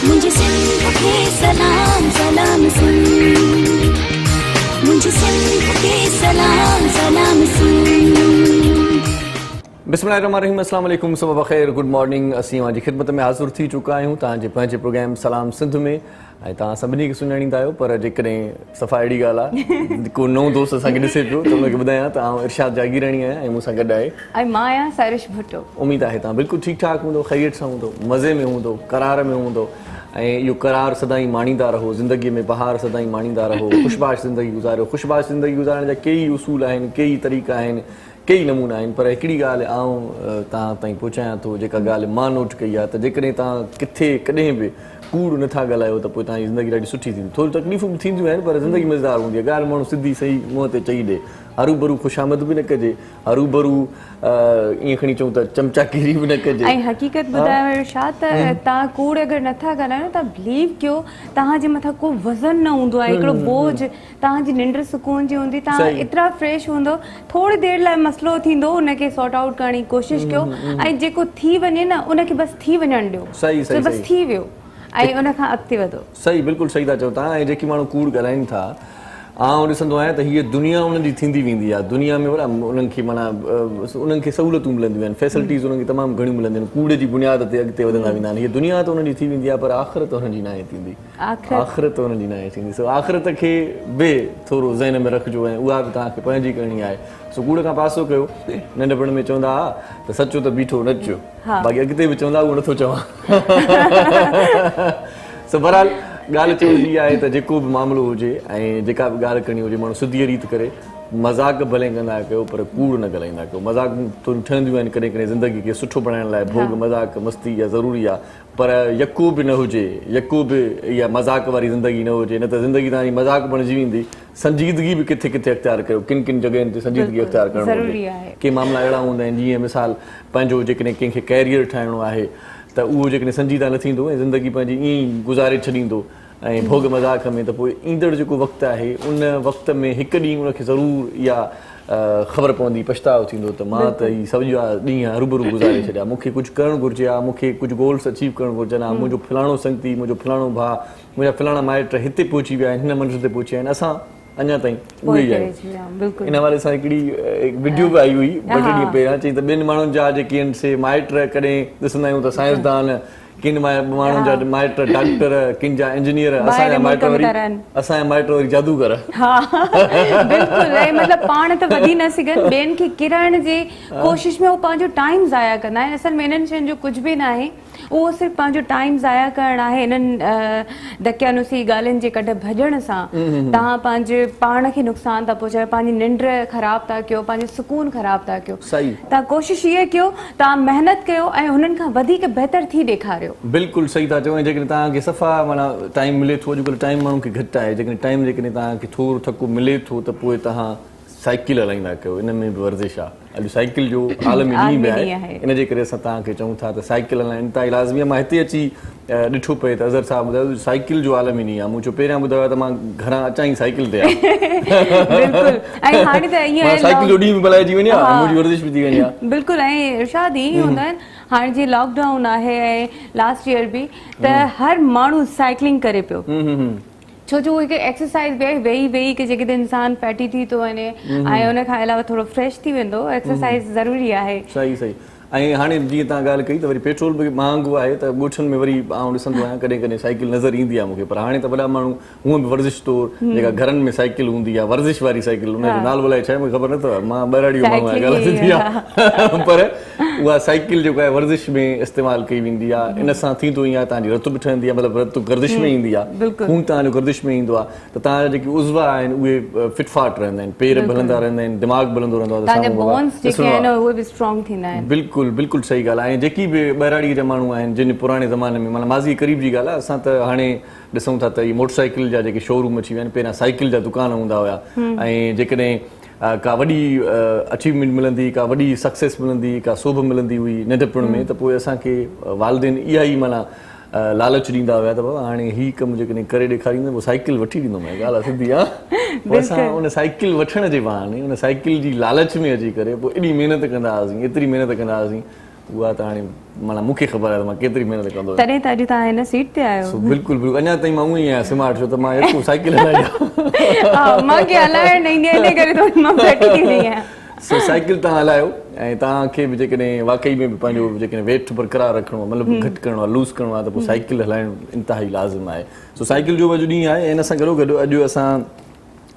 मुझे सिंध के सलाम सलाम सुन, मुझे सिंध के सलाम सलाम सुन। बिस्मिल्लाहिर्रहमानिर्रहीम, अस्सलाम वालेकुम, सुबह बख़ैर, गुड मॉर्निंग। असीं जी ख़िदमत में हाज़िर थी चुका आहियूं तव्हांजे पंहिंजे प्रोग्राम सलाम सिंध में। ऐं तव्हां सभिनी खे सुञाणींदा आहियो, पर जेकॾहिं सफ़ा अहिड़ी ॻाल्हि आहे को नओं दोस्त असांखे ॾिसे पियो त हुनखे ॿुधायां त आउं इरशाद जागीरानी आहियां ऐं मूंसां गॾु आहे ऐं मां आहियां सारिश भुट्टो। उमेद आहे तव्हां बिल्कुलु ठीकु ठाक हूंदो, ख़ैरियत सां हूंदो, मज़े में हूंदो, करार में हूंदो ऐं इहो करार सदाईं माणींदा रहो, ज़िंदगीअ में बहार सदाईं माणींदा रहो, ख़ुशबाश ज़िंदगी गुज़ारियो। ख़ुशबाश ज़िंदगी गुज़ारण जा कई उसूल आहिनि, कई तरीक़ा आहिनि, कई नमूना आहिनि, पर हिकिड़ी ॻाल्हि आउं तव्हां ताईं पहुचायां थो, जेका ॻाल्हि मां नोट कई आहे त जेकॾहिं तव्हां किथे कॾहिं बि कूड़ नथा ॻाल्हायो त पोइ तव्हांजी ज़िंदगी ॾाढी सुठी थींदी। थोरी तकलीफ़ूं बि थींदियूं आहिनि, पर ज़िंदगी मज़ेदार हूंदी आहे। ॻाल्हि माण्हू सिधी सही मुंहं ते चई ॾे, हरू भरू ख़ुशामद बि न कजे, हरू भरू ईअं खणी चऊं त चमचागिरी बि न कजे। ऐं हक़ीक़त ॿुधायो इरशाद त तव्हां कूड़ अगरि नथा ॻाल्हायो त बिलीव कयो तव्हांजे मथां को वज़न न हूंदो आहे, हिकिड़ो बोझ, तव्हांजी निंड सुकून जी हूंदी, तव्हां एतिरा फ्रेश हूंदो। थोरी देरि लाइ मसइलो थींदो, उनखे सॉर्ट आउट करण जी कोशिशि कयो ऐं जेको थी वञे न उनखे बसि थी वञणु ॾियो, बसि थी वियो ऐं उनखां अॻिते वधो। सही, बिल्कुलु सही था चओ तव्हां। ऐं जेकी माण्हू कूड़ ॻाल्हाइनि था, आउं ॾिसंदो आहियां त हीअ दुनिया उन्हनि जी थींदी वेंदी आहे। दुनिया में उन्हनि खे माना उन्हनि खे सहूलियतूं मिलंदियूं आहिनि, फैसिलिटीज़ उन्हनि खे तमामु घणियूं मिलंदियूं आहिनि, कूड़ जी बुनियाद ते अॻिते वधंदा वेंदा आहिनि। हीअ दुनिया त उन्हनि जी थी वेंदी आहे, पर आख़िरत उन्हनि जी न आहे थींदी। आख़िरत उन्हनि जी न आहे थींदी। सो आख़िरत खे बि थोरो ज़हन में रखिजो ऐं उहा बि तव्हांखे पंहिंजी करणी आहे। सो कूड़ खां पासो कयो। नंढपण में चवंदा हुआ त सचो त बीठो नचो, बाक़ी अॻिते बि चवंदा उहो नथो चवां। सो बहरहाल ॻाल्हि चवण जी आहे त जेको बि मामिलो हुजे ऐं जेका बि ॻाल्हि करणी हुजे, माण्हू सिधीअ रीति करे। मज़ाक भले कंदा कयो, पर कूड़ न ॻाल्हाईंदा कयो। मज़ाक थोरियूं ठहंदियूं आहिनि कॾहिं कॾहिं ज़िंदगी खे सुठो बणाइण लाइ, भोग मज़ाक मस्ती इहा ज़रूरी आहे, पर यको बि न हुजे, यको बि इहा मज़ाक वारी ज़िंदगी न हुजे, न त ज़िंदगी तव्हांजी मज़ाक बणिजी वेंदी। संजीदगी बि किथे किथे अख़्तियार कयो, किन किन जॻहियुनि ते संजीदगी अख़्तियार करणु घुरिजे। के मामला अहिड़ा हूंदा आहिनि, जीअं मिसाल पंहिंजो जेकॾहिं कंहिंखे कैरियर ठाहिणो आहे त उहो जेकॾहिं संजीदा न थींदो ऐं ज़िंदगी पंहिंजी ईअं ई गुज़ारे छॾींदो ऐं भोग मज़ाक में, त पोइ ईंदड़ जेको वक़्तु आहे उन वक़्त में हिकु ॾींहुं उनखे ज़रूरु इहा ख़बर पवंदी, पछतावो थींदो त मां त हीअ सॼा ॾींहं हरूभरू गुज़ारे छॾिया, मूंखे कुझु करणु घुरिजे हा, मूंखे कुझु गोल्स अचीव करणु घुरिजनि हा, मुंहिंजो फलाणो संगती, मुंहिंजो फलाणो भाउ, मुंहिंजा फलाणा माइट हिते पहुची विया आहिनि, हिन मंज़िल ते पहुची विया आहिनि, असां अञा ताईं उहे ई आहियूं। इन हवाले सां हिकिड़ी वीडियो बि आई हुई ॿ टे ॾींहं पहिरियां, चई त ॿिनि माण्हुनि जा जेके आहिनि से माइट कॾहिं ॾिसंदा आहियूं त साइंसदान, किन माण्हुनि जा माइट डॉक्टर, किन जा इंजीनियर, असांजा माइट वरी जादूगर। मतिलबु पाण त वधी न सघनि, ॿियनि खे किराइण जी कोशिश में उहो पंहिंजो टाइम ज़ाया कंदा आहिनि। असल में इन्हनि शयुनि जो कुझु बि न आहे, उहो सिर्फ़ु पंहिंजो टाइम ज़ाया करणु आहे। इन्हनि धकियानुसी ॻाल्हियुनि जे कढ भॼण सां तव्हां पंहिंजे पाण खे नुक़सानु था पहुचायो, पंहिंजी निंड ख़राबु था कयो, पंहिंजो सुकून ख़राबु था कयो। तव्हां कोशिशि इहा कयो, तव्हां महिनत कयो ऐं हुननि खां वधीक बहितर थी ॾेखारियो। बिल्कुलु सही था चओ। ऐं जेकॾहिं तव्हांखे सफ़ा माना टाइम मिले थो, अॼुकल्ह टाइम माण्हू खे घटि आहे, जेकॾहिं टाइम जेकॾहिं तव्हांखे थोरो थको मिले थो त पोइ तव्हां साइकिल हलाईंदा कयो। इन में बि वर्ज़िश आहे। अॼु साइकिल जो आलमी ॾींहुं बि आहे, इन जे करे असां तव्हांखे चऊं था त साइकिल हलाइण इंतिहाई लाज़मी आहे। मां हिते अची ॾिठो पए त अज़हर साहिबु ॿुधायो साइकिल जो आलमी ॾींहुं आहे। मूं चयो पहिरियां ॿुधायो त मां घरां अचां ई साइकिल ते साइकिल जो ॾींहुं बि भलाइजी वञे, मुंहिंजी वर्ज़िश बि थी वञे। बिल्कुलु। ऐं इरशाद ईअं हूंदा आहिनि, हाणे जीअं लॉकडाउन आहे ऐं लास्ट ईयर बि, त हर माण्हू साइकिलिंग करे पियो, छो जो हिकु एक्सरसाइज़ वेही वेही की जेकॾहिं इंसानु फैटी थी थो वञे ऐं उन खां अलावा थोरो फ्रेश थी वेंदो, एक्सरसाइज़ ज़रूरी आहे। सही सही। ऐं हाणे जीअं तव्हां ॻाल्हि कई त वरी पेट्रोल बि महांगो आहे, त ॻोठनि में वरी आउं ॾिसंदो आहियां कॾहिं कॾहिं साइकिल नज़र ईंदी आहे मूंखे, पर हाणे त वॾा माण्हू हूअं बि वर्ज़िश तौरु जेका घरनि में साइकिल हूंदी आहे, वर्ज़िश वारी साइकिल, हुनजो नालो अलाए छा आहे मूंखे ख़बर न अथव, मां ॿहिराड़ीअ माण्हू आहियां, ॻाल्हि थी आहे, पर उहा साइकिल जेको आहे वर्ज़िश में इस्तेमालु कई वेंदी आहे। इन सां थींदो ई आहे तव्हांजी रतु बि ठहंदी आहे, मतिलबु रतु गर्दिश में ईंदी आहे, खून तव्हांजो गर्दिश में ईंदो आहे, त तव्हांजा जेके उज़व आहिनि उहे फिटफाट रहंदा आहिनि, पेर बि हलंदा रहंदा आहिनि, दिमाग़ बि हलंदो रहंदो आहे। बिल्कुलु बिल्कुलु सही ॻाल्हि आहे। ऐं जेकी बि ॿहिराड़ीअ जा माण्हू आहिनि, जिन पुराणे ज़माने में माना माज़ी क़रीब जी ॻाल्हि आहे, असां त हाणे ॾिसूं था त इहे मोटरसाइकिल जा जेके शोरूम अची विया आहिनि, पहिरियां साइकिल जा दुकान हूंदा हुआ, ऐं जेकॾहिं का वॾी अचीवमेंट मिलंदी, का वॾी सक्सेस मिलंदी, का शोभ मिलंदी हुई नंढपण में, त पोइ असांखे वालदेन इहा ई माना लालच ॾींदा हुआ त बाबा हाणे हीउ कमु जेकॾहिं करे ॾेखारींदो पोइ साइकिल वठी ॾींदोमांइ, ॻाल्हि आहे सिधी आहे। असां उन साइकिल वठण जे बहाने उन साइकिल जी लालच में अची करे पोइ एॾी महिनत कंदा हुआसीं, एतिरी महिनत कंदा हुआसीं, उहा त हाणे माना मूंखे ख़बर आहे त मां केतिरी महिनत कंदो आहियां। तॾहिं त अॼु तव्हां हिन सीट ते आहियो। बिल्कुलु बिल्कुलु अञा ताईं मां उअं ई आहियां स्मार्ट, छो त मां एतिरो साइकिल हलायां। मूंखे हलाइण न ईंदी आहे, इन करे थोरी मां बैठी थी रही आहियां। सो साइकिल तव्हां हलायो ऐं तव्हांखे बि जेकॾहिं वाक़ई में बि पंहिंजो जेकॾहिं वेट बरक़रार रखिणो आहे, मतिलबु घटि करिणो आहे, लूज़ करिणो आहे, त पोइ साइकिल हलाइणु इंतिहाई लाज़िम आहे। सो साइकिल जो अॼु ॾींहुं आहे ऐं हिन सां गॾोगॾु अॼु असां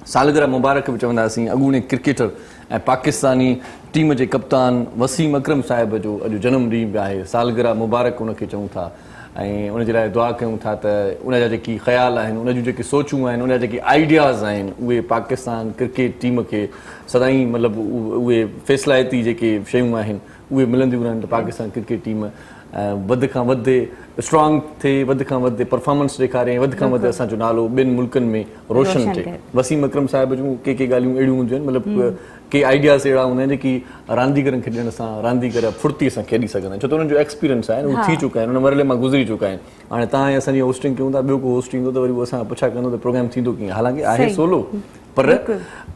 सालगिरह मुबारक बि चवंदासीं अॻूणे क्रिकेटर ऐं पाकिस्तानी टीम जे कप्तान वसीम अकरम साहिब जो अॼु जनम ॾींहुं बि आहे। सालगिरह मुबारक उनखे चऊं था ऐं उनजे लाइ दुआ कयूं था त उनजा जेकी ख़्याल आहिनि, उन जूं जेकी सोचूं आहिनि, उनजा जेके आइडियाज़ आहिनि, उहे पाकिस्तान क्रिकेट टीम खे सदाईं मतिलबु उहे फ़ैसिलाइती जेके शयूं आहिनि उहे मिलंदियूं रहनि त पाकिस्तान क्रिकेट टीम वधि खां वधि स्ट्रॉन्ग थिए, वधि खां वधि परफॉर्मेंस ॾेखारे, वधि खां वधि असांजो नालो ॿिनि मुल्कनि में रोशन थिए। वसीम अकरम साहिब जूं के ॻाल्हियूं अहिड़ियूं हूंदियूं आहिनि, मतिलबु के आइडियाज़ अहिड़ा हूंदा आहिनि जेकी रांदीगरनि खे ॾियण सां रांदीगर फुर्ती सां खेॾी सघंदा आहिनि, छो त हुननि जो एक्सपीरियंस आहे, उहे थी चुका आहिनि, हुन मरले मां गुज़री चुका आहिनि। हाणे तव्हां असांजी होस्टिंग कयूं था, ॿियो को होस्ट ईंदो त वरी उहो असां पुछा कंदो त प्रोग्राम थींदो कीअं, हालांकि आहे सोलो,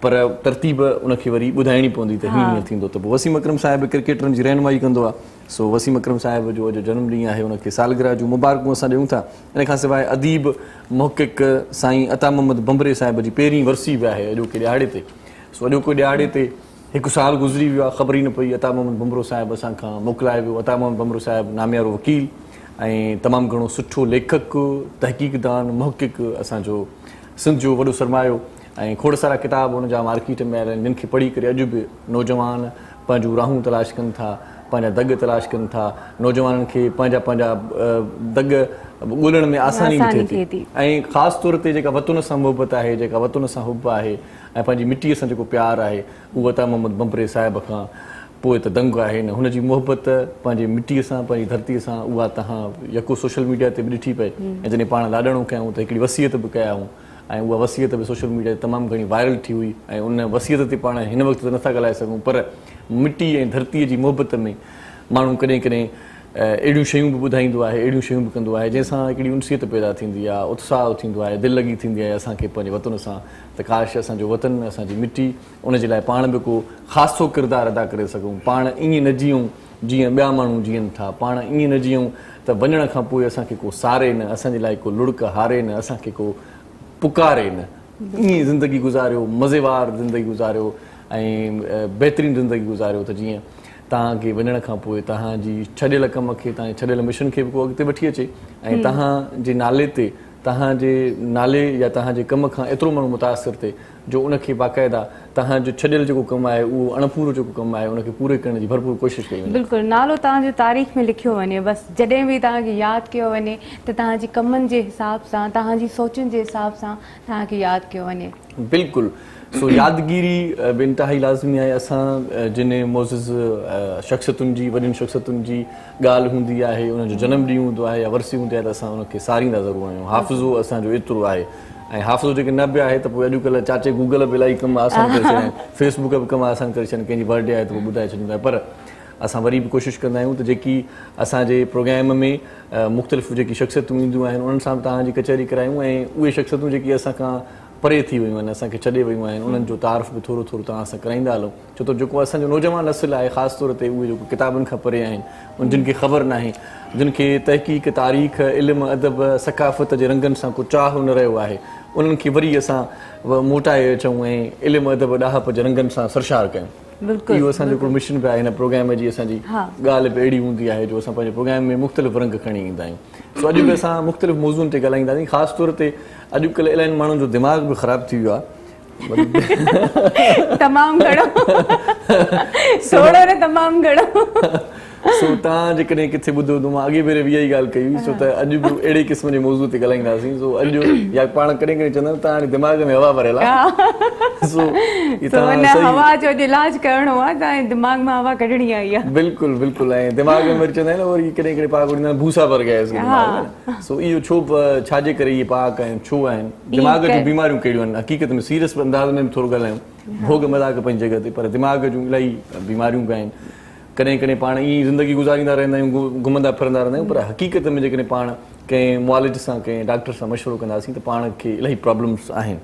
पर तरतीब उनखे वरी ॿुधाइणी पवंदी त हीअं हीअं थींदो। त पोइ वसीम अकरम साहिब क्रिकेटरनि जी रहनुमाई कंदो आहे। सो वसीम अकरम साहिब जो अॼु जनम ॾींहुं आहे, उनखे सालगिरह जूं मुबारकूं असां ॾियूं था। इन खां सवाइ अदीब मुहक़िक़ साईं अता मोहम्मद बंबरे साहिब जी पहिरीं वरसी बि आहे अॼोके ॾियारे ते। सो अॼोके ॾियारे ते हिकु साल गुज़री वियो आहे, ख़बर ई न पई। अता मोहम्मद बंबरो साहिब असांखां मोकिलाए वियो। अता मोहम्मद बंबरो साहिब नामियारो वकील ऐं तमामु घणो सुठो लेखक, तहक़ीक़दान, मुहक़िक़, असांजो सिंध जो वॾो सरमायो ऐं खोड़ सारा किताब हुनजा मार्केट में आयल आहिनि, जिन खे पढ़ी करे अॼु बि नौजवान पंहिंजूं राहूं तलाश कनि था, पंहिंजा दग तलाश कनि था। नौजवाननि खे पंहिंजा दग ॻोल्हण में आसानी थिए थी ऐं ख़ासि तौर ते जेका वतन सां मुहबत आहे, जेका वतन सां हुब आहे ऐं पंहिंजी मिटीअ सां जेको प्यारु आहे, उहो अता मोहम्मद बंबरे साहिब खां पोइ त दंग आहे। न हुनजी मुहबत पंहिंजे मिटीअ सां, पंहिंजी धरतीअ सां, उहा तव्हां यको सोशल मीडिया ते बि ॾिठी पए ऐं जॾहिं पाण लाॾणो कयूं त हिकिड़ी वसियत बि कयाऊं ऐं उहा वसियत बि सोशल मीडिया ते तमामु घणी वायरल थी हुई ऐं उन वसियत ते पाण हिन वक़्तु त नथा ॻाल्हाए सघूं, पर मिटी ऐं धरतीअ जी मुहबत में माण्हू कॾहिं कॾहिं अहिड़ियूं शयूं बि ॿुधाईंदो आहे, अहिड़ियूं शयूं बि कंदो आहे जंहिंसां हिकिड़ी उनसियत पैदा थींदी आहे, उत्साह थींदो आहे, दिलि लॻी थींदी आहे असांखे पंहिंजे वतन सां। त काश असांजो वतन, असांजी मिटी, उनजे लाइ पाण बि को ख़ासो किरदारु अदा करे सघूं। पाण ईअं न जीऊं जीअं ॿिया माण्हू जीअनि था, पाण ईअं न जीऊं त वञण खां पोइ असांखे को सारे न, असांजे लाइ को लुड़क हारे न, असांखे को पुकारे न। ईअं ज़िंदगी गुज़ारियो, मज़ेवार ज़िंदगी गुज़ारियो ऐं बहितरीनु ज़िंदगी गुज़ारियो त जीअं तव्हांखे वञण खां पोइ तव्हांजी छॾियल कम खे, तव्हांजे छॾियल मिशन खे बि को अॻिते वठी अचे ऐं तव्हांजे नाले ते, तव्हांजे नाले या तव्हांजे कम खां एतिरो माण्हू मुतासिर थिए जो उनखे बाक़ाइदा तव्हांजो छॾियल जेको कमु आहे, उहो अणपूरो जेको कमु आहे, उनखे पूरे करण जी भरपूर कोशिशि कई वञे। बिल्कुलु, नालो तव्हांजो तारीख़ में लिखियो वञे, बसि जॾहिं बि तव्हांखे यादि कयो वञे त तव्हांजे कमनि जे हिसाब सां, तव्हांजी सोचनि जे हिसाब सां तव्हांखे यादि कयो वञे। बिल्कुलु। सो यादगिरी बि इंतिहाई लाज़मी आहे। असां जिन मोज़िज़ शख़्सियतुनि जी, वॾियुनि शख़्सियतुनि जी ॻाल्हि हूंदी आहे, उनजो जनम ॾींहुं हूंदो आहे या वरसी हूंदी आहे, त असां उनखे सारींदा ज़रूरु आहियूं। हाफ़िज़ो असांजो एतिरो आहे ऐं हाफ़िज़ो जेके न बि आहे त पोइ अॼुकल्ह चाचे गूगल बि इलाही कमु आसान करे छॾिया आहिनि, फेसबुक बि कमु आसान करे छॾिया आहिनि, कंहिंजी बर्थडे आहे त पोइ ॿुधाए छॾींदा आहे। पर असां वरी बि कोशिशि कंदा आहियूं त जेकी असांजे प्रोग्राम में मुख़्तलिफ़ जेकी शख़्सियतूं ईंदियूं आहिनि, उन्हनि सां तव्हांजी कचहरी करायूं ऐं उहे शख़्सियतूं जेकी असांखां परे थी वियूं आहिनि, असांखे छॾे वियूं आहिनि, उन्हनि जो तारीफ़ बि थोरो थोरो तव्हां सां कराईंदा हलूं। छो त जेको असांजो नौजवान नस्ल आहे, ख़ासि तौर ते उहे जेको किताबनि खां परे आहिनि, उन जिन खे ख़बर न आहे, जिन खे तहक़ीक़, तारीख़, इल्मु, अदब, सक़ाफ़त जे रंगनि सां को चाह न रहियो आहे, उन्हनि खे वरी असां मोटाए अचूं ऐं इल्मु, अदब, ॾाहप जे रंगनि सां सरशार कयूं। इहो असांजो हिकिड़ो मिशन बि आहे। हिन प्रोग्राम जी असांजी ॻाल्हि बि अहिड़ी हूंदी आहे जो असां पंहिंजे प्रोग्राम में मुख़्तलिफ़ रंग खणी ईंदा आहियूं। सो अॼु बि असां मुख़्तलिफ़ मौज़ूअनि ते ॻाल्हाईंदासीं। ख़ासि तौर ते अॼुकल्ह इलाही माण्हुनि जो दिमाग़ बि ख़राबु थी वियो आहे, तमामु घणो, थोरो न तमामु घणो। सो तव्हां जेकॾहिं किथे ॿुधो त मां अॻे भेरे बि इहा ई ॻाल्हि कई हुई, छो त अॼु बि अहिड़े क़िस्म जे मौज़ू ते ॻाल्हाईंदासीं। सो अॼु या पाण कॾहिं कॾहिं चवंदा तव्हां हाणे दिमाग़ में हवा भरियल आहे। सो हवा जो इलाज करणो आहे, तव्हांजे दिमाग़ में हवा कढणी आई आहे। बिल्कुलु बिल्कुलु। ऐं दिमाग़ में वरी चवंदा आहिनि वरी कॾहिं कॾहिं पाक ॾींदा आहिनि भूसा भर गया। सो इहो छो, छाजे करे इहे पाक आहिनि, छो आहिनि, दिमाग़ जूं बीमारियूं कहिड़ियूं आहिनि, हक़ीक़त में सीरियस अंदाज़ में बि थोरो ॻाल्हायूं, भोग मज़ाक पंहिंजी जॻह ते, पर दिमाग़ जूं इलाही बीमारियूं बि आहिनि। कॾहिं कॾहिं पाण ईअं ज़िंदगी गुज़ारींदा रहंदा आहियूं, घुमंदा फिरंदा रहंदा आहियूं, पर हक़ीक़त में जेकॾहिं पाण कंहिं मुआलिज सां, कंहिं डॉक्टर सां मशवरो कंदासीं त पाण खे इलाही प्रॉब्लम्स आहिनि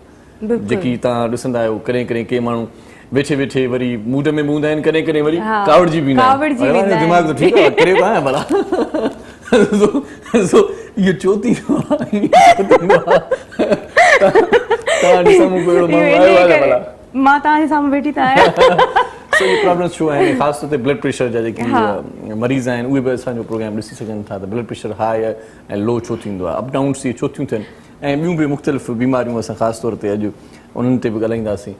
जेकी तव्हां ॾिसंदा आहियो। कॾहिं कॾहिं के माण्हू वेठे वेठे वरी मूड में हूंदा आहिनि कॾहिं कॾहिं वरी हा, कावड़जी बि कावड़जी वेंदा आहिनि। दिमाग़ त ठीकु आहे करे त आहियां भला इहो छो थींदो आहे तव्हां ॾिसां मूंखे अहिड़ो माण्हू आयो आहे भला मां तव्हांजे साम्हूं वेठी त आहियां सो इहे प्रॉब्लम्स छो आहिनि ख़ासि तौर ते ब्लड प्रेशर जा जेके मरीज़ आहिनि उहे बि असांजो प्रोग्राम ॾिसी सघनि था त ब्लड प्रेशर हाई ऐं लो छो थींदो आहे अप डाउन्स इहे छो थियूं थियनि ऐं ॿियूं बि मुख़्तलिफ़ बीमारियूं असां ख़ासि तौर ते अॼु उन्हनि ते बि ॻाल्हाईंदासीं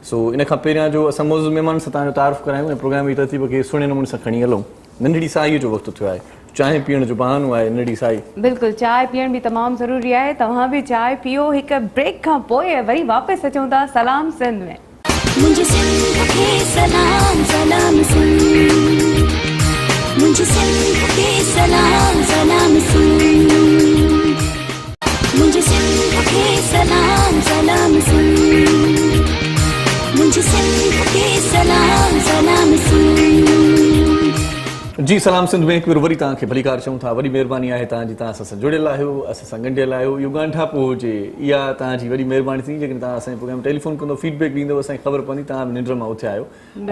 सो इन खां पहिरियां जो असां मौज़ूद महिमान सां तव्हांजो तारीफ़ करायूं ऐं प्रोग्राम जी तरतीब खे सुहिणे नमूने सां खणी हलूं नंढड़ी साईअ जो वक़्तु थियो आहे चांहि पीअण जो बहानो आहे नंढड़ी साई बिल्कुलु चांहि पीअण बि तमामु ज़रूरी आहे तव्हां बि चांहि पीओ हिकु ब्रेक खां पोइ वरी वापसि अचूं था सलाम सिंध में मुझे सिंध के सलाम सलाम सिंध मुझे सिंध के सलाम सलाम सिंध मुझे सिंध के सलाम सलाम सिंध मुझे सिंध के सलाम सलाम सिंध जी सलाम सिंध में हिकु भेरो वरी तव्हांखे भलीकार चऊं था वॾी महिरबानी आहे तव्हांजी तव्हां असां सां जुड़ियल आहियो असां सां ॻंढियल आहियो इहो ॻांढापो हुजे इहा तव्हांजी वॾी महिरबानी थी जेकॾहिं तव्हां असांजे प्रोग्राम टेलीफोन कंदो फीडबैक ॾींदव असांखे ख़बर पवंदी तव्हां बि निंड मां उथिया आहियो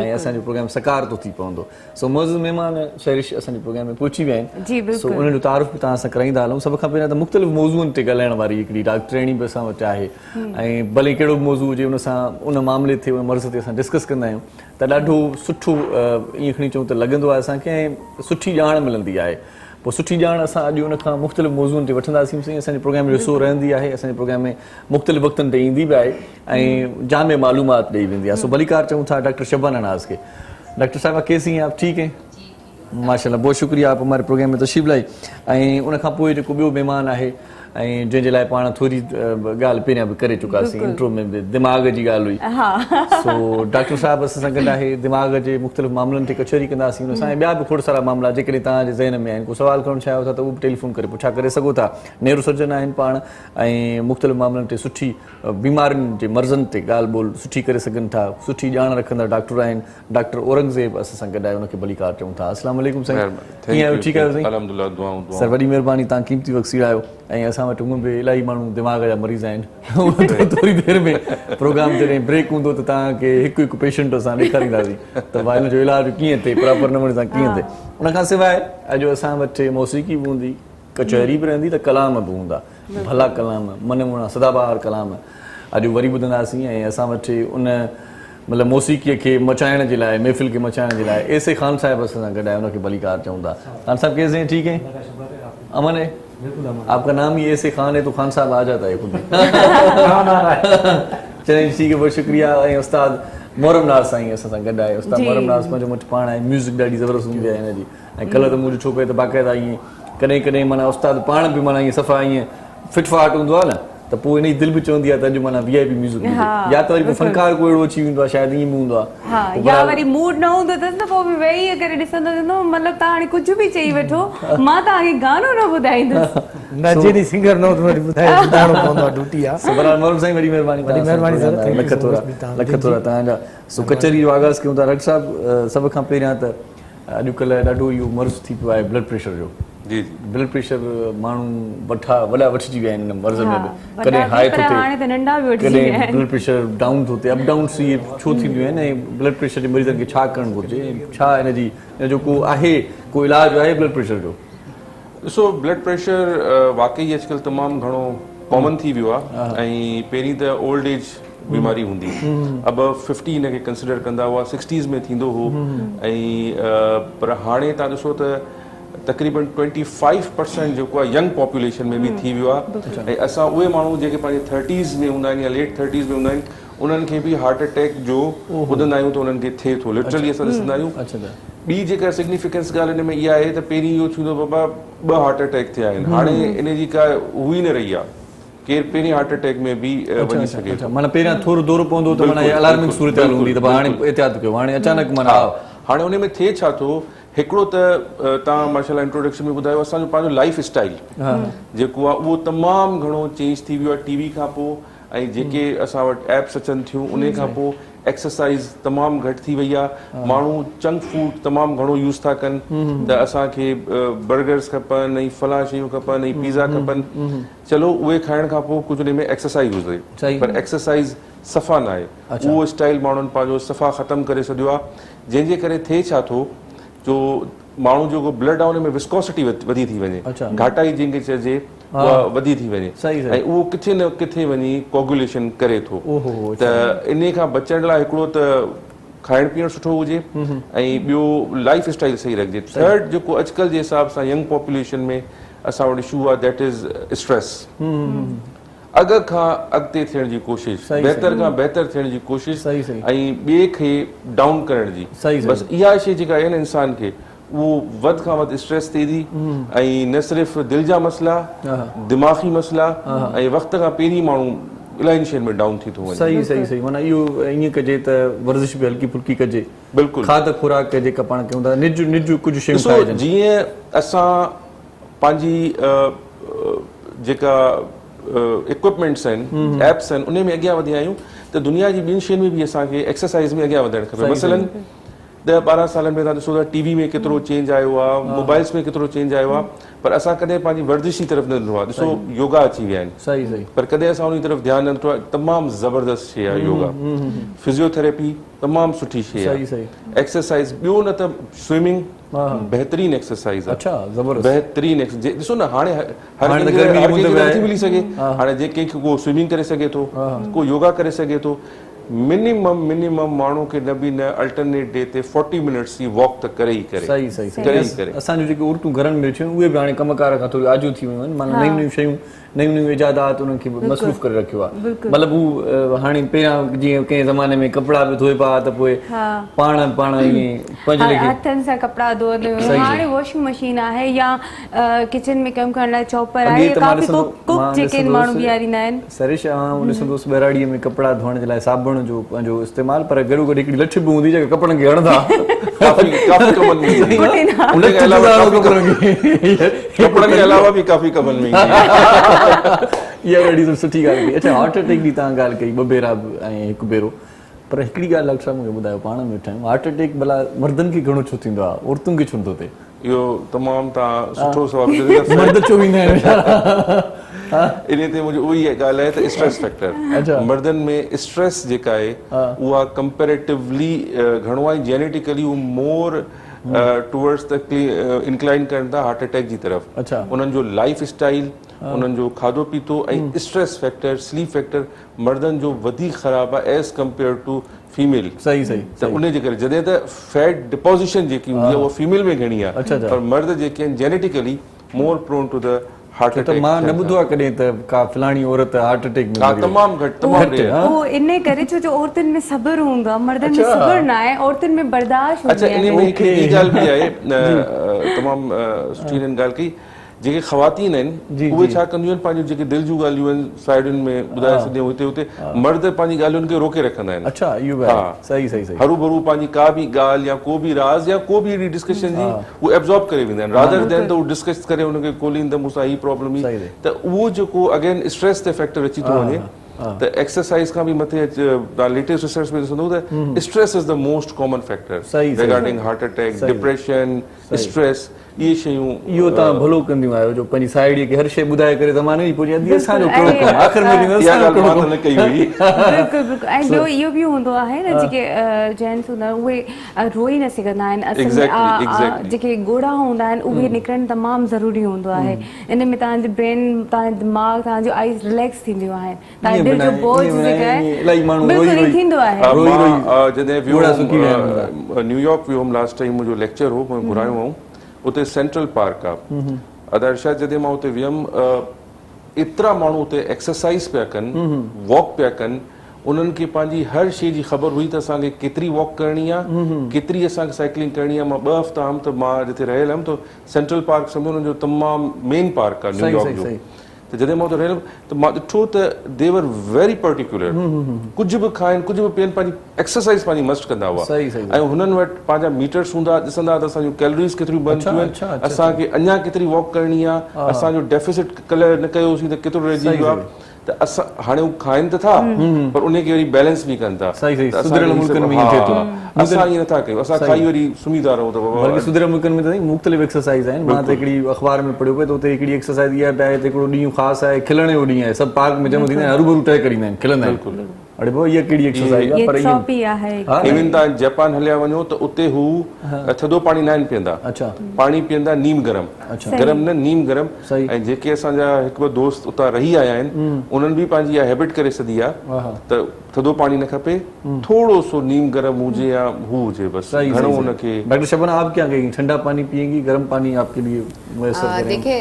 ऐं असांजो प्रोग्राम सकार थो थी पवंदो सो मौज़ूद महिमान शहरिश असांजे प्रोग्राम में पहुची विया आहिनि सो उन्हनि जो तारीफ़ बि तव्हां सां कराईंदा हलूं सभ खां पहिरियां त मुख़्तलिफ़ मौज़ूअनि ते ॻाल्हाइण वारी हिकिड़ी डॉक्टराणी बि असां वटि आहे ऐं भले कहिड़ो बि मौज़ू हुजे उन सां उन मामले ते उन मर्ज़ ते असां डिस्कस कंदा आहियूं त ॾाढो सुठो ईअं खणी चऊं त लॻंदो आहे असांखे ऐं सुठी ॼाण मिलंदी आहे पोइ सुठी ॼाण असां अॼु उन खां मुख़्तलिफ़ मौज़ूअनि ते वठंदासीं असांजे प्रोग्राम जो सो रहंदी आहे असांजे प्रोग्राम में मुख़्तलिफ़ वक़्तनि ते ईंदी बि आहे ऐं जाम मालूमात ॾेई वेंदी आहे सो भलीकार चऊं था डॉक्टर शबाना नाज़ के डॉक्टर साहिबा कैसी हैं आप ठीक हैं माशाल्लाह बहुत शुक्रिया आप हमारे प्रोग्राम में तशरीफ़ लाई ऐं उन खां पोइ जेको ॿियो महिमान आहे ऐं जंहिंजे लाइ पाण थोरी ॻाल्हि पहिरियां बि करे चुकासीं इंट्रो में बि दिमाग़ जी ॻाल्हि हुई सो डॉक्टर साहिबु असां सां गॾु आहे दिमाग़ जे मुख़्तलिफ़ मामलनि ते कचहरी कंदासीं उन सां ॿिया बि खोड़ सारा मामला जेकॾहिं तव्हांजे ज़हन में आहिनि को सवाल करणु चाहियो था त उहो बि टेलीफोन करे पुछा करे सघो था नेरो सर्जन आहिनि पाण ऐं मुख़्तलिफ़ मामलनि ते सुठी बीमारियुनि जे मर्ज़नि ते ॻाल्हि ॿोल सुठी करे सघनि था सुठी ॼाण रखंदा डॉक्टर आहिनि डॉक्टर औरंगज़ेब असां सां गॾु आहे उनखे भलीकार चऊं था अस्सलाम वालेकुम साईं कीअं आहियो ठीकु आहियो साईं अल्हम्दुलिल्लाह दुआऊं सर वॾी महिरबानी तव्हां क़ीमती वक़्तु सीड़ायो ऐं असां वटि हूअं बि इलाही माण्हू दिमाग़ जा मरीज़ आहिनि थोरी देरि में प्रोग्राम जॾहिं ब्रेक हूंदो त तव्हांखे हिकु हिकु पेशेंट असां ॾेखारींदासीं त भाई हिन जो इलाजु कीअं थिए प्रॉपर नमूने सां कीअं थिए उनखां सवाइ अॼु असां वटि मौसीक़ी बि हूंदी कचहरी बि रहंदी त कलाम बि हूंदा भला कलाम मनमुना सदाबहार कलाम अॼु वरी ॿुधंदासीं ऐं असां वटि उन मतिलबु मौसीक़ीअ खे मचाइण जे लाइ महफ़िल खे मचाइण जे लाइ एसे ख़ान साहिब असां सां गॾु आहे उनखे भलीकार चऊं था ख़ान साहब कैसे हैं ठीक है अमन है आपका नाम ही ऐसे खान है तो खान साहब आ जाता है खुद चलिए ठीक है बहुत शुक्रिया ऐं उस्ताद मोहरम नाज़ साईं असां सां गॾु आहे उस्ताद मोहरम नाज़ पंहिंजो मुठि पाण आहे म्यूज़िक ॾाढी ज़बरदस्त हूंदी आहे हिनजी ऐं कल्ह त मूं ॾिठो पिए त बाक़ाइदा ईअं कॾहिं कॾहिं माना उस्ताद पाण बि माना ईअं सफ़ा ईअं फिटफाट हूंदो आहे न त पोइ हिनजी दिलि बि चवंदी आहे त अॼु माना VIP म्यूज़िक या त वरी पोइ फनकार को अहिड़ो अची वेंदो आहे शायदि ईअं बि हूंदो आहे या वरी मूड न हूंदो अथसि न पोइ बि वेही करे ॾिसंदो वेंदो मतिलबु तव्हां हाणे कुझु बि चई वठो मां तव्हांखे गानो न ॿुधाईंदुसि न जॾहिं सिंगर न वरी ॿुधाइणो पवंदो आहे ड्यूटी आहे मोहरम साईं वॾी महिरबानी लख थोरा तव्हांजा सो कचहरी जो आगाज़ कयूं था डॉक्टर साहिबु सभ खां पहिरियां त अॼुकल्ह ॾाढो इहो मर्ज़ थी पियो आहे ब्लड प्रेशर जो जी ब्लड प्रेशर माण्हू वॾा वठिजी विया आहिनि हिन मर्ज़ में बि कॾहिं हाई थो थिए कॾहिं ब्लड प्रेशर डाउन थो थिए अप डाउन इहे छो थींदियूं आहिनि ऐं ब्लड प्रेशर जे मरीज़नि खे छा करणु घुरिजे छा हिन जो को आहे को इलाजु आहे ब्लड प्रेशर जो ॾिसो ब्लड प्रेशर वाकई अॼुकल्ह तमामु घणो कॉमन थी वियो आहे ऐं पहिरीं त ओल्ड एज बीमारी हूंदी अब 50 हिनखे कंसिडर कंदा हुआ 60s में थींदो हो ऐं पर हाणे तव्हां ॾिसो त तक़रीबन 25% जेको आहे यंग पॉपुलेशन में बि थी वियो आहे ऐं असां उहे माण्हू जेके पंहिंजे 30s में हूंदा आहिनि या लेट 30s में हूंदा आहिनि उन्हनि खे बि हार्ट अटैक जो ॿुधंदा आहियूं त उन्हनि खे थिए थो लिटरली असां ॾिसंदा आहियूं ॿी जेका सिग्निफिकेंस ॻाल्हि हिन में इहा आहे त पहिरीं इहो थींदो बाबा 2 हार्ट अटैक थिया आहिनि हाणे इन जी का हुई न रही आहे केरु पहिरीं हार्ट अटैक में बि वञी सघे थो माना पहिरियां थोरो दौरो पवंदो त माना अलार्मिंग सूरत हूंदी त हाणे एहतियात कयो हाणे अचानक माना हाणे उन में थिए छा थो हिकिड़ो त तव्हां माशाल्लाह इंट्रोडक्शन में ॿुधायो असांजो पंहिंजो लाइफ स्टाइल जेको आहे उहो तमामु घणो चेंज थी वियो आहे टीवी खां पोइ ऐं जेके असां वटि एप्स अचनि थियूं उन खां पोइ एक्सरसाइज़ तमामु घटि थी वई आहे, माण्हू जंक फूड तमामु घणो यूज़ था कनि, त असांखे बर्गर्स खपनि ऐं फलां शयूं खपनि ऐं पिज़्ज़ा खपनि, चलो उहे खाइण खां पोइ कुझु उन में एक्सरसाइज़ हुजे, पर एक्सरसाइज़ सफ़ा न आहे, उहो स्टाइल माण्हुनि पंहिंजो सफ़ा ख़तमु करे छॾियो आहे, जंहिंजे करे थिए छा थो जो माण्हू जेको ब्लड आहे उन में विस्कोसिटी वधी थी वञे, घाटाई जंहिंखे चइजे उहा वधी थी वञे ऐं उहो किथे न किथे वञी कोगुलेशन करे थो, त इन खां बचण लाइ हिकिड़ो त खाइण पीअण सुठो हुजे ऐं ॿियो लाइफ स्टाइल सही रखिजे। थर्ड जेको अॼुकल्ह जे हिसाब सां यंग पॉपुलेशन में असां वटि इशू आहे दैट इज़ स्ट्रेस, अॻ खां अॻिते थियण जी कोशिशि, बहितर खां बहितर थियण जी कोशिशि ऐं ॿिए खे डाउन करण जी, बसि इहा शइ जेका आहे न इंसान खे उहो वधि खां वधि स्ट्रेस थिए थी ऐं न सिर्फ़ु दिलि जा मसइला, दिमाग़ी मसइला ऐं वक़्त खां पहिरीं माण्हू इलाही शयुनि में डाउन थी थो वञे। सही माना इहो ईअं कजे त वर्जिश बि हल्की फुल्की कजे, बिल्कुलु खाद खुराक जेका पाण कयूं था निज कुझु शयूं खाइजनि। जीअं असां पंहिंजी जेका इक्विपमेंट्स आहिनि, एप्स आहिनि, उन में अॻियां वधिया आहियूं त दुनिया जी ॿियुनि शयुनि में बि असांखे एक्सरसाइज़ में अॻियां वधणु खपे। मसलन 10-12 सालनि में तव्हां ॾिसो था टीवी में केतिरो चेंज आयो आहे, मोबाइल्स में केतिरो चेंज आयो आहे, पर असां कॾहिं पंहिंजी वर्जिश जी तरफ़ न ॾिनो आहे। ॾिसो योगा अची विया आहिनि, पर कॾहिं असां उन तरफ़ ध्यानु न ॾिनो आहे। तमामु ज़बरदस्त शइ आहे योगा, फिजियोथेरेपी तमामु सुठी शइ आहे, एक्सरसाइज़ ॿियो न त स्विमिंग बहितरीन एक्सरसाइज़ आहे, बहितरीन ॾिसो न हाणे हर कंहिंखे नथी मिली सघे, हाणे जे कंहिंखे को स्विमिंग करे सघे थो, को योगा करे सघे थो, मिनिमम माण्हू खे न बि न अल्टरनेट डे ते 40 मिनट्स जी वॉक त करे ई करे। असांजूं जेके औरतूं घरनि में अचनि उहे बि हाणे कमकार खां थोरी आजू थी वियूं आहिनि, माना नयूं शयूं नयूं इजादात उन्हनि खे मसरूफ़ करे रखियो आहे। मतिलबु हू हाणे पहिरियां जीअं कंहिं ज़माने में कपिड़ा बि धोइबा त पोइ पाण ईअं हथनि सां कपिड़ा धोईंदा हुआ, हाणे वॉशिंग मशीन आहे या किचन में कमु करण लाइ चॉपर आहे, काफ़ी कुक जेके माण्हू बीहारींदा आहिनि। सरिश ॾिसंदोसि ॿेराड़ीअ में कपिड़ा धोइण जे लाइ साबुण जो पंहिंजो इस्तेमालु, पर गॾो गॾु हिकिड़ी लठ बि हूंदी जेके कपिड़नि खे हणंदा, कपिड़नि जे अलावा बि काफ़ी कमनि में इहा ॾाढी सुठी ॻाल्हि कई। अच्छा, हार्ट अटैक जी तव्हां ॻाल्हि कई, 2 भेरा ऐं 1 भेरो, पर हिकिड़ी ॻाल्हि डॉक्टर साहिब मूंखे ॿुधायो, पाण में वेठा आहियूं, हार्ट अटैक भला मर्दनि खे घणो छो थींदो आहे, औरतुनि खे छो नथो थिए? इहो तमामु तव्हां सुठो सवालु, मर्द छो ईंदा आहिनि इन ते मुंहिंजी उहा ई ॻाल्हि आहे त स्ट्रेस फैक्टर मर्दनि में स्ट्रेस जेका आहे उहा कंपेरेटिवली घणो आहे, जेनेटिकली उहो मोर टुवर्ड्स द इंक्लाइन करनि था हार्ट अटैक जी तरफ़। उन्हनि जो लाइफ स्टाइल, उन्हनि जो खाधो पीतो ऐं स्ट्रेस फैक्टर, स्लीप फैक्टर मर्दनि जो वधीक ख़राबु आहे एज़ कंपेयर टू फीमेल। सही त उन जे करे जॾहिं त फैट डिपोज़िशन जेकी हूंदी आहे उहा फीमेल में घणी आहे, पर मर्द जेके आहिनि genetically more prone to the heart attack. मां न ॿुधो आहे कॾहिं त का फलाणी औरत हार्ट अटैक में तमामु घटि वो इन करे जो औरतुनि में सब्र हूंदो आहे, मर्दनि में सब्र न आहे, औरतुनि में बर्दाश्त हूंदी आहे। अच्छा, इन में हिकिड़ी ॿी ॻाल्हि बि आहे, तमामु सुठी हिननि ॻाल्हि कई, जेके ख़वातीन आहिनि उहे छा कंदियूं आहिनि, पंहिंजूं जेके दिलि जूं ॻाल्हियूं आहिनि साइडुनि में ॿुधाए छॾियूं, हिते हुते मर्द पंहिंजी ॻाल्हियुनि खे रोके रखंदा आहिनि। अच्छा, इहो हा, सही हरू भरू पंहिंजी का बि ॻाल्हि या को बि राज़ या को बि अहिड़ी डिस्कशन जी उहे एब्ज़ॉर्ब करे वेंदा आहिनि, रादर देन त उहो डिस्कस करे हुनखे खोलीनि त मूंसां हीअ प्रॉब्लम ई, त उहो जेको अगेन स्ट्रेस ते फैक्टर अची थो वञे। त एक्सरसाइज खां बि मथे तव्हां लेटेस्ट रिसर्च में ॾिसंदो त stress is the most common factor regarding heart attack, depression, stress, इहे शयूं। इहो तव्हां भलो कंदियूं आहियो जो पंहिंजी साहेड़ीअ खे हर शइ ॿुधाए करे ज़माने जी पोइ अॼु असांजो कहिड़ो कमु, आख़िर में न कई हुई। बिल्कुलु ऐं ॿियो इहो बि हूंदो आहे न, जेके जेंट्स हूंदा आहिनि उहे रोई न सघंदा आहिनि, असल में जेके ॻोड़ा हूंदा आहिनि उहे निकिरणु तमामु ज़रूरी हूंदो आहे। इन में तव्हांजो ब्रेन, तव्हांजो दिमाग़, तव्हांजो आइज़ रिलैक्स थींदियूं आहिनि, तव्हांजे दिलि जो बोझ जेका आहे बिल्कुलु थींदो आहे। जॾहिं न्यूयॉर्क वियो हुउमि लास्ट टाइम, मुंहिंजो लेक्चर हो, मां घुरायो हुउमि, उते सेंट्रल पार्क आहे, अदरशा जॾहिं मां उते वियुमि, एतिरा माण्हू उते एक्सरसाइज़ पिया कनि, वॉक पिया कनि, उन्हनि खे पंहिंजी हर शइ जी ख़बर हुई त असांखे केतिरी वॉक करणी आहे, केतिरी असांखे साइकिलिंग करणी आहे। मां 2 हफ़्ता हुअमि त मां जिते रहियल हुअमि त सेंट्रल पार्क सम्झो हुननि जो तमामु मेन पार्क आहे न्यूयॉर्क जो, त जॾहिं मां उते रहियल त मां ॾिठो त दे वर वेरी पर्टिकुलर, कुझु बि खाइनि, कुझु बि पीअनि, पंहिंजी एक्सरसाइज़ पंहिंजी मस्ट कंदा हुआ, ऐं हुननि वटि पंहिंजा मीटर्स हूंदा, ॾिसंदा त असांजूं कैलोरीज़ केतिरियूं बर्न थियूं आहिनि, असांखे अञा केतिरी वॉक करणी आहे, असांजो डेफिसिट कल्ह न कयोसीं त केतिरो रहिजी वियो आहे। त असां हाणे हू खाइनि त था पर उन खे वरी बैलेंस बि कनि था। सही सही त असां सुधरियल हीअ मुल्कनि सभु- में ईअं थिए थो। हा, असां ईअं नथा कयूं, असां खाई वरी सुम्ही था रहूं त बल्कि सुधरियल मुल्कनि में त साईं मुख़्तलिफ़ एक्सरसाइज़ आहिनि। मां त हिकिड़ी अख़बार में पढ़ियो पियो त उते हिकिड़ी एक्सरसाइज़ इहा बि आहे त हिकिड़ो ॾींहुं ख़ासि आहे खिलण जो ॾींहुं आहे, सभु पार्क में जमा थींदा आहिनि, हरू भरू तय करींदा आहिनि, खिलंदा आहिनि। अड़े भाउ इहा कहिड़ी एक्सरसाइज़ आहे? ये पर ट्रॉफी आहे। इवन तव्हां जापान हलिया वञो त उते हू थधो पाणी न आहिनि पीअंदा, अच्छा पाणी पीअंदा नीम गरम, गरम न नीम गरम। सही। ऐं जेके असांजा हिकु ॿ दोस्त उतां रही आया आहिनि उन्हनि बि पंहिंजी इहा हैबिट करे छॾी आहे त थधो पाणी न खपे, थोरो सो नीम गरम हुजे या हू हुजे बस, सही घणो सही उनखे। डॉक्टर शबना आप क्या कहेंगी, ठंडा पानी पिएंगी, गर्म पानी आपके लिए मैसर करें? देखिए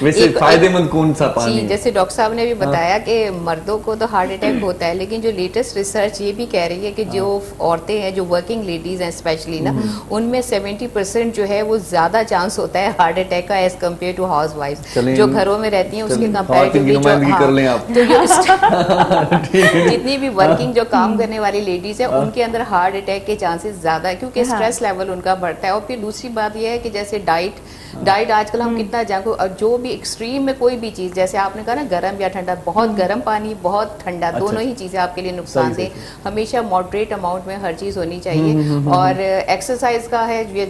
वैसे फायदेमंद कौन सा पानी जी, है? जैसे डॉक्टर साहब ने भी बताया कि मर्दों को तो हार्ट अटैक होता है, लेकिन जो लेटेस्ट रिसर्च ये भी कह रही है कि जो औरतें हैं, जो वर्किंग लेडीज हैं स्पेशली ना, उनमें 70% जो है वो ज्यादा चांस होता है हार्ट अटैक का as compare to housewife जो घरों में रहती हैं उसके कंपेरेटिवली कर लें आप। जितनी भी वर्किंग जो काम करने वाली लेडीज है उनके अंदर हार्ट अटैक के चांसेस ज्यादा है क्योंकि स्ट्रेस लेवल उनका बढ़ता है। और फिर दूसरी बात यह है कि जैसे डाइट आजकल हम कितना जागो, और जो भी एक्सट्रीम में कोई भी चीज, जैसे आपने कहा ना गर्म या ठंडा, बहुत गर्म पानी बहुत ठंडा, दोनों ही चीजें आपके लिए नुकसानदेह, हमेशा मॉडरेट अमाउंट में हर चीज होनी चाहिए। और एक्सरसाइज का है ये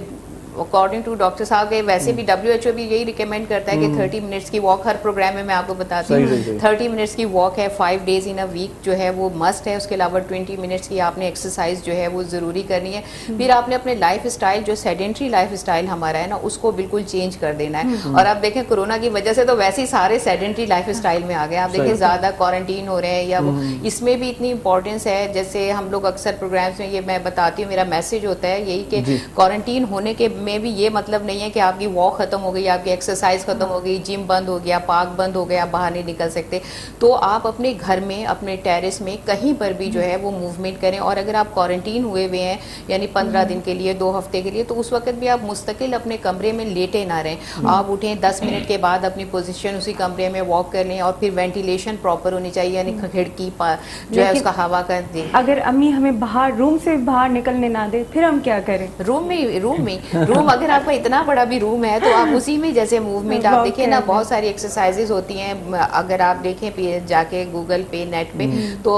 अकॉर्डिंग टू डॉक्टर साहब के, वैसे भी WHO भी यही रिकमेंड करता है कि 30 मिनट्स की वॉक, हर प्रोग्राम में मैं आपको बताती हूँ 30 मिनट्स की वॉक है 5 डेज इन अ वीक जो है वो मस्ट है। उसके अलावा 20 मिनट्स की आपने एक्सरसाइज जो है वो जरूरी करनी है। फिर आपने अपने लाइफ स्टाइल, जो सेडेंट्री लाइफ स्टाइल हमारा है ना, उसको बिल्कुल चेंज कर देना है। और आप देखें कोरोना की वजह से तो वैसे ही सारे सेडेंट्री लाइफ स्टाइल में आ गए, आप देखें ज्यादा क्वारंटीन हो रहे हैं या इसमें भी इतनी इंपॉर्टेंस है। जैसे हम लोग अक्सर प्रोग्राम्स में ये मैं बताती हूँ, मेरा मैसेज होता है यही कि क्वारंटीन होने के में भी ये मतलब नहीं है कि आपकी वॉक खत्म हो गई, आपकी एक्सरसाइज खत्म हो गई, जिम बंद हो गया, पार्क बंद हो गया, बाहर नहीं निकल सकते। तो आप अपने घर में, अपने टेरेस में, कहीं पर भी जो है वो मूवमेंट करें। और अगर आप क्वारंटीन हुए हुए हैं यानी 15 दिन के लिए, 2 हफ्ते के लिए, तो उस वक्त भी आप मुस्तकिल अपने कमरे में लेटे ना रहें। आप उठें 10 मिनट के बाद अपनी पोजीशन उसी कमरे में वॉक कर लें। और फिर वेंटिलेशन प्रॉपर होनी चाहिए, यानी खिड़की पर जो है उसका हवा कर दें। अगर अम्मी हमें बाहर, रूम से बाहर निकलने ना दे, फिर हम क्या करें? रूम अगर आपका इतना बड़ा भी रूम है तो आप उसी में जैसे मूवमेंट, आप देखिए ना बहुत सारी एक्सरसाइजेज होती हैं, अगर आप देखें जाके गूगल पे, नेट पे, तो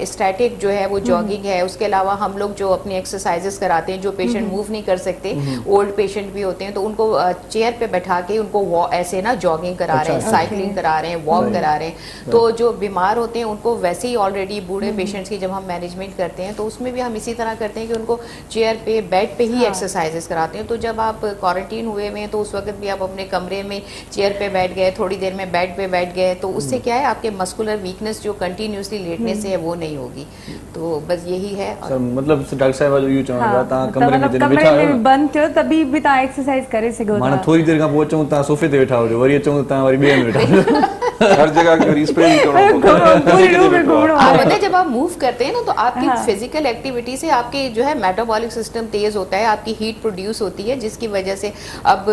स्टैटिक जो है वो जॉगिंग है। उसके अलावा हम लोग जो अपनी एक्सरसाइजेस कराते हैं, जो पेशेंट मूव नहीं कर सकते, ओल्ड पेशेंट भी होते हैं, तो उनको चेयर पे बैठा के उनको ऐसे ना जॉगिंग करा रहे हैं, साइकिलिंग करा रहे हैं, वॉक करा रहे हैं। तो जो बीमार होते हैं उनको वैसे ही ऑलरेडी बूढ़े पेशेंट्स की जब हम मैनेजमेंट करते हैं तो उसमें भी हम इसी तरह करते हैं कि उनको चेयर पे, बेड पे ही एक्सरसाइजेस कराते हैं। तो जब आप क्वारंटीन हुए हुए हैं तो उस वक्त भी आप अपने कमरे में चेयर पे बैठ गए, थोड़ी देर में बेड पे बैठ गए, तो उससे क्या है आपके मस्कुलर वीकनेस जो कंटिन्यूसली लेटने से है वो नहीं होगी। तो बस यही है। मतलब डॉक्टर साहब जो यूं चवणो था कमरे में कमरे वेठा में बंद थियो तभी भी ता एक्सरसाइज करे सघो माना थोड़ी देर का अचूं ता सोफे ते वेठा हुजो, वरी अचूं ता वरी ॿिए में वेठा हुजो। हर जगह के वरी स्प्रे भी करणो पवंदो। आप पता है जब आप मूव करते हैं ना तो आपकी फिजिकल एक्टिविटी से आपके जो है मेटाबॉलिक सिस्टम तेज होता है, आपकी हीट प्रोड्यूस होती है, जिसकी वजह से अब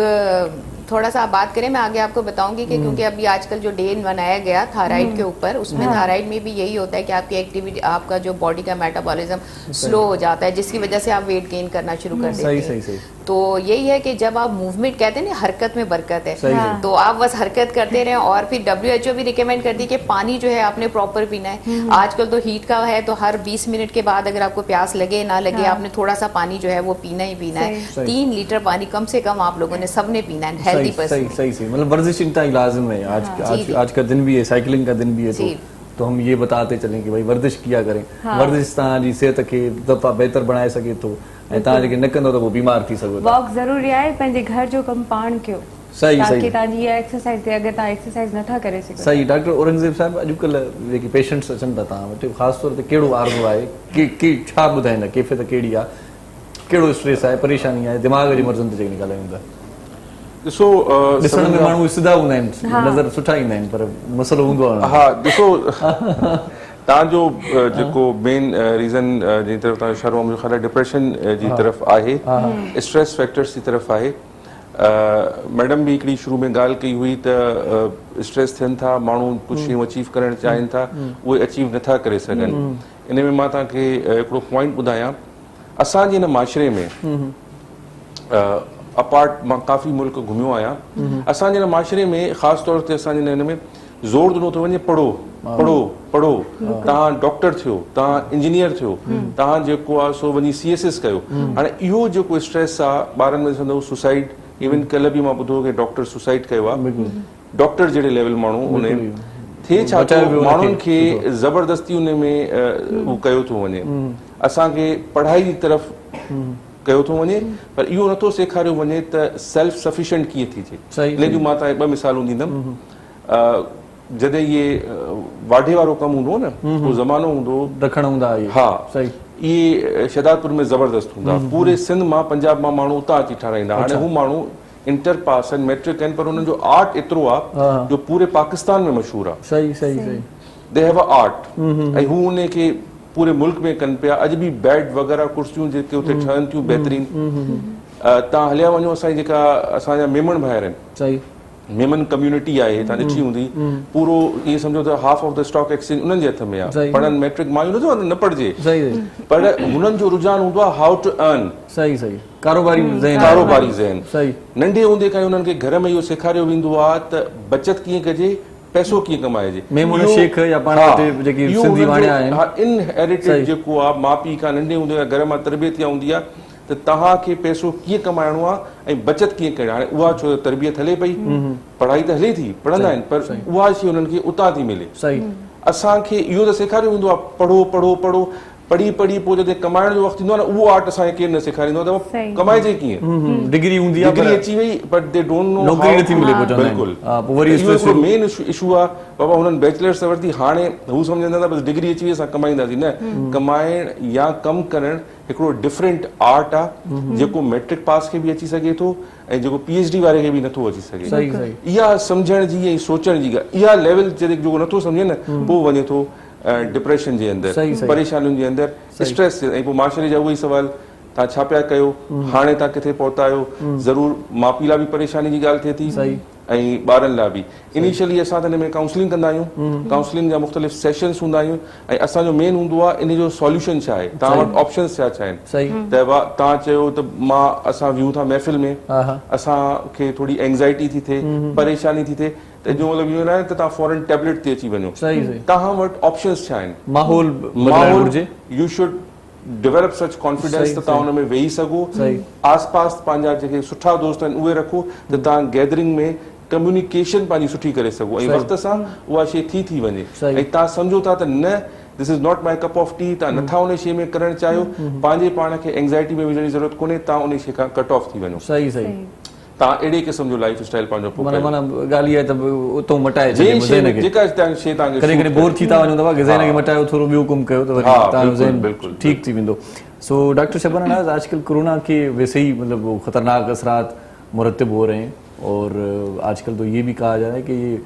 थोड़ा सा आप बात करें, मैं आगे आपको बताऊंगी कि क्योंकि अभी आजकल जो डे बनाया गया थायराइड के ऊपर, उसमें थायराइड में भी यही होता है कि आपकी एक्टिविटी, आपका जो बॉडी का मेटाबॉलिज्म स्लो हो जाता है, जिसकी वजह से आप वेट गेन करना शुरू कर देते हैं। सही। तो यही है कि जब आप मूवमेंट, कहते हैं ना हरकत में बरकत है, तो आप बस हरकत करते रहें। और फिर WHO भी रिकमेंड करती है कि पानी जो है आपने प्रॉपर पीना है। आजकल तो हीट का है तो हर 20 मिनट के बाद अगर आपको प्यास लगे ना लगे, आपने थोड़ा सा पानी जो है वो पीना ही पीना है। 3 लीटर पानी कम से कम आप लोगों ने सबने पीना है, हेल्दी पर्सन। सही मतलब वर्जिश इतना लाजिम है। आज का दिन भी है, साइकिलिंग का दिन भी है, तो हम ये बताते चलें कि भाई वर्जिश किया करें। वर्जिश तव्हांजी सेहत खे दफ़ा बेहतर बनाए सके थो ऐं तव्हां जेके न कंदो त पोइ बीमार थी सघो था। वॉक ज़रूरी आहे, पंहिंजे घर जो कमु पाण कयो सही ताकि तव्हांजी इहा एक्सरसाइज थिए। अगर तव्हां एक्सरसाइज नथा करे सघो। सही। डॉक्टर औरंगज़ेब साहिब, अॼुकल्ह जेके पेशेंट्स अचनि था तव्हां वटि, ख़ासि तौर ते कहिड़ो आर्ज़ो आहे, के छा ॿुधाईंदा, कैफ़ियत कहिड़ी आहे, कहिड़ो स्ट्रेस आहे, परेशानी आहे, दिमाग़ जी मर्ज़नि ते जेके ॻाल्हायूं था? ॾिसो ॾिसण में माण्हू सिधा हूंदा आहिनि, नज़र सुठा ईंदा आहिनि, पर मसइलो हूंदो आहे। हा ॾिसो तव्हांजो जेको मेन रीज़न जी तरफ़ तव्हां इशारो, मुंहिंजो ख़्यालु आहे डिप्रेशन जी तरफ़ आहे, स्ट्रेस फैक्टर्स जी तरफ़ आहे। मैडम भी हिकिड़ी शुरू में ॻाल्हि कई हुई त स्ट्रेस थियनि था, माण्हू कुझु शयूं अचीव करणु चाहिनि था, उहे अचीव नथा करे सघनि। इन में मां तव्हांखे हिकिड़ो पॉइंट ॿुधायां, असांजे हिन माशरे में अपार्ट मां काफ़ी मुल्क घुमियो आहियां असांजे माशरे में ख़ासि तौर ते असांजे हिन में ज़ोर ॾिनो थो वञे पढ़ो पढ़ो पढ़ो तव्हां डॉक्टर थियो तव्हां इंजीनियर थियो तव्हां जेको आहे सो वञी CSS कयो हाणे इहो जेको स्ट्रेस आहे ॿारनि में ॾिसंदो सुसाइड इवन कल्ह बि मां ॿुधो कि डॉक्टर सुसाइड कयो आहे डॉक्टर जहिड़े लेवल माण्हू उन थिए छा थो माण्हुनि खे ज़बरदस्ती उन में उहो कयो थो वञे असांखे पढ़ाई जी तरफ़ कयो थो वञे पर इहो नथो सेखारियो वञे त सेल्फ सफिशिएंट कीअं थी थिए इन जूं मां तव्हांखे 2 मिसालूं ॾींदुमि जॾहिं इहे वाढे वारो कमु हूंदो न उहो ज़मानो हूंदो ॾखण हूंदा हा सही इहे शहदादपुर में ज़बरदस्त हूंदा पूरे सिंध मां पंजाब मां माण्हू उतां अची ठाराईंदा हाणे हू माण्हू इंटर पास आहिनि मैट्रिक आहिनि पर हुननि जो आर्ट एतिरो आहे जो पूरे पाकिस्तान में मशहूरु आहे सही सही सही दे हैव अ आर्ट ऐं हू उन खे पूरे मुल्क में कनि पिया अॼु बि बेड वग़ैरह कुर्सियूं जेके उते ठहनि थियूं बहितरीन तव्हां हलिया वञो असांजी जेका असांजा मेमण भाइर आहिनि सही मेमन कम्युनिटी आहे तव्हां ॾिठी हूंदी पूरो इहे सम्झो त half of the stock exchange उन्हनि जे हथ में आहे पढ़नि मैट्रिक मायूं नथो न पढ़जे पर हुननि जो रुझान हूंदो आहे हाउ टू अर्न सही सही कारोबारी ज़हन सही नंढे हूंदे खां उन्हनि खे घर में इहो सेखारियो वेंदो आहे त बचत कीअं कजे पैसो कीअं कमाइजे इनहेरिटेड जेको आहे माउ पीउ खां नंढे हूंदे घर मां तरबियत हूंदी आहे त तव्हांखे पैसो कीअं कमाइणो आहे ऐं बचत कीअं करिणी हाणे उहा छो तरबियत हले पई पढ़ाई त हले थी पढ़ंदा आहिनि पर उहा शइ हुननि खे उतां थी मिले सही असांखे इहो त सेखारियो वेंदो आहे पढ़ो पढ़ो पढ़ो पढ़ी पढ़ी पोइ जॾहिं कमाइण जो वक़्तु ईंदो आहे न उहो आर्ट असांखे केरु न सेखारींदो आहे त कमाइजे कीअं डिग्री हूंदी आहे डिग्री अची वई बट दे डोंट नो नौकरी नथी मिले बिल्कुलु मेन इशू आहे बाबा हुननि बैचलर्स वरिती हाणे हू सम्झंदा था बसि डिग्री अची वई असां कमाईंदासीं न कमाइण या कमु करणु हिकिड़ो डिफरेंट आर्ट आहे जेको मैट्रिक पास खे बि अची सघे थो ऐं जेको PhD वारे खे बि नथो अची सघे इहा सम्झण जी ऐं सोचण जी इहा लेवल जेको नथो सम्झे न पोइ वञे थो डिप्रेशन जे अंदरि परेशानियुनि जे अंदरि स्ट्रेस ऐं पोइ माशरे जा उहे ई सवाल तव्हां छा पिया कयो हाणे तव्हां किथे पहुता आहियो ज़रूरु माउ पीउ लाइ बि परेशानी जी ॻाल्हि थिए थी ऐं ॿारनि लाइ बि इनिशियली असां त हिन में काउंसलिंग कंदा आहियूं काउंसलिंग जा मुख़्तलिफ़ सेशन्स हूंदा आहियूं ऐं असांजो मेन हूंदो आहे इन जो सॉल्यूशन छा आहे तव्हां वटि ऑप्शन्स छा छा आहिनि त तव्हां चयो त असां वियूं था महफ़िल में असांखे थोरी एंग्ज़ाइटी थी थिए परेशानी थी थिए त जो मतिलबु इहो न आहे त तव्हां फॉरन टेबलेट ते अची वञो तव्हां वटि ऑप्शन्स छा आहिनि माहौल यू शुड डेवलप सच कॉन्फिडेंस त तव्हां हुन में वेही सघो आस पास पंहिंजा जेके सुठा दोस्त आहिनि उहे रखो त तव्हां गैदरिंग में कम्युनिकेशन पंहिंजी सुठी करे सघो ऐं वक़्त सां उहा शइ थी वञे ऐं तव्हां सम्झो था त न this is not my cup of T तव्हां नथा उन शइ में करणु चाहियो पंहिंजे पाण खे एंग्ज़ाइटी में विझण जी ज़रूरत कोन्हे तव्हां उन शइ खां कट ऑफ थी वञो सही सही तव्हां अहिड़े क़िस्म जो लाइफ स्टाइल पंहिंजो ॻाल्हि आहे त उतो मटाए जेका शइ तव्हांखे कॾहिं कॾहिं बोर थी था वञो त ज़हन खे मटायो थोरो ॿियो कमु कयो त वरी तव्हांजो ज़हन बिल्कुलु ठीकु थी वेंदो सो डॉक्टर शबाना नाज़ आजकल कोरोना के वैसे ही मतलब वो खतरनाक असरात मुरतब हो रहे हैं और आजकल तो ये भी कहा जा रहा है कि ये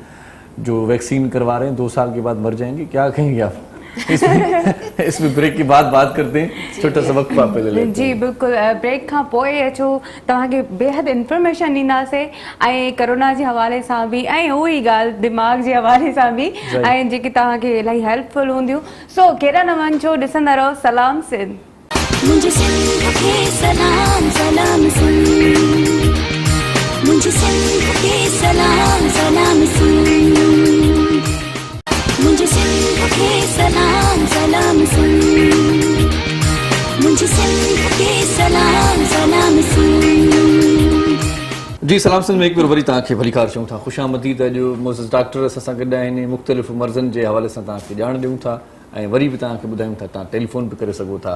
जो वैक्सीन करवा रहे हैं 2 साल के बाद मर जाएंगे क्या कहेंगे आप इसमें ब्रेक की बात करते हैं छोटा सा वक्त पे ले लेते हैं जी बिल्कुल ब्रेक खां पोइ अचो तव्हांखे बेहद इंफॉर्मेशन ॾींदासीं ऐं कोरोना जे हवाले सां बि ऐं उहो ई ॻाल्हि दिमाग़ जे हवाले सां बि ऐं जेके तव्हांखे इलाही हेल्पफुल हूंदियूं सो कहिड़ा न वञो ॾिसंदा रहो सलाम सिंध मुझे सिंध के सलाम सलाम सिंध मुझे सिंध के सलाम सलाम सिंध मुझे सिंध के सलाम सलाम सिंध मुझे सिंध के सलाम सलाम सिंध जी सलाम सिंध में एक बार वरी तव्हांखे भली कार चऊं था ख़ुशामदीद अॼु मोज़िज़ डॉक्टर असां गॾु आहिनि मुख़्तलिफ़ मर्ज़नि जे हवाले सां तव्हांखे ॼाण ॾियूं था ऐं वरी बि तव्हांखे ॿुधायूं था तव्हां टेलीफोन बि करे सघो था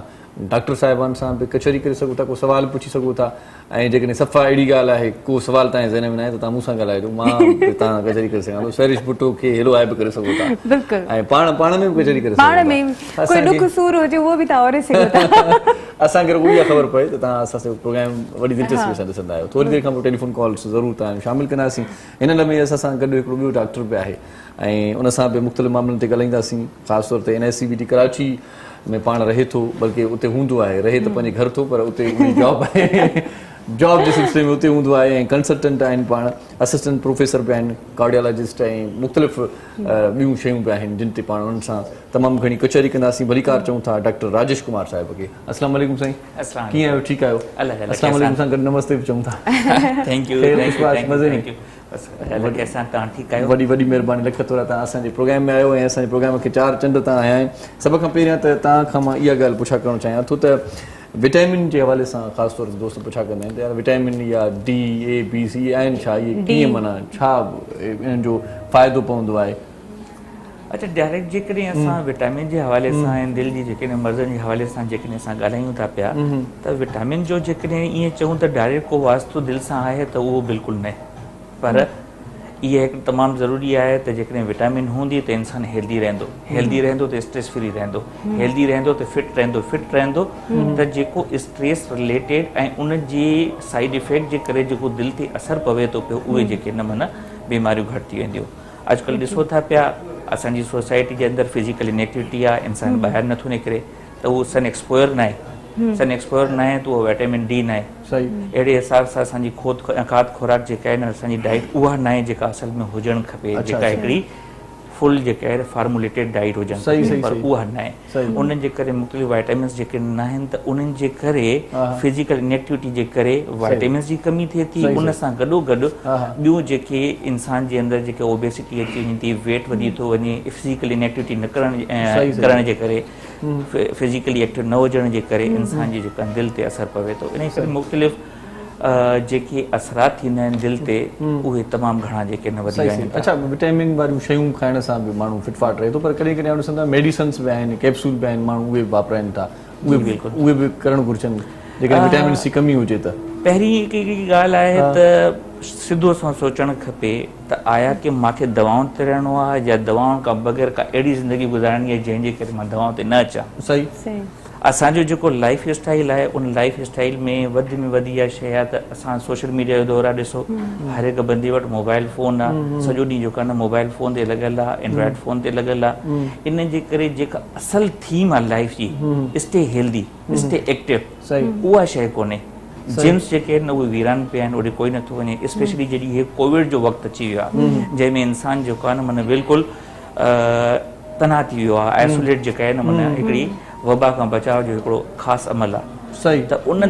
डॉक्टर साहिबान सां बि कचहरी करे सघो था को सुवाल पुछी सघो था ऐं जेकॾहिं सफ़ा अहिड़ी ॻाल्हि आहे को सुवाल तव्हांजे ज़हन में न आहे त तव्हां मूंसां ॻाल्हाइजो मां तव्हां कचहरी करे सघां थो सैरिश भुट्टो खे हेलो हाय बि करे सघो था बिल्कुलु ऐं पाण में बि कचहरी करे पाण में कोई ॾुख सूर हुजे उहो बि तव्हां ओरे सघो था असांखे रुॻो इहा ख़बर पए त तव्हां असां प्रोग्राम वॾी दिलचस्पी सां ॾिसंदा आहियो थोरी देरि खां पोइ टेलीफोन कॉल्स ज़रूरु तव्हां शामिलु कंदासीं हिन लम्हे असां सां गॾु हिकिड़ो ॿियो डॉक्टर बि आहे ऐं उन सां बि मुख़्तलिफ़ मामलनि ते ॻाल्हाईंदासीं ख़ासि तौर ते NICVT कराची में पाण रहे थो बल्कि उते हूंदो आहे रहे त पंहिंजे घर थो पर उते जॉब आहे जॉब जे सिलसिले में उते हूंदो आहे ऐं कंसल्टेंट आहिनि पाण असिस्टेंट प्रोफेसर बि आहिनि कार्डियोलॉजिस्ट ऐं मुख़्तलिफ़ ॿियूं शयूं बि आहिनि जिन ते पाण उन्हनि सां तमामु घणी कचहरी कंदासीं। भलीकार चऊं था डॉक्टर राजेश कुमार साहिब खे। अस्सलाम वालेकुम साईं, कीअं आहियो? ठीकु आहियो? अस्सलाम वालेकुम सां गॾु नमस्ते बि चऊं था। थैंक यू मज़े में वॾी वॾी महिरबानी, लख थोरा तव्हां असांजे प्रोग्राम में आयो ऐं असांजे प्रोग्राम खे 4 चंड तव्हां आया आहिनि। सभ खां पहिरियां त तव्हां खां मां इहा ॻाल्हि पुछा करणु चाहियां थो त विटामिन जे हवाले सां ख़ासि तौर ते दोस्त पुछा कंदा आहिनि त यार विटामिन या डी ए बी सी आहिनि छा, इहे कीअं माना छा इन्हनि जो फ़ाइदो पवंदो आहे? अच्छा, डायरेक्ट जेकॾहिं असां विटामिन जे हवाले सां ऐं दिलि जी जेकॾहिं मर्ज़नि जे हवाले सां जेकॾहिं असां ॻाल्हायूं था पिया त विटामिन जो जेकॾहिं ईअं चऊं त डायरेक्ट को वास्तो दिलि सां आहे त उहो बिल्कुलु न, पर इहा हिकु तमामु ज़रूरी आहे त जेकॾहिं विटामिन हूंदी त इंसानु हेल्दी रहंदो त स्ट्रेस फ्री रहंदो, हेल्दी रहंदो त फिट रहंदो त जेको स्ट्रेस रिलेटेड ऐं उन जे साइड इफेक्ट जे करे जेको दिलि ते असरु पवे थो पियो उहे जेके न माना बीमारियूं घटि थी वेंदियूं। अॼुकल्ह ॾिसो था पिया असांजी सोसाइटी जे अंदरि फिज़िकल इनएक्टिविटी आहे, इंसानु ॿाहिरि नथो निकिरे त उहो सन एक्सपोयर न आहे, सन एक्सपोयर न आहे त उहो विटामिन डी न आहे। अहिड़े हिसाब सां असांजी खाद खुराक जेका आहे न असांजी डाइट उहा न आहे जेका असल में हुजणु खपे, जेका हिकिड़ी फुल जेका आहे फार्मुलेटेड डाइट हुजनि, पर उहा न आहे। उन्हनि जे करे मुख़्तलिफ़ वाइटामिन्स जेके न आहिनि त उन्हनि जे करे फिज़िकल इनएक्टिविटी जे करे वाइटामिन्स जी कमी थिए थी, उन सां गॾोगॾु ॿियूं जेके इंसान जे अंदरि जेके ओबेसिटी अची वञे थी, वेट वधी थो वञे, फिज़िकल इनएक्टिविटी न करण जे करे, फिज़िकली एक्टिव न हुजण जे करे इंसान जी जेका दिलि ते असरु पवे थो। इन करे मुख़्तलिफ़ जेके असरात थींदा आहिनि दिलि ते उहे तमामु घणा जेके न वधी आहिनि। अच्छा, विटामिन वारियूं शयूं खाइण सां बि माण्हू फिटफाट रहे थो, पर कॾहिं कॾहिं ॾिसंदा आहिनि मेडिसन्स बि आहिनि, कैप्सूल बि आहिनि, माण्हू उहे वापराइनि था, उहे बि करणु घुरिजनि जेकॾहिं विटामिन सी कमी हुजे त। पहिरीं हिकु ॻाल्हि आहे त सिधो असां सोचणु खपे त आया की मूंखे दवाउनि ते रहणो आहे या दवाउनि खां बग़ैर का अहिड़ी ज़िंदगी गुज़ारणी आहे जंहिंजे करे मां दवाउनि ते न अचां। सही। असांजो जेको लाइफ स्टाइल आहे उन लाइफ स्टाइल में वधि में वधि इहा शइ आहे त असां सोशल मीडिया जो दौरु आहे, ॾिसो हर हिकु बंदे वटि मोबाइल फ़ोन आहे, सॼो ॾींहुं जेको आहे न मोबाइल फ़ोन ते लॻियल आहे, एंड्रॉइड फ़ोन ते लॻियल आहे। इन जे करे जेका असल थीम आहे लाइफ जी, स्टे हेल्दी, स्टे एक्टिव, उहा शइ कोन्हे। जिम्स जेके आहिनि उहे वीरान पिया आहिनि, ओॾे कोई नथो वञे, स्पेशली जॾहिं इहे कोविड जो वक़्तु अची वियो आहे जंहिंमें इंसानु जेको आहे न माना बिल्कुलु तनाव थी वियो आहे, आइसोलेट जेका आहे न माना हिकिड़ी वबा खां बचाव जो हिकिड़ो ख़ासि अमल आहे। सही। त उन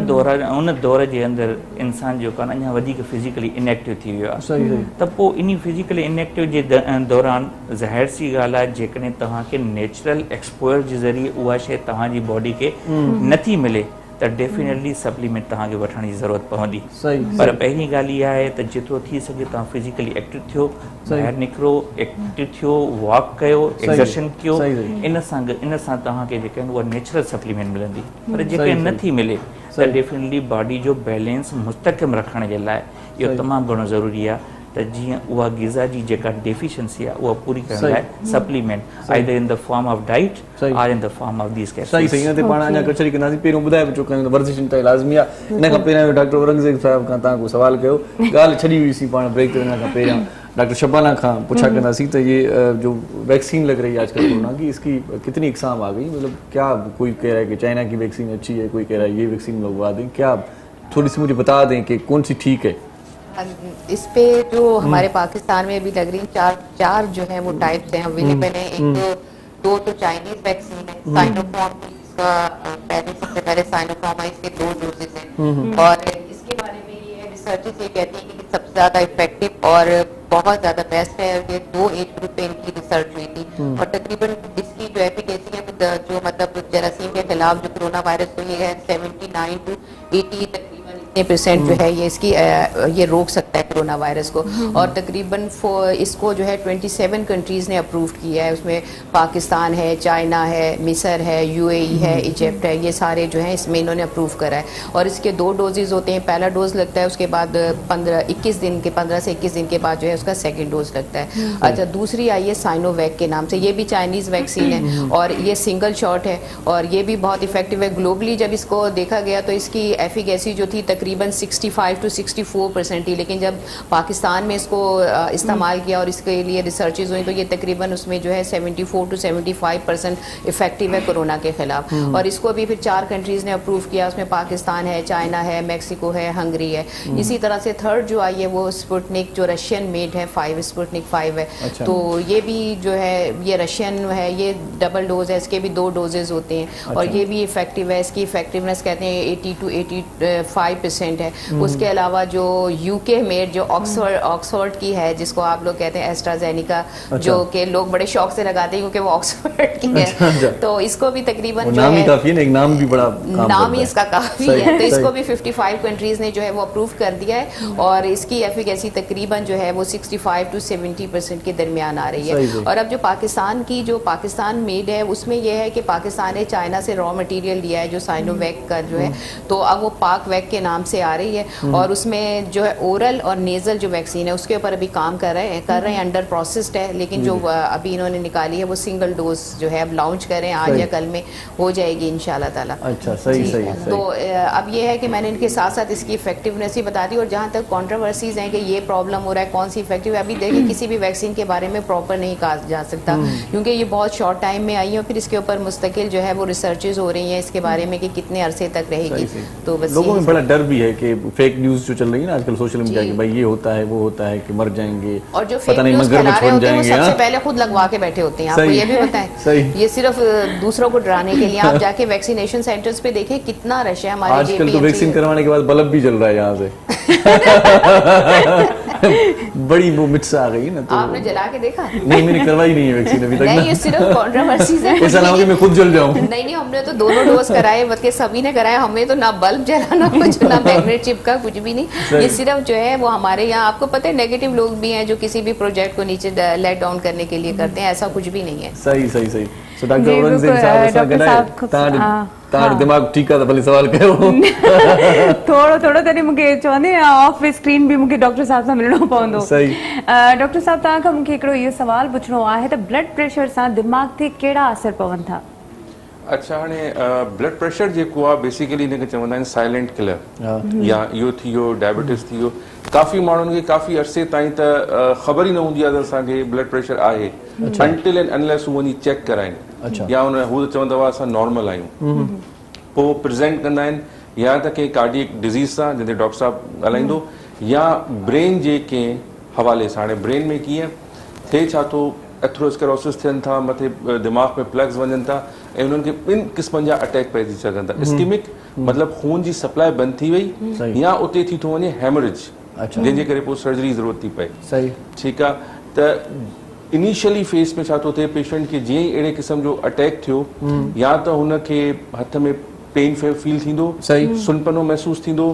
दौर जे अंदरि इंसानु जेको आहे न अञा वधीक फिज़िकली इनएक्टिव थी वियो आहे। त पोइ इन फिज़िकली इनएक्टिव जे दौरान ज़ाहिर सी ॻाल्हि आहे जेकॾहिं तव्हांखे नेचुरल एक्सपोयर जे ज़रिए उहा शइ तव्हांजी बॉडी खे नथी मिले त डेफिनेटली सप्लीमेंट तव्हांखे वठण जी ज़रूरत पवंदी। पर पहिरीं ॻाल्हि इहा आहे त जेतिरो थी सघे तव्हां फिज़िकली एक्टिव थियो, ॿाहिरि निकिरो, एक्टिव थियो, वॉक कयो, एक्सरसाइज कयो, इन सां तव्हांखे जेके आहिनि उहा नेचुरल सप्लीमेंट मिलंदी। पर जेके नथी मिले त डेफिनेटली बॉडी जो बैलेंस मुस्तक़िम रखण जे लाइ इहो तमामु घणो ज़रूरी आहे त जीअं उहा ग़िज़ा जी जेका डेफिशिएंसी आहे उहा पूरी करण लाइ supplement either in the form of diet और in the form of these capsules. सही। इन ते पाण अञा कचहरी कंदासीं, पहिरियों ॿुधाए पियो कयूं त वर्जिश इंतहाई लाज़मी आहे। इन खां पहिरियां डॉक्टर औरंगज़ेब साहिब खां तव्हां को सवाल कयो, ॻाल्हि छॾी हुईसीं पाण ब्रेक ते वञण खां पहिरियां। डॉक्टर शबाना खां पुछा कंदासीं त ये जो वैक्सीन लग रही है आजकल कोरोना की, इसकी कितनी इकसाम आ गई, मतलब क्या कोई कह रहा है कि चाइना की वैक्सीन अच्छी है, कोई कह रहा है ये वैक्सीन लगवा दें, क्या थोड़ी सी मुझे बता दें कि कौन सी ठीक है? इस पे जो हमारे पाकिस्तान में भी लग रही चार जो है वो टाइप्स हैं अवेलेबल है। एक दो तो चाइनीज वैक्सीन है, साइनोफार्म इसका सबसे पहले साइनोफार्म है, इसके 2 डोजेज हैं और इसके बारे में ये रिसर्चर्स ये कहती हैं कि सबसे ज्यादा इफेक्टिव और बहुत ज्यादा बेस्ट है। ये 2 एज ग्रुप पे इनकी रिसर्च हुई थी और तकरीबन इसकी जो एफिकेसी है जो मतलब जरासीम के खिलाफ जो कोरोना वायरस को ये है 79 to 80 % जो है ये इसकी ये रोक सकता है कोरोना वायरस को। और तकरीबन इसको जो है 27 कंट्रीज़ ने अप्रूव किया है, उसमें पाकिस्तान है, चाइना है, मिस्र है, UAE है, इजिप्ट है, ये सारे जो हैं इसमें इन्होंने अप्रूव करा है। और इसके 2 डोजेज होते हैं, पहला डोज लगता है उसके बाद 15 से 21 दिन के बाद जो है उसका सेकेंड डोज लगता है। अच्छा, दूसरी आई है साइनोवैक के नाम से, ये भी चाइनीज़ वैक्सीन है और ये सिंगल शॉट है और ये भी बहुत इफेक्टिव है। ग्लोबली जब इसको देखा गया तो इसकी एफिकेसी जो थी तकरीबन 65 to 64% थी, लेकिन जब पाकिस्तान में इसको इस्तेमाल किया और इसके लिए रिसर्चेज हुई तो ये तकरीबन उसमें जो है 74 to 75% इफेक्टिव है कोरोना के खिलाफ। और इसको अभी फिर 4 कंट्रीज ने अप्रूव किया, उसमें पाकिस्तान है, चाइना है, मैक्सिको है, हंगरी है। इसी तरह से थर्ड जो आई है वो स्पुतनिक जो रशियन मेड है, स्पुतनिक 5 है। अच्छा। तो ये भी जो है ये रशियन है, ये डबल डोज है, इसके भी 2 डोजेज होते हैं। अच्छा। और ये भी इफेक्टिव है, इसकी इफेक्टिवनेस कहते हैं 80 to 85% है। उसके अलावा जो यूके मेड जो ऑक्सफोर्ड की है, जिसको आप लोग कहते हैं एस्ट्राजेनिका, जो कि लोग बड़े शौक से लगाते हैं क्योंकि वो ऑक्सफोर्ड की है। अच्छा। तो इसको भी तकरीबन जो नाम ही है, काफी है ना, एक नाम भी बड़ा काम नाम करता ही है। इसका काफी सही, है। तो इसको सही। भी 55 कंट्रीज ने जो है वो अप्रूव कर दिया है और इसकी एफिकेसी तकरीबन जो है वो 65 to 70% के दरमियान आ रही सही, है। सही। और अब जो पाकिस्तान मेड है उसमें यह है कि पाकिस्तान ने चाइना से रॉ मटेरियल लिया है जो साइनोवैक का जो है, तो अब वो पाक वैक के नाम से आ रही है और उसमें जो है ओरल और नेजल जो वैक्सीन है उसके ऊपर अभी काम कर रहे हैं, अंडर प्रोसेस्ड है। लेकिन जो अभी इन्होंने निकाली है वो सिंगल डोज जो है अब लॉन्च करें आज या कल में हो जाएगी इंशाल्लाह ताला। अच्छा, सही सही तो अब ये है कि मैंने इनके साथ साथ इसकी इफेक्टिवनेस ही बता दी। और जहाँ तक कंट्रोवर्सीज हैं कि ये प्रॉब्लम हो रहा है कौन सी इफेक्टिव है, अभी देखिए किसी भी वैक्सीन के बारे में प्रॉपर नहीं कहा जा सकता क्योंकि ये बहुत शॉर्ट टाइम में आई है और फिर इसके ऊपर मुस्तकिल जो है वो रिसर्चेज हो रही हैं इसके बारे में कि कितने अरसे तक रहेगी। तो बस लोगों में बड़ा डर भी है कि फेक न्यूज जो चल रही है ना आजकल सोशल मीडिया जी। की, भाई ये होता है वो होता है कि मर जाएंगे और जो पता फेक नहीं न्यूज मगर में फैला रहे छुप होते हैं वो जाएंगे। सबसे हाँ? पहले खुद लगवा के बैठे होते हैं, आपको सही। ये भी पता है। सही। ये सिर्फ दूसरों को डराने के लिए। आप जाके वैक्सीनेशन सेंटर्स पे देखें कितना रश है हमारे आजकल तो JPMC वैक्सीन करवाने के बाद बल्ब भी जल रहा है यहाँ से। बड़ी वो मिट्स आ गई ना, तो आपने जला के देखा? नहीं, मैंने करवाई नहीं है वैक्सीन अभी तक नहीं, ना। ये सिर्फ कंट्रोवर्सीज है। ऐसा ना हो कि मैं खुद जल जाऊं। नहीं, हमने तो दोनों डोज कराए, बल्कि सभी ने कराया, हमें तो ना बल्ब जला ना कुछ, ना मैग्नेट चिपका, कुछ भी नहीं। ये सिर्फ जो है वो हमारे यहाँ, आपको पता है नेगेटिव लोग भी हैं जो किसी भी प्रोजेक्ट को नीचे लेट डाउन करने के लिए करते हैं, ऐसा कुछ भी नहीं है। सही सही सही। सो डॉक्टर जी, औरंगज़ेब बिल्कुल, साहब असां डॉक्टर गॾाए साहब तव्हां दिमाग़ ठीकु आहे त भले सवाल कयो। थोड़ो तॾहिं मूंखे चवंदी ऑफ स्क्रीन बि मूंखे डॉक्टर साहब सां मिलणो पवंदो। सही। डॉक्टर साहब तव्हां खां मूंखे हिकिड़ो इहो सवाल पुछणो आहे त ब्लड प्रेशर सां दिमाग़ ते कहिड़ा असर पवनि था? अच्छा, हाणे ब्लड प्रेशर जेको आहे बेसिकली हिनखे चवंदा आहिनि साइलेंट किलर, या इहो थी वियो डायबिटीज़ थी वियो। काफ़ी माण्हुनि खे काफ़ी अरसे ताईं त ख़बर ई न हूंदी आहे त असांखे ब्लड प्रेशर आहे, अनटिल एंड अनलेस हू वञी चेक कराइनि, या हू चवंदा हुआ असां नॉर्मल आहियूं, पोइ प्रेज़ेंट कंदा आहिनि या त कंहिं कार्डियक डिज़ीज़ सां जंहिंते डॉक्टर साहब ॻाल्हाईंदो, या ब्रेन जे कंहिं हवाले सां। हाणे ब्रेन में कीअं थिए छा थो, एथरोस्क्लेरोसिस थियनि था, मथे दिमाग़ में प्लग्स वञनि था ऐं उन्हनि खे ॿिनि क़िस्मनि जा अटैक पइजी सघनि था। इस्कीमिक मतिलबु खून जी सप्लाई बंदि थी वई, या उते थी थो वञे हेमरेज, जंहिंजे करे पोइ सर्जरी जी ज़रूरत थी पए। सही। ठीकु आहे। त इनिशियली फेस में छा थो थिए, पेशेंट खे जीअं ई अहिड़े क़िस्म जो अटैक थियो, या त हुनखे हथ में पेन फील थींदो, सुनपनो महसूसु थींदो,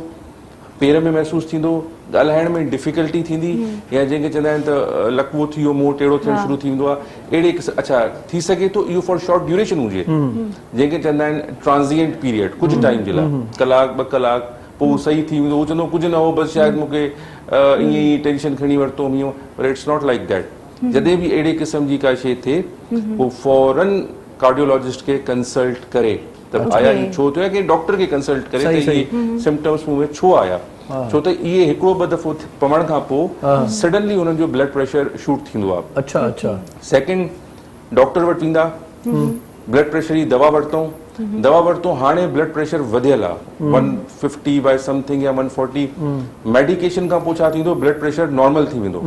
पेर में महसूसु थींदो, ॻाल्हाइण में डिफिकल्टी थींदी, या जंहिंखे चवंदा आहिनि त लकवो थी वियो, मुंहुं टेढ़ो थियणु शुरू थी वेंदो आहे, अहिड़े अच्छा थी सघे थो इहो फॉर शॉर्ट ड्यूरेशन हुजे, जंहिंखे चवंदा आहिनि ट्रांज़िएंट पीरियड, कुझु टाइम जे लाइ, कलाक ॿ कलाक, पोइ सही थी वेंदो, उहो चवंदो कुझु न हो, बसि शायदि मूंखे ईअं ई टेंशन खणी वरितो हीअं, पर इट्स नॉट लाइक दैट। जॾहिं बि अहिड़े क़िस्म जी का शइ थिए, पोइ फौरन कार्डियोलॉजिस्ट खे कंसल्ट करे त आया ही छो थियो, कि डॉक्टर खे कंसल्ट करे त इहे सिम्पटम्स मूं में छो आया, छो त इहे हिकिड़ो ॿ दफ़ो पवण खां पोइ सडनली हुननि जो ब्लड प्रेशर शूट थींदो आहे। अच्छा अच्छा। सेकेंड, डॉक्टर वटि वेंदा, ब्लड प्रेशर जी दवा वरितऊं, हाणे ब्लड प्रेशर वधियल आहे 150 बाय समथिंग या 140, मेडिकेशन खां पोइ छा थींदो, ब्लड प्रेशर नॉर्मल थी वेंदो,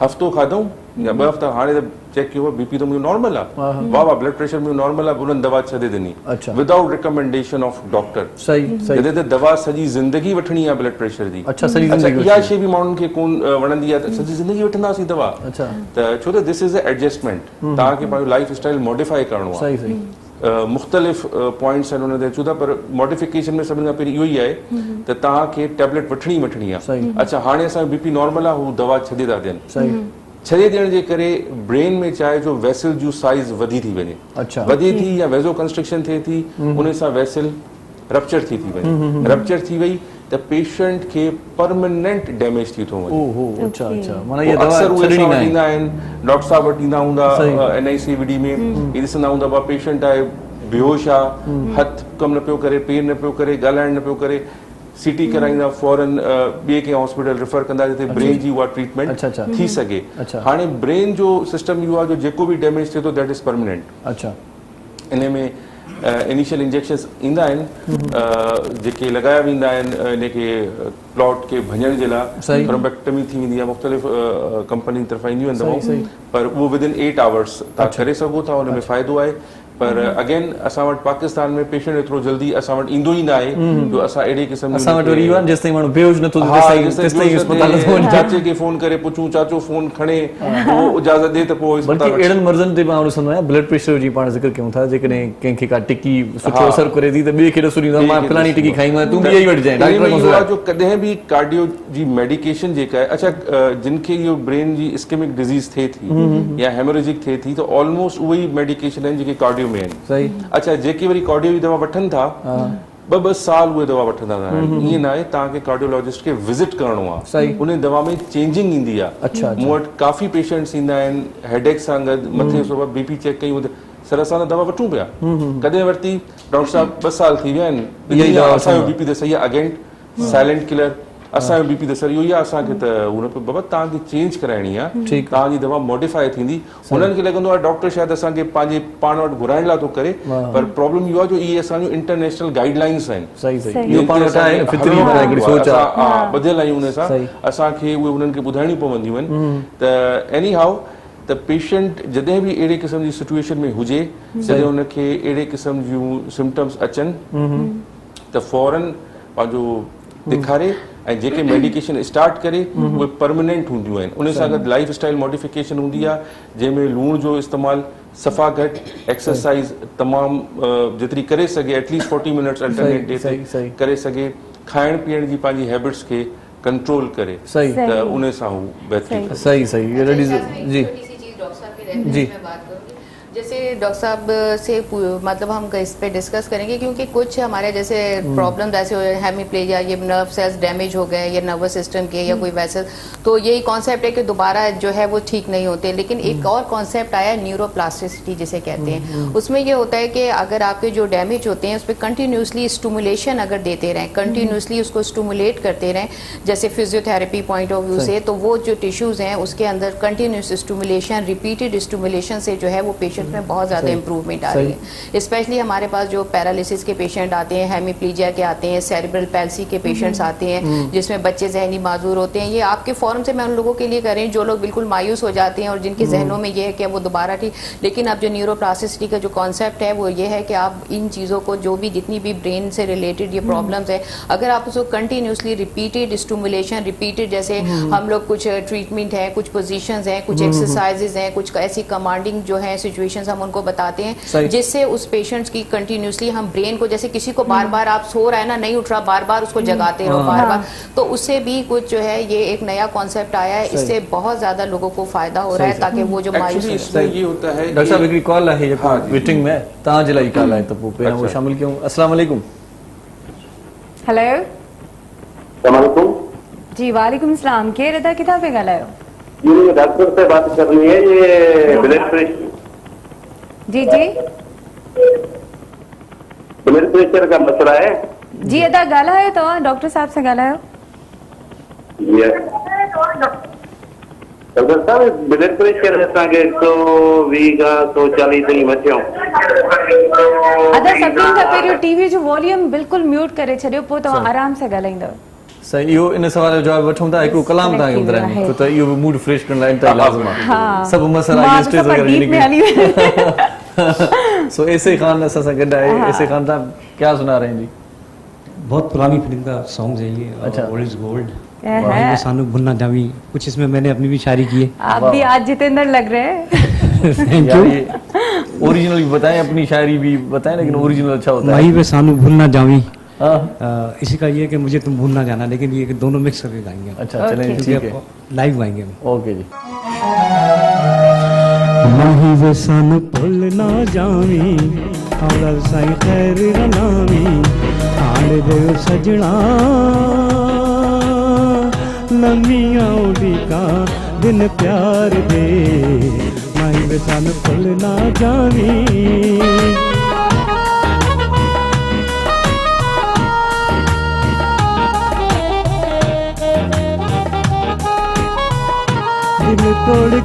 हफ़्तो खाधऊं या 2 हफ़्ता, हाणे त चेक कयो बीपी तो मुंहिंजो नॉर्मल आहे, वाह ब्लड प्रेशर मुंहिंजो नॉर्मल आहे, उन्हनि दवा छॾे ॾिनी विदाउट रिकमेंडेशन ऑफ डॉक्टर। जॾहिं त दवा सॼी ज़िंदगी वठणी आहे ब्लड प्रेशर जी। अच्छा, इहा शइ बि माण्हुनि खे कोन वणंदी आहे, सॼी ज़िंदगी वठंदासीं दवा, त छो त दिस इज़ अ एडजस्टमेंट, तव्हांखे पंहिंजो लाइफ स्टाइल मॉडिफाई करणो आहे। मुख़्तलिफ़ पॉइंट्स आहिनि हुन ते अचूं था, पर मॉडिफिकेशन में सभिनि खां पहिरीं इहो ई आहे त तव्हांखे टैबलेट वठणी आहे। अच्छा, हाणे असांजो बीपी नॉर्मल आहे, हू दवा छॾे था ॾियनि, छॾे ॾियण जे करे ब्रेन में चाहे जो वेसल जो साइज़ वधी थी वञे, वधे थी या वेज़ो कंस्ट्रक्शन थिए थी, उन सां वेसल रप्चर थी वञे, रप्चर थी वई त पेशेंट खे परमानेंट डैमेज थी थो वञे। अक्सर उहे ईंदा आहिनि, डॉक्टर साहब वटि ईंदा हूंदा NICVD में, इहे ॾिसंदा हूंदा पेशेंट आहे बेहोश आहे, हथ कमु न पियो करे, पेर न पियो करे, ॻाल्हाइण न पियो करे, सीटी कराईंदा फौरन ॿिए कंहिं हॉस्पिटल रेफर कंदा जिते ब्रेन जी उहा ट्रीटमेंट अच्छा। थी सघे। अच्छा। हाणे ब्रेन जो सिस्टम इहो आहे जो जेको बि डैमेज थिए थो दैट इज़ परमानेंट। अच्छा। इन में इनिशियल इंजेक्शन्स ईंदा आहिनि जेके लॻाया वेंदा आहिनि इनखे क्लॉट खे भञण जे लाइ, थ्रोम्बेक्टमी थी वेंदी आहे, मुख़्तलिफ़ कंपनी तरफ़ां ईंदियूं आहिनि दवाऊं, पर उहो विदिन 8 आवर्स तव्हां करे सघो था, हुन में फ़ाइदो आहे। पर अगेन असां वटि पाकिस्तान में पेशेंट एतिरो जल्दी असां वटि ईंदो ई न आहे जो असां अहिड़े क़िस्म असां वटि वरी इवन जेसिताईं माण्हू बेहोश नथो चाचे खे फोन करे पुछूं, चाचो फोन खणे उहो इजाज़त ॾे त पोइ बल्कि अहिड़नि मर्ज़नि ते मां ॾिसंदो आहियां ब्लड प्रेशर जी पाण ज़िक्र कयूं था, जेकॾहिं कंहिंखे का टिकी सुठो असर करे थी त ॿिए खे ॾिसो ॾींदो मां फलाणी टिकी खाईंदो आहियां, तूं बि इहा ई वठिजांइ। डॉक्टर जो कॾहिं बि कार्डियो जी मेडिकेशन जेका आहे, अच्छा जिन खे इहो ब्रेन जी इस्केमिक डिज़ीज़ थिए थी या हेमोरेजिक थिए थी त ऑलमोस्ट उहे ई मेडिकेशन आहिनि जेके कार्डियो में आहिनि। सही। अच्छा, जेके वरी कार्डियो जी दवा वठनि था 2 साल उहे दवा वठंदा आहिनि, ईअं न आहे। तव्हांखे कार्डियोलॉजिस्ट खे विज़िट करिणो आहे, उन दवा में चेंजिंग ईंदी आहे। मूं वटि काफ़ी पेशेंट्स ईंदा आहिनि हेडेक सां गॾु, मथे सूर, BP चेक कयूं, सर असां दवा वठूं पिया, कॾहिं वरिती, डॉक्टर साहब 2 साल थी विया आहिनि, असांजो BP त सही आहे, अगेंट साइलेंट किलर, असांजो BP त सर इहो ई आहे, असांखे त हुन पे बाबा तव्हांखे चेंज कराइणी आहे, तव्हांजी दवा मॉडिफाई थींदी। हुननि खे लॻंदो आहे डॉक्टर शायदि असांखे पंहिंजे पाण वटि घुराइण लाइ थो करे, पर प्रॉब्लम इहो आहे जो इहे असांजो इंटरनेशनल गाइडलाइंस आहिनि, ॿधियल आहियूं हुन सां, असांखे उहे हुननि खे ॿुधाइणियूं पवंदियूं आहिनि। त एनी हाउ त पेशेंट जॾहिं बि अहिड़े क़िस्म जी सिचुएशन में हुजे, जॾहिं हुनखे अहिड़े क़िस्म जूं सिम्टम्स अचनि त फौरन पंहिंजो ॾेखारे ऐं जेके मेडिकेशन स्टार्ट करे उहे परमानेंट हूंदियूं आहिनि। उन सां गॾु लाइफ स्टाइल मॉडिफिकेशन हूंदी आहे, जंहिंमें लूण जो इस्तेमालु सफ़ा घटि, एक्सरसाइज तमामु जेतिरी करे सघे, एटलीस्ट 40 मिनट्स अल्टरनेट डे ते करे सघे, खाइण पीअण जी पंहिंजी हैबिट्स खे कंट्रोल करे, त उन सां हू बहितरीन। सही जी जी। जैसे डॉक्टर साहब से मतलब हम इस पे डिस्कस करेंगे, क्योंकि कुछ हमारे जैसे प्रॉब्लम जैसे हेमीप्लेजिया, ये नर्व सेल्स डैमेज हो गए या नर्वस सिस्टम के या कोई वैसे, तो यही कॉन्सेप्ट है कि दोबारा जो है वो ठीक नहीं होते। लेकिन एक और कॉन्सेप्ट आया न्यूरोप्लास्टिसिटी जिसे कहते हैं, उसमें ये होता है कि अगर आपके जो डैमेज होते हैं उस पर कंटिन्यूसली स्टिमुलेशन अगर देते रहें, कंटिन्यूसली उसको स्टिमुलेट करते रहें, जैसे फिजियोथेरेपी पॉइंट ऑफ व्यू से, तो वो जो टिश्यूज हैं उसके अंदर कंटिन्यूस स्टिमुलेशन, रिपीटेड स्टिमुलेशन से जो है वो पेशेंट में बहुत ज़्यादा इंप्रूवमेंट आ रही है। स्पेशली हमारे पास जो पैरालिसिस के पेशेंट आते हैं, हेमीप्लीजिया के आते हैं, सेरेब्रल पैल्सी के पेशेंट्स आते हैं, जिसमें बच्चे जहनी माजूर होते हैं, ये आपके फॉरम से मैं उन लोगों के लिए कर रही हूँ जो लोग बिल्कुल मायूस हो जाते हैं और जिनके जहनों में ये है कि वो दोबारा ठीक। लेकिन अब जो न्यूरोप्लास्टिसिटी का जो कॉन्सेप्ट है वो ये है कि आप इन चीज़ों को, जो भी जितनी भी ब्रेन से रिलेटेड ये प्रॉब्लम्स है, अगर आप उसको कंटिन्यूसली रिपीटेड स्टिमुलेशन, रिपीटेड, जैसे हम लोग कुछ ट्रीटमेंट है, कुछ पोजिशंस हैं, कुछ एक्सरसाइजेज हैं, कुछ ऐसी कमांडिंग जो है सिचुएशंस हम उनको बताते हैं, जिससे उस पेशेंट्स की कंटिन्यूसली हम ब्रेन को, जैसे किसी को बार बार आप सो रहा है ना, नहीं उठ रहा, बार बार उसको जगाते रहो बार बार, तो उससे भी कुछ जो है ये एक नया कॉन्सेप्ट आया है, इससे बहुत ज्यादा लोगों को फायदा हो रहा है, ताकि वो जो मायूस ये होता है। डॉक्टर साहब एक कॉल है वेटिंग में, तव्हां जे लाइ कॉल है, तो पहिरियों वो शामिल कयूं। अस्सलाम वालेकुम। हेलो, अस्सलाम वालेकुम जी। वालेकुम सलाम। केर अदा किथां पे ॻाल्हायो? ये डॉक्टर से बात करनी है, ये ब्लड प्रेशर। जी जी, ब्लड प्रेशर का मसला है जी। अदा ॻाल्हायो तव्हां डॉक्टर साहब से ॻाल्हायो? डॉक्टर साहब ब्लड प्रेशर असांखे 120 खां 140 ताईं मथियो। अदा सभिनि खां पहिरियों टीवी जो वॉल्यूम बिल्कुल म्यूट करे छॾियो, पोइ तव्हां आराम सां ॻाल्हाईंदव। सही, इहो इन सवाल जो जवाब वठूं था, हिकिड़ो कलाम तव्हांखे ॿुधायूं, छो त इहो मूड फ्रेश करण लाइ इंतहा लाज़िम आहे। सभु मसइला स्टेज वग़ैरह सो ऐसे खान असां सां गॾु आहे। ऐसे खान साहब क्या सुना रहे हैं जी? बहुत पुरानी फिल्म का सॉन्ग है ये, अच्छा, ओल्ड इज गोल्ड, सानू भुनना जावी, कुछ इसमें मैंने अपनी भी शायरी की है। आप भी आज जितेंद्र लग रहे हैं। ओरिजिनल भी बताएं, अपनी शायरी भी बताएं, लेकिन ओरिजिनल अच्छा होता है। माही पे सानू भूलना जावी, इसी का ये कि मुझे तुम भूल ना जाना, लेकिन ये दोनों मिक्स करके गाएंगे। अच्छा चलें, ठीक है, लाइव गाएंगे। ओके जी। माही वे सानू भूल ना जावी, आवला साई खैर रनावी, आले दे सजना लम्मियां उड़ी का दिन प्यार दे, माही वे सानू भूल ना जावी।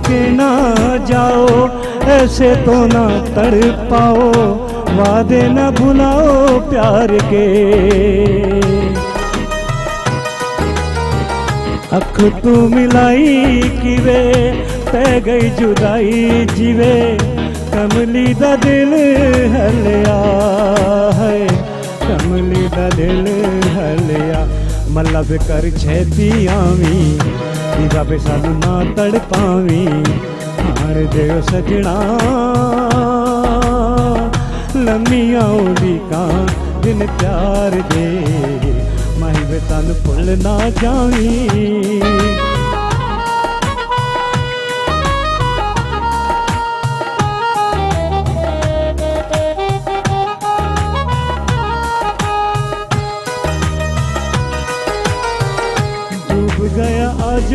के ना जाओ, ऐसे तो ना तड़पाओ, वादे न भुलाओ प्यार के। अख तू मिलाई किवे पै गई जुदाई जीवे, कमली दा दिल हलिया है, कमली दा दिल हलिया। मतलब कर छेती आवी दीदा पे सानू ना तड़पावी, हार दे सजना लम्मियां उदी का दिन प्यार दे, माही वे तन भुल ना जावी। डूब गया आज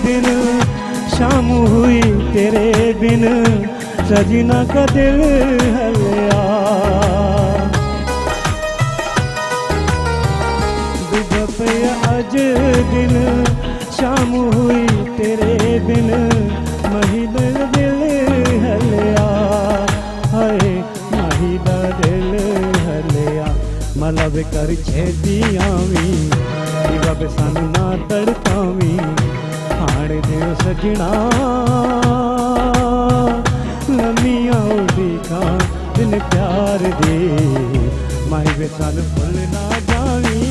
दिन, शाम हुई तेरे बिन, सजना का दिल हलिया। डूब गया आज दिन, शाम हुई तेरे बिन, महिदा दिल हलिया, हाय महिदा दिल हलिया। मतलब कर छेदी आवी दीवा पे सानू ना तड़पावी, हाण दे सजना लम्मियां उदी का दिन प्यार दे, माही वे सानू भुल ना जावी।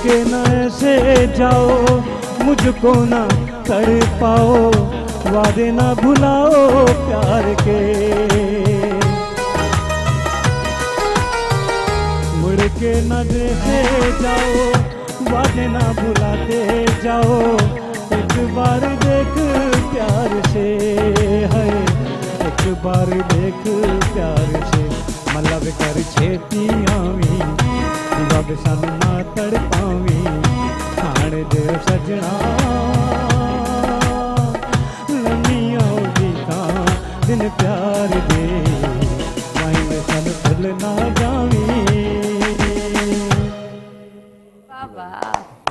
के न ऐसे जाओ, मुझको ना तड़पाओ, वादे ना भुलाओ प्यार के। मुड़ के न देखे जाओ, वादे ना भुलाते जाओ, एक बार देख प्यार से है, एक बार देख प्यार से। मतलब कर छेती आवी दीवा पे सानू ना तड़पावी, हाण दे सजना लम्मियां उदी का दिन प्यार दे, माही वे सानू भुल ना जावी।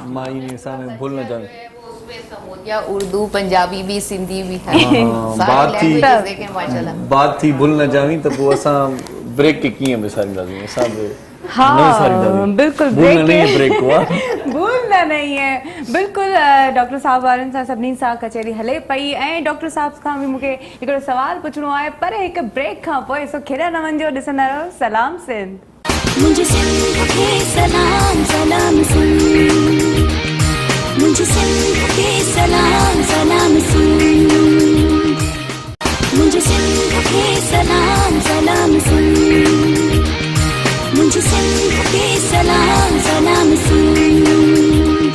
माई ने साने भूल न जावे। उसमें समोतिया उर्दू पंजाबी भी सिंधी भी है, बात थी देखें माशाल्लाह। बात थी भूल न जावी, त पोइ असां ब्रेक के कीअं विसारींदासीं? असां हाँ बिल्कुल ब्रेक हुआ भूलना नहीं है बिल्कुल। डॉक्टर साहब वारनि सां सभिनी सां कचहरी हले पई ऐं डॉक्टर साहब खां बि मूंखे हिकिड़ो सवाल पुछणो आहे, पर हिकु ब्रेक खां पोइ सो खेॾा न वञिजो, ॾिसंदा रहो सलाम सिंध। मुझे सिंध के सलाम सलाम सिंध, मुझे सिंध के सलाम सलाम सिंध, मुझे सिंध के सलाम सलाम सिंध, मुझे सिंध के सलाम सलाम सिंध।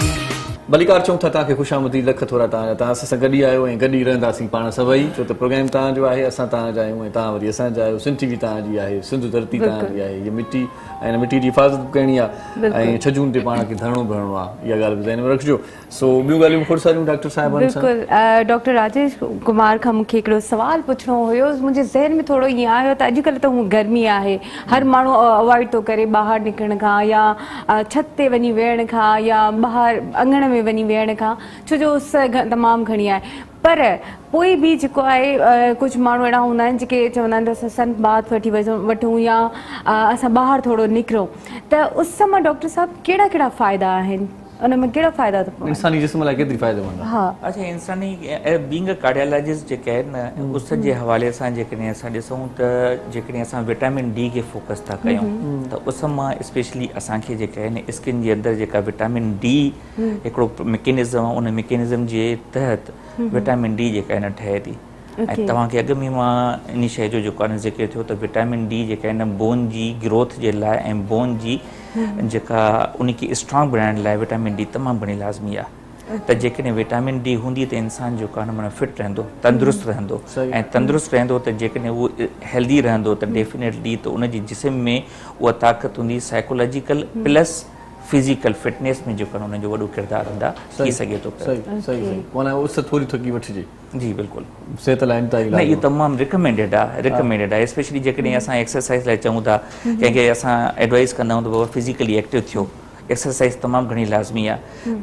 मलिकार चऊं था तव्हांखे ख़ुशामदी लख थोरा तव्हां असां सां गॾु आहियो ऐं गॾु ई रहंदासीं पाण सभई, छो त प्रोग्राम तव्हांजो आहे, असां तव्हांजा आहियूं ऐं तव्हां वरी असांजा आहियो। सिंध टीवी तव्हांजी आहे, सिंध धरती तव्हांजी आहे, हीअ मिटी ऐं हिन मिटी जी हिफ़ाज़त करणी आहे ऐं 6 जून ते पाण खे धरणो भरणो आहे, इहा ॻाल्हि ज़हन में रखिजो। सो ॿियूं ॻाल्हियूं ख़ुरसारियूं डॉक्टर साहिबान सां। बिल्कुलु डॉक्टर राजेश कुमार खां मूंखे हिकिड़ो सवाल पुछणो हुयो, मुंहिंजे ज़हन में थोरो ईअं आयो त अॼुकल्ह त हूअ गर्मी आहे, हर माण्हू अवॉइड थो करे ॿाहिरि निकिरण खां या छत ते वञी वेहण खां या ॿाहिरि अङण में वञी वेहण खां, छो जो उस तमामु घणी आहे। पर पोइ बि जेको आहे कुझु माण्हू अहिड़ा हूंदा आहिनि जेके चवंदा आहिनि त असां सन बाथ वठी वठूं या असां ॿाहिरि थोरो निकिरूं, त उस मां डॉक्टर साहिबु कहिड़ा कहिड़ा फ़ाइदा आहिनि, उन में कहिड़ा फ़ाइदा थो पवनि? इंसानी जिस्म लाइ केतिरी फ़ाइदेमंद आहे? हा अच्छा, इंसानी बींग कार्डियोलॉजिस्ट जेके आहिनि न, उस जे हवाले सां जेकॾहिं असां ॾिसूं त जेकॾहिं असां विटामिन डी खे फोकस था कयूं त उस मां स्पेशली असांखे जेके आहिनि स्किन जे अंदरि जेका विटामिन डी हिकिड़ो मैकेनिज़म आहे, उन मैकेनिज़म जे तहत विटामिन डी जेका आहिनि ठहे थी। ऐं तव्हांखे अॻु में मां इन शइ जो जेको आहे ज़िक्र थियो त विटामिन डी जेका आहिनि बोन जी ग्रोथ जे लाइ ऐं बोन जी जेका उनखे स्ट्रॉन्ग बनाइण लाइ विटामिन डी तमामु घणी लाज़मी आहे। त जेकॾहिं विटामिन डी हूंदी त इंसान जेको आहे माना फिट रहंदो, तंदुरुस्त रहंदो, ऐं तंदुरुस्त रहंदो त जेकॾहिं उहो हेल्दी रहंदो त डेफिनेटली त उनजी जिस्म में उहा ताक़त हूंदी साइकोलॉजिकल प्लस फिज़िकल फिटनेस में जेको उन्हनि जो वॾो किरदारु अदा थी सघे थो पियो। सही सही माना उस थोरी थकी वठिजे जी बिल्कुलु सिहत लाइ इंतिहाई न इहो तमामु रिकमेंडेड आहे स्पेशली जेकॾहिं असां एक्सरसाइज़ लाइ चऊं था कंहिंखे असां एडवाइस कंदा आहियूं त बाबा फिज़िकली एक्टिव थियो एक्सरसाइज़ तमामु घणी लाज़मी आहे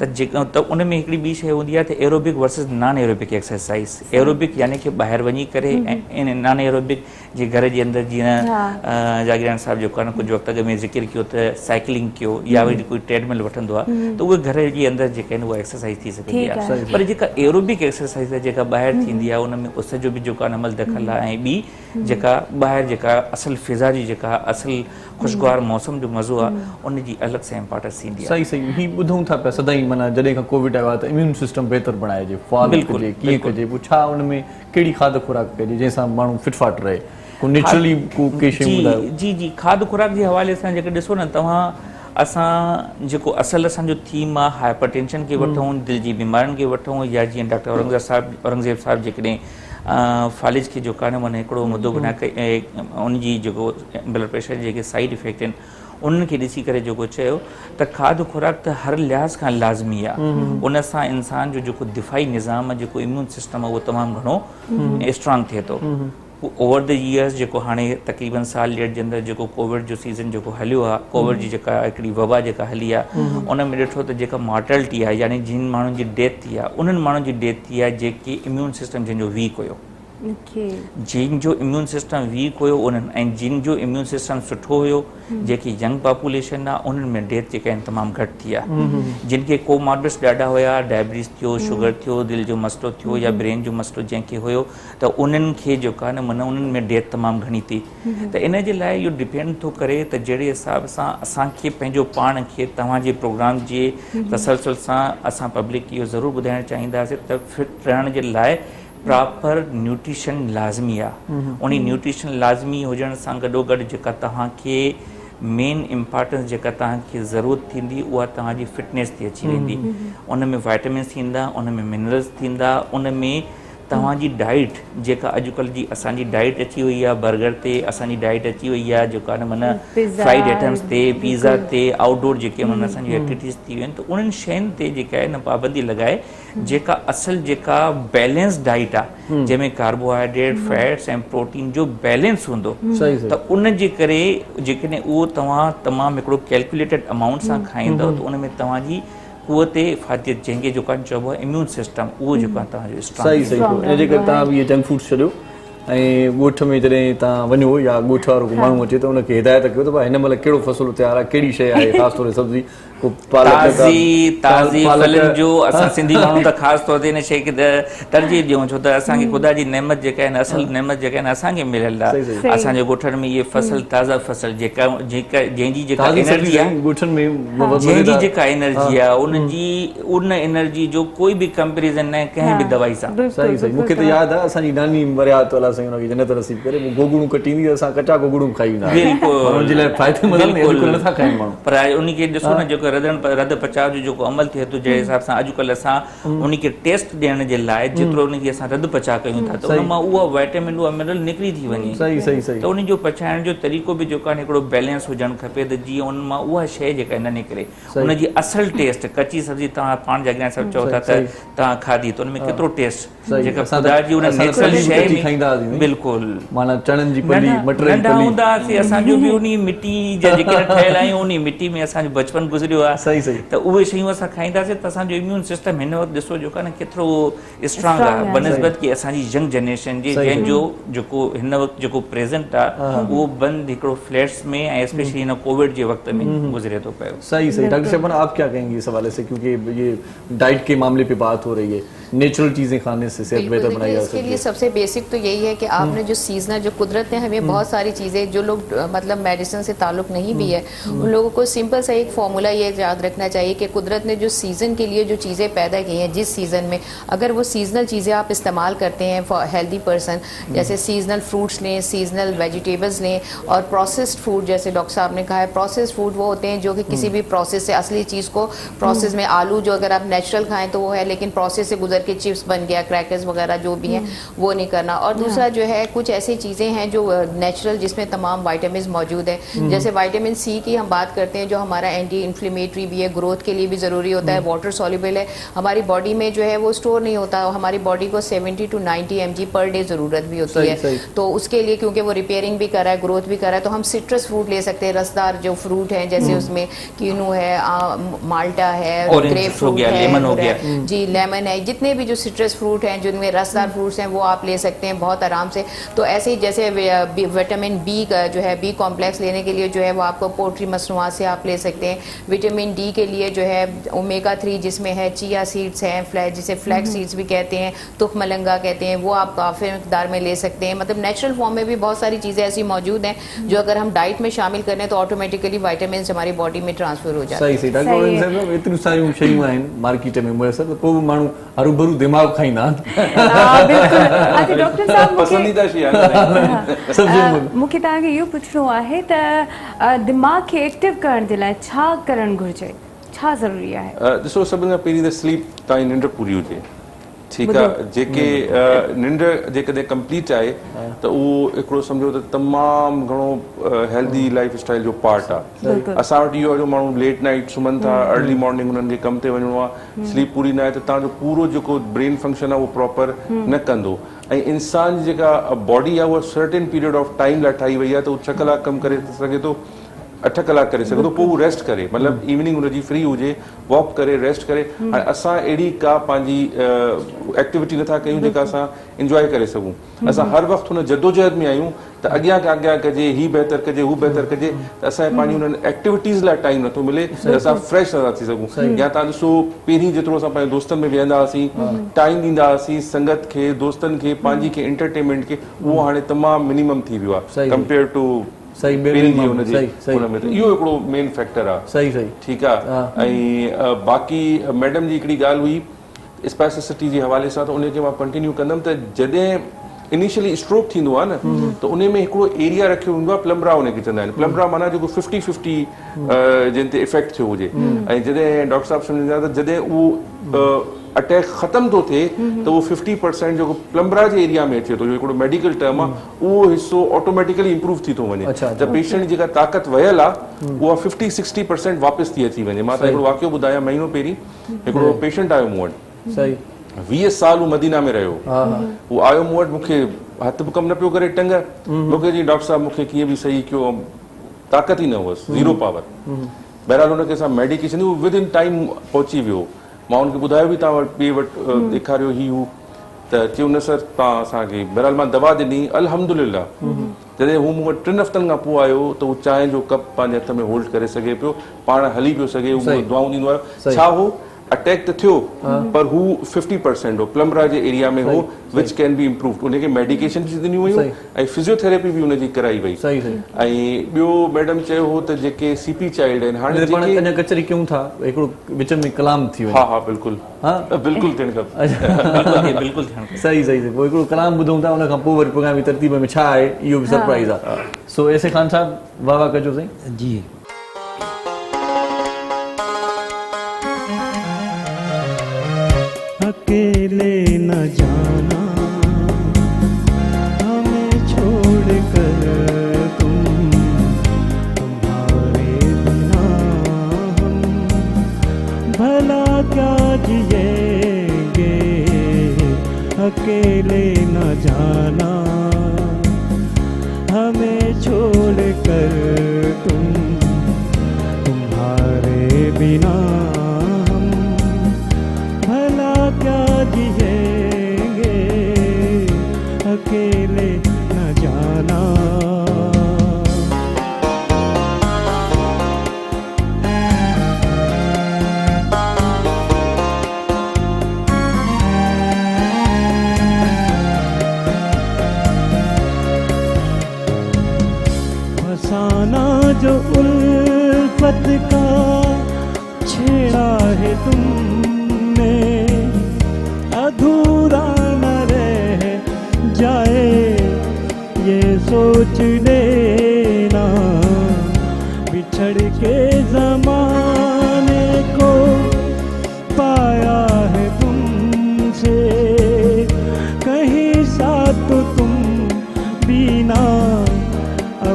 त उन में हिकिड़ी ॿी शइ हूंदी आहे त aerobic versus non aerobic exercise aerobic यानी कि ॿाहिरि वञी करे ऐं नॉन एरोबिक जे घर जे अंदरि जीअं जागीरान साहिबु जेको आहे न कुझु वक़्तु अॻु में ज़िक्र कयो त साइकिलिंग कयो या वरी कोई ट्रेडमिल वठंदो आहे त उहे घर जे अंदरि जेके आहिनि उहा एक्सरसाइज़ थी सघंदी आहे पर जेका एरोबिक एक्सरसाइज़ आहे जेका ॿाहिरि थींदी आहे उन में उस जो बि जेको आहे अमल दख़ल आहे ऐं ॿी जेका ॿाहिरि जेका असल फिज़ा जी जेका असल ख़ुशगवार मौसम जो मज़ो आहे उनजी अलॻि सां इम्पोर्टेंस थींदी आहे। सही ही ॿुधूं था पिया सदाई माना जॾहिं खां कोविड आयो आहे त इम्यून सिस्टम बहितर बणाइजे फॉल कजे कीअं कजे पोइ छा उन में कहिड़ी खाद खुराक कजे जंहिंसां माण्हू फिटफाट रहे को नेचुरली को के शयूं ॿुधायो। जी जी खाद खुराक जे हवाले सां जेके ॾिसो न तव्हां असां जेको असल असांजो थीम आहे हाइपरटेंशन खे वठूं दिलि जी बीमारियुनि खे वठूं या जीअं डॉक्टर औरंगज़ेब साहिबु जेकॾहिं फालिज खे जेको आहे न माना हिकिड़ो मुद्दो बनाए उनजी जेको ब्लड प्रेशर जेके साइड इफेक्ट आहिनि उन्हनि खे ॾिसी करे जेको चयो त खाद खुराक त हर लिहाज़ खां लाज़मी आहे उन सां इंसान जो जेको दिफ़ाई निज़ाम आहे जेको इम्यून सिस्टम आहे उहो तमामु घणो स्ट्रांग थिए थो। ओवर द ईयर्स जेको हाणे तक़रीबन साल ॾेढ जे अंदरि जेको कोविड जो सीज़न जेको हलियो आहे कोविड जी जेका हिकिड़ी वबा जेका हली आहे उन में ॾिठो त जेका मॉर्टेलिटी आहे यानी जिन माण्हुनि जी डेथ थी आहे उन्हनि माण्हुनि जी डेथ थी आहे जेके इम्यून सिस्टम जंहिंजो वीक हुयो जिन जो इम्यून सिस्टम वीक हुयो उन्हनि ऐं जिन जो इम्यून सिस्टम सुठो हुयो जेकी यंग पॉपुलेशन आहे उन्हनि में डेथ जेका आहिनि तमामु घटि थी आहे जिन खे कोमॉर्बिड्स ॾाढा हुया डायबिटीज़ थियो शुगर थियो दिलि जो मसइलो थियो या ब्रेन जो मसइलो जंहिंखे हुयो त उन्हनि खे जेको आहे न माना उन्हनि में डेथ तमामु घणी थी त इन जे लाइ इहो डिपेंड थो करे त जहिड़े हिसाब सां असांखे पंहिंजो पाण खे तव्हांजे प्रोग्राम जे तसलसल सां असां पब्लिक इहो ज़रूरु ॿुधाइणु चाहींदासीं त फिट रहण जे लाइ प्रॉपर न्यूट्रिशन लाज़मी आहे उन न्यूट्रिशन लाज़मी हुजण सां गॾोगॾु जेका तव्हांखे मेन इम्पोर्टेंस जेका तव्हांखे ज़रूरत थींदी उहा तव्हांजी फिटनेस ते अची वेंदी उन में वाइटामिन्स थींदा उन में मिनरल्स थींदा उन में तव्हांजी डाइट जेका अॼुकल्ह जी असांजी डाइट अची वई आहे बर्गर ते असांजी डाइट अची वई आहे जेको आहे न माना फ्राइड आइटम्स ते पिज़्ज़ा ते आउटडोर जेके माना असांजी एक्टिविटीज़ थी वियूं आहिनि त उन्हनि शयुनि ते जेका आहे न पाबंदी लॻाए जेका असल जेका बैलेंस डाइट आहे जंहिंमें कार्बोहाइड्रेट फैट्स ऐं प्रोटीन जो बैलेंस हूंदो त उन जे करे जेकॾहिं उहो तव्हां तमामु हिकिड़ो कैलकुलेटेड अमाउंट सां खाईंदव त उन में तव्हांजी कुवत फ़ातियत जंहिंखे जेको आहे चइबो आहे इम्यून सिस्टम उहो जेको आहे तव्हांजो सही सही इन जे करे तव्हां बि इहे जंक फूड छॾियो ऐं ॻोठ में जॾहिं तव्हां वञो या ॻोठ वारो को माण्हू अचे त उनखे हिदायत कयो त भाई हिन महिल कहिड़ो फ़सुलु तयारु आहे कहिड़ी शइ आहे ख़ासि तौर ते सब्ज़ी को ताज़ी फलनि जो असां सिंधी माण्हू त ख़ासि तौर ते हिन शइ खे तरजीह ॾियूं छो त असांखे ख़ुदा जी नेमत जेका आहिनि असल नेमत जेका आहिनि असांखे मिलियल आहे असांजे ॻोठनि में इहे फसल ताज़ा फसल जेका जंहिंजी जेका एनर्जी आहे जंहिंजी जेका एनर्जी आहे उन एनर्जी जो कोई बि कंपेरिज़न न आहे कंहिं बि दवाई सां। सही सही मूंखे त यादि आहे असांजी नानी मरियात अलाह साईं हुनखे जन्नत नसीब करे गोगड़ूं कटींदी असां कचा गोगड़ूं खाई वेंदा हुनजे लाइ फ़ाइदेमंद नथा खाइनि माण्हू पर उनखे ॾिसो न जेको रद पचाव जो जेको अमल थिए थो जंहिं हिसाब सां अॼुकल्ह असां उनखे टेस्ट ॾियण जे लाइ जेतिरो उनखे असां रद पचाव कयूं था त उन मां उहा वाइटामिन उहा मिनरल निकिरी थी वञे सही सही सही त उन जो पचाइण जो तरीक़ो बि जेको आहे हिकिड़ो बैलेंस हुजणु खपे त जीअं उन मां उहा शइ जेका न निकिरे उनजी असल टेस्ट कची सब्जी तव्हां पाण जॻह सां चओ था त तव्हां खाधी त उन में केतिरो टेस्ट जेका ख़ुदा जी उन नेचुरल शइ में बिल्कुलु माना चणनि जी पली मटर जी पली हूंदा हुआसीं असांजो बि उन मिटी जा जेके ठहियल आहियूं उन मिटी में असांजो बचपन गुज़रियो आहे सही सही त उहे शयूं असां खाईंदासीं त असांजो इम्यून सिस्टम हिन वक़्तु ॾिसो जेको आहे न केतिरो स्ट्रांग आहे बनस्बत की असांजी यंग जनरेशन जी जंहिंजो जेको हिन वक़्तु जेको प्रेज़ेंट आहे उहो बंदि हिकिड़ो फ्लैट्स में ऐं स्पेशली हिन कोविड जे वक़्त में गुज़रे थो पियो। सही सही डॉक्टर साहब आप क्या कहेंगे इस हवाले से क्योंकि ये डाइट के मामले पे बात हो रही है नेचुरल चीज़ें खाने से सेहत बेहतर बनाई जा सकती है। इसके लिए सबसे बेसिक तो यही है कि आपने जो सीजनल जो कुदरत ने हमें बहुत सारी चीज़ें जो लोग मतलब मेडिसिन से ताल्लुक़ नहीं भी है उन लोगों को सिंपल सा एक फॉर्मूला ये याद रखना चाहिए कि कुदरत ने जो सीज़न के लिए जो चीज़ें पैदा की हैं जिस सीज़न में अगर वो सीजनल चीज़ें आप इस्तेमाल करते हैं फॉर हेल्दी पर्सन जैसे सीजनल फ्रूट्स लें सीजनल वेजिटेबल्स लें और प्रोसेस्ड फूड जैसे डॉक्टर साहब ने कहा है प्रोसेस्ड फूड वो होते हैं जो कि किसी भी प्रोसेस से असली चीज़ को प्रोसेस में आलू जो अगर आप नेचुरल खाएँ तो वो है लेकिन प्रोसेस से गुजर के चिप्स बन गया, क्रैकर्स वगैरह जो भी हैं वो नहीं करना। और दूसरा जो है कुछ ऐसी चीज़ें हैं जो नेचुरल जिसमें तमाम वाइटामिन मौजूद है, जैसे विटामिन सी की हम बात करते हैं जो हमारा एंटी इन्फ्लेमेटरी भी है, ग्रोथ के लिए भी ज़रूरी होता है, वाटर सॉल्युबल है, हमारी बॉडी में जो है वो स्टोर नहीं होता, हमारी बॉडी को 70 to 90 mg पर डे ज़रूरत भी होती है। तो उसके लिए क्योंकि वो रिपेयरिंग भी कर रहा है, ग्रोथ भी कर रहा है, तो हम सिट्रस फ्रूट ले सकते हैं, रसदार जो फ्रूट है, जैसे उसमें कीनू है, माल्टा है, ग्रेप फ्रूट है, लेमन हो गया, जी लेमन है, जितने भी जो सिट्रस फ्रूट हैं जिनमें रसदार फ्रूट्स हैं वो आप ले सकते हैं बहुत आराम से। तो ऐसे ही जैसे विटामिन बी का जो है, बी कॉम्प्लेक्स लेने के लिए जो है वो आपको पोल्ट्री मसनूआत से आप ले सकते हैं। विटामिन डी के लिए जो है ओमेगा 3 जिसमें है चिया सीड्स हैं, जिसे फ्लैक्स सीड्स भी कहते हैं, तुख मलंगा कहते हैं, वो आप काफ़ी मकदार में ले सकते हैं। मतलब नेचुरल फॉर्म में भी बहुत सारी चीज़ें ऐसी मौजूद हैं जो अगर हम डाइट में शामिल करें तो ऑटोमेटिकली विटामिन हमारी बॉडी में ट्रांसफर हो जाते हैं। सही डॉक्टर एतिरियूं सारियूं शयूं आहिनि मार्केट में मुयसर, त पोइ बि माण्हू हरू भरू दिमाग़ खाईंदा आहिनि। डॉक्टर साहब पसंदीदा शइ आहे। मूंखे तव्हांखे इहो पुछिणो आहे त दिमाग़ खे एक्टिव करण जे लाइ छा करणु घुरिजे, छा ज़रूरी आहे? ॾिसो सभिनि खां पहिरीं त स्लीप तव्हांजी निंड पूरी हुजे, ठीकु आहे। जेके निंड जेकॾहिं कंप्लीट आहे त उहो हिकिड़ो सम्झो त तमामु घणो हेल्दी लाइफ स्टाइल जो पार्ट आहे। असां वटि इहो आहे जो माण्हू लेट नाइट सुम्हनि था, अर्ली मॉर्निंग हुननि खे कम ते वञिणो आहे, स्लीप पूरी न आहे त तव्हांजो पूरो जेको ब्रेन फंक्शन आहे उहो प्रॉपर न कंदो। ऐं इंसान जी जेका बॉडी आहे उहा सर्टेन पीरियड ऑफ टाइम लाइ ठाही वई आहे, त उहो 6 कलाक कमु करे सघे थो, 8 कलाक करे सघे थो, पोइ उहो रेस्ट करे, मतिलबु इवनिंग हुनजी फ्री हुजे, वॉक करे, रेस्ट करे। हाणे असां अहिड़ी का पंहिंजी एक्टिविटी नथा कयूं जेका असां इंजॉय करे सघूं। असां हर वक़्तु हुन जदोजहद में आहियूं त अॻियां कजे, ही बहितर कजे, हू बहितर कजे, त असांखे पंहिंजी हुननि एक्टिविटीज़ लाइ टाइम नथो मिले त असां फ्रेश नथा थी सघूं। या तव्हां ॾिसो पहिरीं जेतिरो असां पंहिंजे दोस्तनि में वेहंदा हुआसीं, टाइम ॾींदा हुआसीं संगत खे, दोस्तनि खे, पंहिंजी खे, एंटरटेनमेंट खे, उहो हाणे तमामु मिनिमम थी वियो आहे कंपेयर टू सही इहो हिकिड़ो मेन फैक्टर आहे। सही ठीकु आहे। ऐं बाक़ी मैडम जी हिकिड़ी ॻाल्हि हुई स्पेसिसिटी जे हवाले सां, त उनखे मां कंटिन्यू कंदमि त जॾहिं इनिशियली स्ट्रोक थींदो आहे न त उन में हिकिड़ो एरिया रखियो हूंदो आहे, प्लम्बरा उनखे चवंदा आहिनि। प्लम्बरा माना जेको 50-50 जिन ते इफेक्ट थियो हुजे। ऐं जॾहिं डॉक्टर साहब सम्झंदा त जॾहिं उहो अटैक ख़तम थो थिए त उहो 50% जेको प्लम्बरा जे एरिया में अचे थो, जो हिकिड़ो मेडिकल टर्म आहे, उहो हिसो ऑटोमेटिकली इंप्रूव थी थो वञे। त पेशेंट जी जेका ताक़त वयल आहे उहा 50-60% वापसि थी अची वञे। मां त हिकिड़ो वाक़ियो ॿुधायां, महीनो पहिरीं हिकिड़ो पेशेंट आयो मूं वटि, 20 साल हू मदीना में रहियो, उहो आयो मूं वटि, मूंखे हथ बि कमु न पियो करे टंग, मूंखे जी डॉक्टर साहब मूंखे कीअं बि सही कयो, ताक़त ई न हुअसि, 0 पावर। बहरहाल हुनखे असां मेडिकेशन विद इन टाइम पहुची वियो। मां हुनखे ॿुधायो बि तव्हां वटि ॿिए वटि ॾेखारियो ही हू, त चयो न सर तव्हां असांखे, बहरहाल मां दवा ॾिनी, अल्हम्दुलिल्लाह। जॾहिं हू मूं वटि 3 हफ़्तनि खां पोइ आयो त उहो चांहि जो कप पंहिंजे हथ में होल्ड करे सघे पियो, पाण हली पियो सघे, उहो दुआऊं ॾींदो आयो। छा हो अटैक त थियो पर हू 50% हो, प्लम्बरा जे एरिया में हो, विच कैन बी इम्प्रूव्ड। उनखे मेडिकेशन बि ॾिनी हुयूं ऐं फिजियोथेरेपी बि उनजी कराई वई। ऐं ॿियो मैडम चयो हो त जेके सीपी चाइल्ड आहिनि, हाणे अञा कचरी कयूं था, हिकिड़ो विच में कलाम थी वञे। हा बिल्कुलु, बिल्कुलु थियणु खपे, बिल्कुलु थियणु खपे। सही पोइ हिकिड़ो कलाम ॿुधूं था, उन खां पोइ वरी प्रोग्राम जी तरतीब में छा आहे इहो बि सरप्राइज़ आहे। सो ऐसे ख़ान साहब वाह वाह कजो साईं जी। अकेले न जाना हमें छोड़ कर तुम, तुम्हारे बिना हम भला क्या जिएंगे। अकेले न जाना हमें छोड़ कर तुम, तुम्हारे बिना क्या जिएंगे। अकेले न जाना फसाना जो उल्फत का छेड़ा है तुमने, अधूरा न रह जाए ये सोच लेना। बिछड़ के ज़माने को पाया है तुमसे,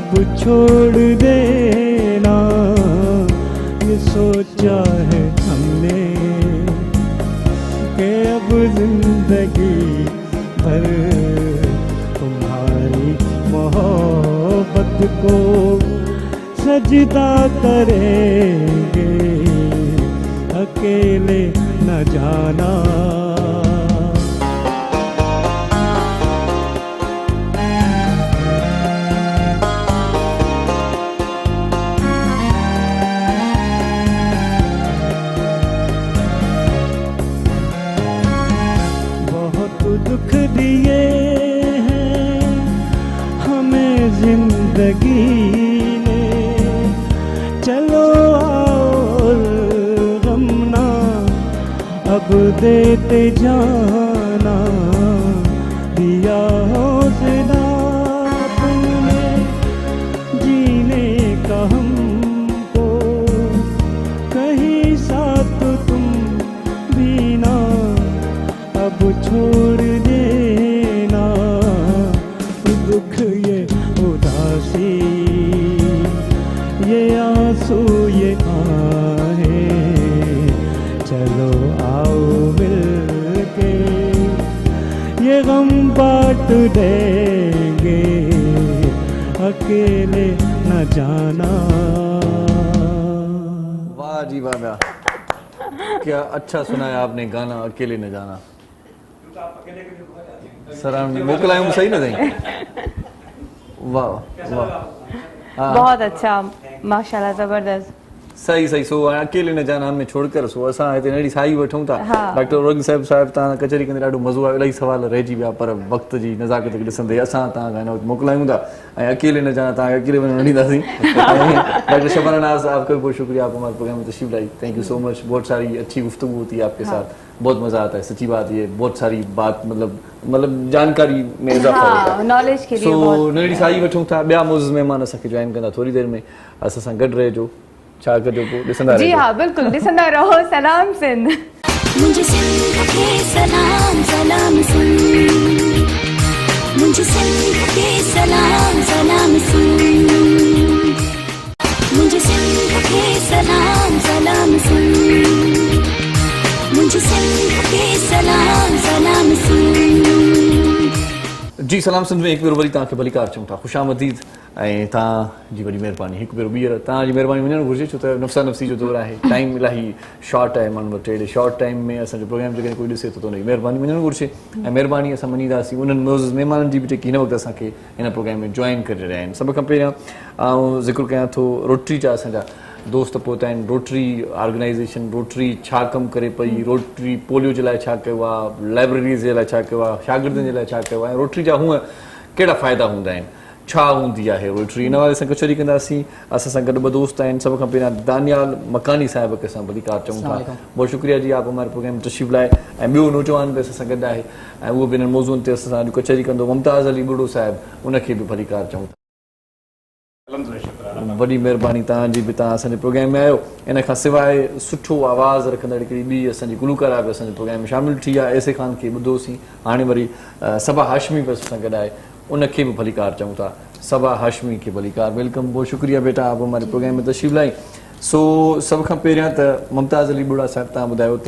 अब छोड़ देना ये सोचा है हमने कि अब जिंदगी भर तुम्हारी मोहब्बत को सजदा करेंगे, अकेले न जाना। बहुत दुख दिए हैं हमें जिंदगी ने, चलो आओ गम ना अब देते जाना, दिया हौसला तुमने जीने का हमको, कहीं साथ तुम भी ना अब छोड़ देना। दुख ये उदासी ये आंसू ये आहें, चलो आओ मिलके ये गम बांट देंगे, अकेले न जाना। वाह जी वाह वाह, क्या अच्छा सुनाया आपने गाना अकेले न जाना। सराम मोकलायूं सही न सही, वाह वाह, बहुत अच्छा, माशाल्लाह, जबरदस्त। सही सही। सो अकेले न जाना हमें छोड़कर, सो असां हिते नड़ी साई वठूं था। डॉक्टर रोगिल साहिब तव्हां कचहरी कंदे ॾाढो मज़ो आयो, इलाही सवाल रहिजी विया, पर वक़्त जी नज़ाकत खे ॾिसंदे असां तव्हां खां हिन मोकिलायूं था ऐं अकेले न जाना तव्हांखे अकेले वञणु न ॾींदासीं। डॉक्टर शबाना नाज़, आपका भी बहुत शुक्रिया, आप हमारे प्रोग्राम में तशरीफ लाई, थैंक यू सो मच। बहुत सारी अच्छी गुफ्तगू होती है आपके साथ, बहुत मज़ा आता है, सच्ची बात ये, बहुत सारी बात मतलब जानकारी में इजाफा होता है, नॉलेज के लिए। सो नड़ी साई वठूं था, ॿिया मोज़ महिमान असांखे जॉइन कंदा थोरी देर में, असां सां गॾु रहिजो, छा कजो पोइ ॾिसंदा जी हाँ बिल्कुल, ॾिसंदा रहो सलाम सिंध। मुझे सिंध के सलाम सलाम सिंध, मुझे सिंध के सलाम सलाम सिंध, मुझे सिंध के सलाम सलाम सिंध, मुझे सिंध के सलाम सलाम सिंध। जी सलाम सिंध में हिकु भेरो वरी तव्हांखे भलीकार चऊं था, ख़ुशामदीद ऐं तव्हांजी वॾी महिरबानी। हिकु भेरो ॿीहर तव्हांजी महिरबानी वञणु घुरिजे, छो त नफ़्सा नफ़्सी जो दौरु आहे, टाइम इलाही शॉर्ट आहे, माण्हू वटि अहिड़े शॉर्ट टाइम में असांजो प्रोग्राम जेकॾहिं कोई ॾिसे थो त हुनजी महिरबानी वञणु घुरिजे ऐं महिरबानी असां मञींदासीं उन्हनि मोज़ महिमाननि जी बि जेकी हिन वक़्तु असांखे हिन प्रोग्राम में जॉइन करे रहिया आहिनि। सभ खां पहिरियां आउं ज़िक्र कयां थो रोटरी जा असांजा दोस्त पहुता आहिनि, रोटरी ऑर्गेनाइज़ेशन, रोटरी छा कमु करे पई, रोटरी पोलियो जे लाइ छा कयो आहे, लाइब्रेरीज़ जे लाइ छा कयो आहे, शागिर्दनि जे लाइ छा कयो आहे, रोटरी जा हूअं कहिड़ा फ़ाइदा हूंदा आहिनि, छा हूंदी आहे रोटरी, इन वारे सां कचहरी कंदासीं। असां सां गॾु ॿ दोस्त आहिनि, सभ खां पहिरियां दानियाल मकानी साहिब खे असां भलीकार चऊं था, बहुत शुक्रिया जी आप हमारे प्रोग्राम में तशरीफ़ लाए। ऐं ॿियो नौजवान बि असां सां गॾु आहे ऐं उहो बि हिननि मौज़ूअनि ते असां सां अॼु कचहरी कंदो, मुमताज़ अली बुढ़ो साहिब, उनखे बि भलीकार चऊं था। वॾी महिरबानी तव्हांजी बि, तव्हां असांजे प्रोग्राम में आयो। इन खां सवाइ सुठो आवाज़ु रखंदड़ हिकिड़ी ॿी असांजी गुलकारा बि असांजे प्रोग्राम में शामिलु थी आहे, ऐसे ख़ान खे ॿुधोसीं, हाणे वरी सबा हाशमी बि असां सां गॾु आहे, उनखे बि भलीकार चऊं था। सबा हाशमी के भलीकार, वेलकम, बहुत शुक्रिया बेटा, आप हमारे प्रोग्राम में तशरीफ़ लाई। सो सब खां पहिरियां त मुमताज़ अली बुढ़ा साहिब तव्हां ॿुधायो त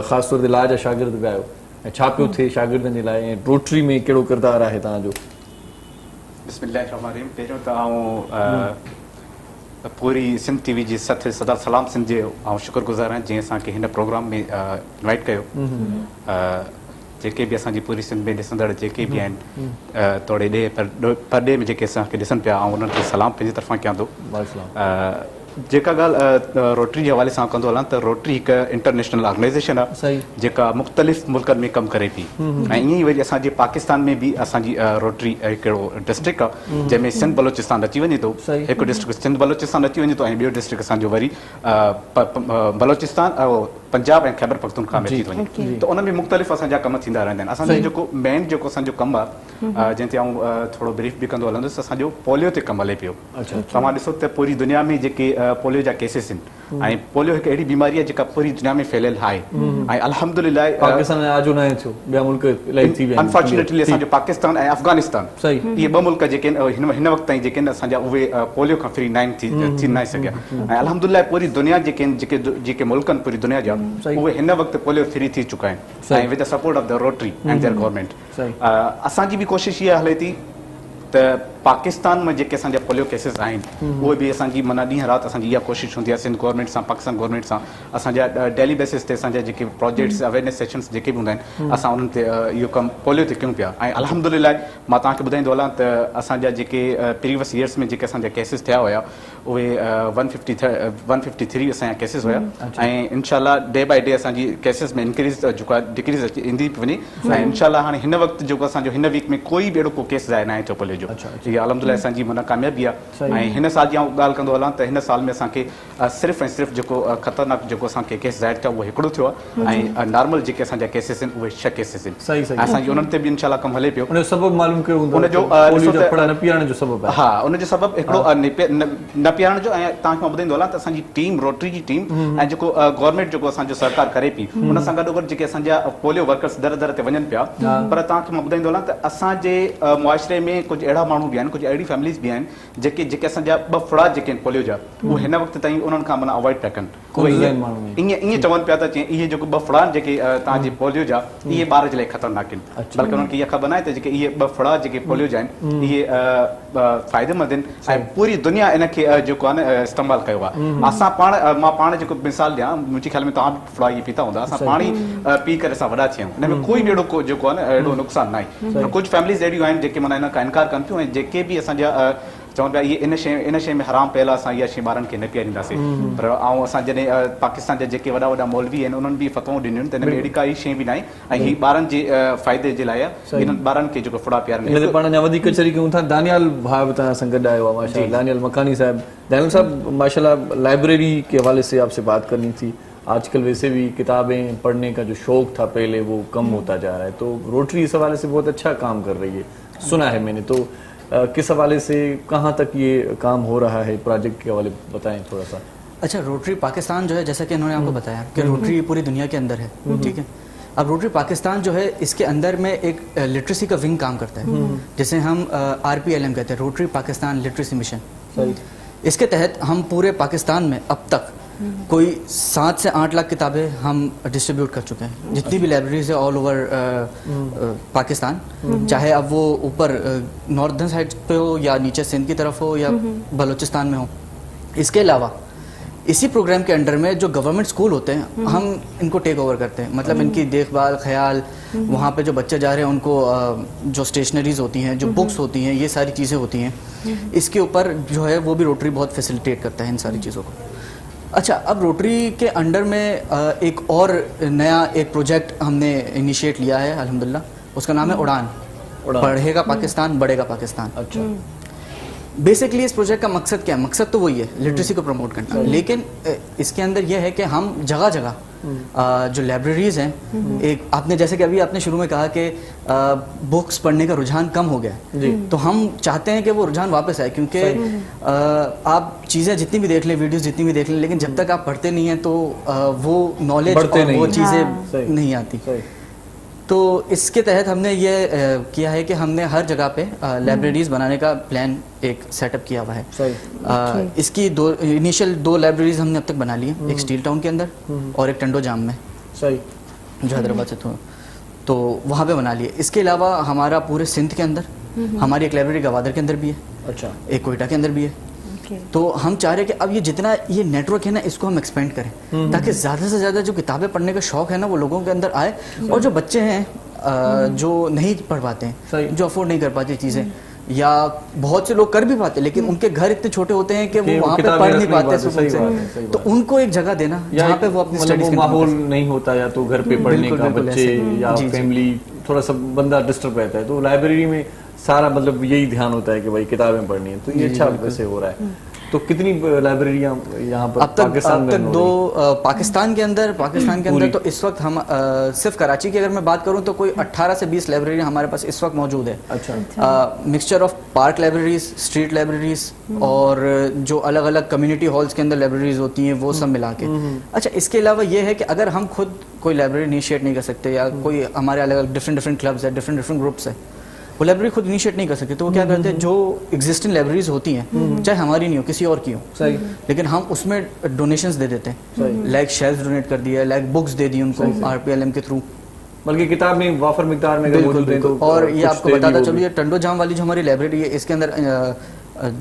ख़ासि तौर ते लाज शागिर्द बि आहियो ऐं छा पियो थिए शागिर्दनि जे लाइ, ऐं रोटरी में कहिड़ो किरदारु आहे तव्हांजो? बिस्मिल्लाहिर्रहमानिर्रहीम। पहिरियों त पूरी सिंध टीवी जी सदा सलाम सिंध जो शुक्रगुज़ार आहियां जंहिं असांखे हिन प्रोग्राम में इनवाइट कयो। जेके बि असांजी पूरी सिंध में ॾिसंदड़ जेके बि आहिनि तोड़े परॾे में जेके असांखे ॾिसनि पिया, ऐं उन्हनि खे सलाम पंहिंजी तरफ़ां कयां थो। जेका ॻाल्हि रोटरी जे हवाले सां कंदो हलां त रोटरी हिकु इंटरनेशनल ऑर्गेनाइज़ेशन आहे जेका मुख़्तलिफ़ मुल्कनि में कमु करे पई, ऐं ईअं ई वरी असांजे पाकिस्तान में बि असांजी रोटरी हिकिड़ो डिस्ट्रिक्ट आहे जंहिंमें सिंध बलोचिस्तान अची वञे थो। हिकु डिस्ट्रिक्ट सिंध बलोचिस्तान अची वञे थो ऐं ॿियो डिस्ट्रिक्ट असांजो वरी बलोचिस्तान पंजाब ऐं खैबर पख्तूनख्वा में अची थो वञे, त उन में मुख़्तलिफ़ असांजा कम थींदा रहंदा आहिनि। असांजो जेको मेन जेको असांजो कमु आहे जंहिं ते आउं थोरो ब्रीफ बि कंदो हलंदुसि, असांजो पोलियो ते कमु हले पियो। तव्हां ॾिसो त पूरी दुनिया में जेके पोलियो जा केसिस आहिनि ऐं पोलियो हिकु अहिड़ी बीमारी आहे जेका पूरी दुनिया में फैलियल आहे ऐं अल्हम्दुलिल्लाह पाकिस्तान में आजो न आहे छो ॿिया मुल्क इलाही थी विया आहिनि अनफॉर्चुनेटली असांजो पाकिस्तान ऐं अफ़गानिस्तान सही इहे ॿ मुल्क जेके हिन वक़्त ताईं जेके असांजा उहे पोलियो खां फ्री थी न सघिया ऐं अल्हम्दुलिल्लाह पूरी दुनिया जेके मुल्क आहिनि पूरी दुनिया जा उहे हिन वक़्तु पोलियो फ्री थी चुका आहिनि ऐं with the support of the rotary and there government असांजी बि कोशिशि इहा हले थी त पाकिस्तान में जेके असांजा पोलियो केसिस आहिनि उहे बि असांजी माना ॾींहं राति असांजी इहा कोशिशि हूंदी आहे सिंध गवर्नमेंट सां पाकिस्तान गवर्नमेंट सां असांजा डेली बेसिस ते असांजा जेके प्रोजेक्ट्स अवेयरनेस सेशन्स जेके बि हूंदा आहिनि असां उन्हनि ते इहो कमु पोलियो ते कयूं पिया ऐं अल्हम्दुलिल्लाह मां तव्हांखे ॿुधाईंदो हलां त असांजा जेके प्रीवियस ईयर्स में जेके असांजा केसिस थिया हुया उहे 153 असांजा केसिस हुया ऐं इनशाला डे बाय डे असांजी केसिस में इंक्रीज़ जेको डिक्रीज़ अची ईंदी वञे ऐं इनशाला हाणे हिन वक़्तु जेको असांजो हिन वीक में कोई बि अहिड़ो को केस ज़ाहिर न आहे थियो पोलियो जो इहा अल्हम्दुलिल्लाह असांजी माना कामयाबी आहे ऐं हिन साल जी ॻाल्हि कंदो हलां त हिन साल में असांखे सिर्फ़ु ऐं सिर्फ़ु जेको ख़तरनाक जेको असांखे केस ज़ाहिर थियो उहो हिकिड़ो थियो आहे ऐं नॉर्मल जेके असांजा केसिस आहिनि उहे 6 केसिस आहिनि असांजी उन्हनि ते बि इनशाला कमु हले पियो उनजो सबबु मालूम कयो हूंदो उनजो न पीअण जो सबबु हा उनजो सबबु हिकिड़ो न पीअण जो ऐं तव्हांखे मां ॿुधाईंदो हलां त असांजी टीम रोटरी जी टीम ऐं जेको गवर्नमेंट जेको असांजो सरकार करे पई उन सां गॾोगॾु जेके असांजा पोलियो वर्कर्स दर दर ते वञनि पिया पर तव्हांखे मां ॿुधाईंदो हलां त असांजे मुआशिरे में कुझु अहिड़ा माण्हू बि आहिनि कुझु अहिड़ी फैमिलीज़ बि आहिनि जेके असांजा 2 फड़ा जेके आहिनि पोलियो जा उहे हिन वक़्तु ताईं उन्हनि खां माना अवॉइड पिया कनि ईअं चवनि पिया त इहे जेको 2 फड़ा जेके तव्हांजे पोलियो जा इहे ॿार जे लाइ ख़तरनाक आहिनि बल्कि उन्हनि खे इहा ख़बर न आहे त जेके इहे 2 फड़ा जेके पोलियो जा आहिनि इहे फ़ाइदेमंद आहिनि ऐं पूरी दुनिया इनखे जेको आहे न इस्तेमालु कयो आहे असां मां पाण जेको मिसाल ॾियां मुंहिंजे ख़्याल में तव्हां बि फड़ा इहे पीता हूंदा असां पाणी पी करे असां वॾा थिया आहियूं हिन में कोई बि अहिड़ो जेको आहे न अहिड़ो नुक़सानु न आहे कुझु फैमिलीज़ अहिड़ियूं आहिनि जेके माना हिन खां इनकार कनि थियूं ऐं जेके बि असांजा चवनि पिया इहे इन शइ में हराम पयल आहे असां इहा शइ ॿारनि खे न पीआरींदासीं पर ऐं असां जॾहिं पाकिस्तान जा जेके वॾा वॾा मौलवी आहिनि उन्हनि बि फ़तवूं ॾिनियूं आहिनि त हिन में अहिड़ी काई शइ बि न आहे ऐं हीअ ॿारनि जे फ़ाइदे जे लाइ आहे इन्हनि ॿारनि खे जेको फुड़ा पीआरनि पाण अञा वधीक चरी कयूं था दानियाल भाउ बि तव्हां सां गॾु आयो आहे माशाल्लाह दानियाल मकानी साहब दानियाल साहब माशाल्लाह लाइब्रेरी के हवाले से आपसे बात करनी थी आजकल वैसे भी किताबें पढ़ने का जो शौक था पहले वो कम होता जा रहा है तो रोटरी इस हवाले से बहुत अच्छा काम कर रही है सुना है मैंने तो किस हवाले से कहाँ तक ये काम हो रहा है प्रोजेक्ट के हवाले बताएं थोड़ा सा। अच्छा रोटरी पाकिस्तान जो है जैसा कि इन्होंने आपको बताया कि रोटरी पूरी दुनिया के अंदर है ठीक है अब रोटरी पाकिस्तान जो है इसके अंदर में एक लिटरेसी का विंग काम करता है जिसे हम RPLM कहते हैं रोटरी पाकिस्तान लिटरेसी मिशन इसके तहत हम पूरे पाकिस्तान में अब तक कोई 7 से 8 लाख किताबें हम डिस्ट्रीब्यूट कर चुके हैं जितनी भी लाइब्रेरीज है ऑल ओवर पाकिस्तान चाहे अब वो ऊपर नॉर्दर्न साइड पे हो या नीचे सिंध की तरफ हो या बलूचिस्तान में हो। इसके अलावा इसी प्रोग्राम के अंडर में जो गवर्नमेंट स्कूल होते हैं हम इनको टेक ओवर करते हैं मतलब इनकी देखभाल ख्याल वहाँ पे जो बच्चे जा रहे हैं उनको जो स्टेशनरीज होती हैं जो बुक्स होती हैं ये सारी चीज़ें होती हैं इसके ऊपर जो है वो भी रोटरी बहुत फैसिलिटेट करता है इन सारी चीज़ों को। अच्छा अब रोटरी के अंडर में एक और नया एक प्रोजेक्ट हमने इनिशिएट लिया है अल्हम्दुलिल्लाह उसका नाम है उड़ान बढ़ेगा पाकिस्तान बढ़ेगा पाकिस्तान। अच्छा बेसिकली इस प्रोजेक्ट का मकसद क्या है मकसद तो वही है लिटरेसी को प्रमोट करना लेकिन इसके अंदर यह है कि हम जगह जगह जो लाइब्रेरीज हैं एक आपने जैसे कि अभी आपने शुरू में कहा कि बुक्स पढ़ने का रुझान कम हो गया तो हम चाहते हैं कि वो रुझान वापस आए क्योंकि आप चीज़ें जितनी भी देख लें वीडियोस जितनी भी देख लें लेकिन जब तक आप पढ़ते नहीं हैं तो वो नॉलेज और वो चीज़ें नहीं आती। तो इसके तहत हमने ये किया है कि हमने हर जगह पे लाइब्रेरीज बनाने का प्लान एक सेटअप किया हुआ है। इसकी इनिशियल 2 लाइब्रेरीज हमने अब तक बना ली है एक स्टील टाउन के अंदर और एक टंडो जाम में जो हैदराबाद से तो वहाँ पे बना लिए। इसके अलावा हमारा पूरे सिंध के अंदर हमारी एक लाइब्रेरी गवादर के अंदर भी है अच्छा एक कोयटा के अंदर भी है तो हम चाह रहे हैं कि अब ये जितना ये नेटवर्क है ना इसको हम एक्सपेंड करें ताकि ज़्यादा से ज़्यादा जो किताबें पढ़ने का शौक है ना वो लोगों के अंदर आए और जो बच्चे हैं जो नहीं पढ़ पाते हैं जो अफोर्ड नहीं कर पाते चीज़ें या बहुत से लोग कर भी पाते लेकिन उनके घर इतने छोटे होते हैं कि वो वहाँ पे पढ़ नहीं पाते से तो उनको एक जगह देना जहाँ पे वो अपनी स्टडीज माहौल नहीं होता या तो घर पे पढ़ने का बच्चे या फैमिली थोड़ा सा बंदा डिस्टर्ब रहता है तो लाइब्रेरी में सारा मतलब यही ध्यान होता है कि भाई किताबें पढ़नी है तो ये अच्छा वैसे हो रहा है। तो कितनी लाइब्रेरियां यहाँ पर अब तक पाकिस्तान में दो पाकिस्तान के अंदर तो इस वक्त हम सिर्फ कराची की अगर मैं बात करूं तो कोई 18 से 20 लाइब्रेरी हमारे पास इस वक्त मौजूद है। अच्छा। Mixture of park libraries, street libraries और जो अलग अलग कम्युनिटी हॉल्स के अंदर लाइब्रेरीज होती हैं वो सब मिला के। अच्छा, इसके अलावा ये है कि अगर हम खुद कोई लाइब्रेरी इनिशिएट नहीं कर सकते या कोई हमारे अलग अलग डिफरेंट क्लब्स है, डिफरेंट ग्रुप्स है, वो लाइब्रेरी खुद इनिशिएट नहीं कर सकते, तो वो क्या करते हैं, जो एग्जिस्टिंग लाइब्रेरीज होती हैं चाहे हमारी नहीं हो किसी और की हो, सही, लेकिन हम उसमें डोनेशंस दे देते हैं, लाइक शेल्फ डोनेट कर दिया, लाइक बुक्स दे दी उनको RPLM के थ्रू, बल्कि किताब में वाफर मिकदार में मौजूद है। तो और ये आपको बताता चलो, ये टंडो जाम वाली जो हमारी लाइब्रेरी है इसके अंदर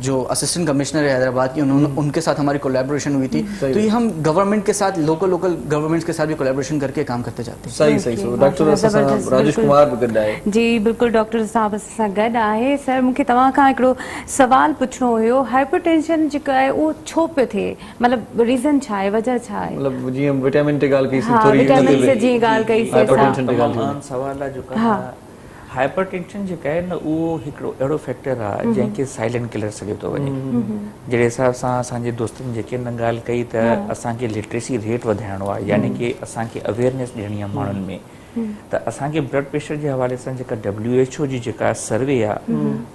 जो असिस्टेंट कमिश्नर है हैदराबाद की, उनके साथ हमारी कोलैबोरेशन हुई थी। तो ये हम गवर्नमेंट के साथ, लोकल गवर्नमेंट्स के साथ भी कोलैबोरेशन करके काम करते जाते हैं। सही। डॉक्टर राजेश कुमार बि गॾु आहे। जी बिल्कुलु, डॉक्टर साहब सां गॾु आहे। सर, मूंखे तव्हां खां हिकिड़ो सवाल पुछणो हुयो, हाइपरटेंशन जेको आहे उहो छो पियो थिए, मतिलबु रीज़न छा आहे, वजह छा आहे? मतिलबु जीअं विटामिन ते ॻाल्हि कईसीं, थोरी विटामिन से जी ॻाल्हि कईसीं, हाइपरटेंशन ते ॻाल्हि सवाल आहे जेका हाइपरटेंशन जेका आहे न उहो हिकिड़ो अहिड़ो फैक्टर आहे जंहिंखे साइलेंट किलर सॾियो थो वञे। जहिड़े हिसाब सां असांजे दोस्तनि जेके न ॻाल्हि कई त असांखे लिटरेसी रेट वधाइणो आहे, यानी कि असांखे अवेयरनेस ॾियणी आहे माण्हुनि में, त असांखे ब्लड प्रेशर जे हवाले सां जेका WHO जी जेका सर्वे आहे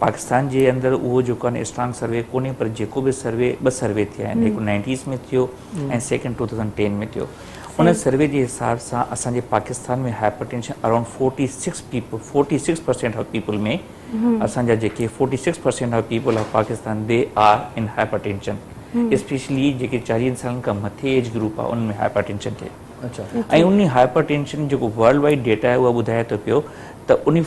पाकिस्तान जे अंदरि, उहो जेको आहे स्ट्रांग सर्वे कोन्हे, पर जेको बि सर्वे 2 सर्वे थिया आहिनि, हिकु 90s में थियो ऐं सेकेंड 2010 में थियो। उन सर्वे के हिसाब से असांजे पाकिस्तान में हाइपरटेंशन अराउंड 46% ऑफ पीपल में असांजा जेके 46% of people of Pakistan they are in hypertension, specially जेके 40 साल का मथे एज ग्रुप आहे उनमें हाइपरटेंशन थे। अच्छा, ऐं उन हाइपरटेंशन जो वर्ल्ड वाइड डेटा है वो ॿुधाए तो पियो त उन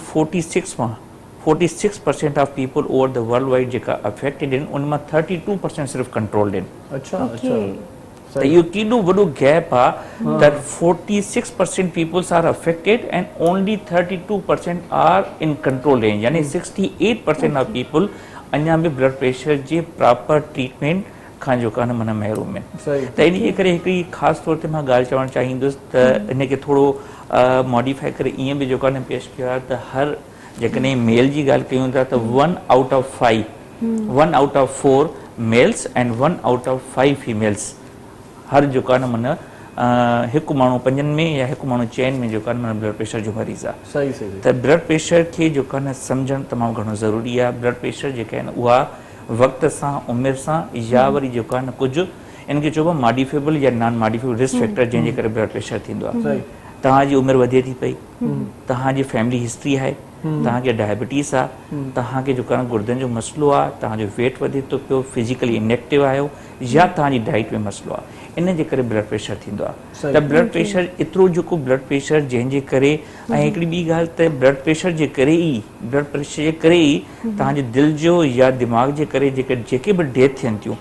46% of people over the world wide जेका अफेक्टेड इन उनमें 32% सिर्फ कंट्रोल्ड इन। अच्छा, तो ये केॾो वॾो गैप आहे त 46% peoples are affected and only 32% are in control range, यानी 68% ऑफ पीपल अञा भी ब्लड प्रेशर जे प्रॉपर ट्रीटमेंट खां जो कान मन महरूम आहिनि। त इन जे करे हिकिड़ी ख़ासि तौर ते मां ॻाल्हि चवणु चाहींदुसि त इनखे थोरो मॉडिफाई करे ईअं बि जो कान पेश कयो आहे त हर जेकॾहिं मेल जी ॻाल्हि कयूं था त 1 out of 4 mails and 1 out of 5 females हर जो कान मन हिकु माण्हू 5 में या हिकु माण्हू 6 में जो कान मन ब्लड प्रेशर जो मरीज़ आहे। सही। त ब्लड प्रेशर के जो कान सम्झणु तमामु घणो ज़रूरी आहे। ब्लड प्रेशर जेके आहिनि उहा वक़्त सां, उमिरि सां या वरी जो कान कुझु इनखे चइबो आहे मॉडिफेबल या नॉन मॉडिफेबल रिस्क फैक्टर जंहिंजे करे ब्लड प्रेशर थींदो आहे। तव्हांजी उमिरि वधे थी पई, तव्हांजी फैमिली हिस्ट्री आहे, तव्हांखे डायबिटीज़ आहे, तव्हांखे जो कान गुर्दनि जो मसइलो आहे, तव्हांजो वेट वधे थो पियो, फिजिकली इनएक्टिव आहियो या तव्हांजी डाइट में मसइलो आहे, इन जे करे ब्लड प्रेशर थींदो आहे। त ब्लड प्रेशर एतिरो जेको ब्लड प्रेशर जंहिंजे करे, ऐं हिकिड़ी ॿी ॻाल्हि त ब्लड प्रेशर जे करे ई तव्हांजे दिलि जो या दिमाग़ जे करे जेके बि डेथ थियनि थियूं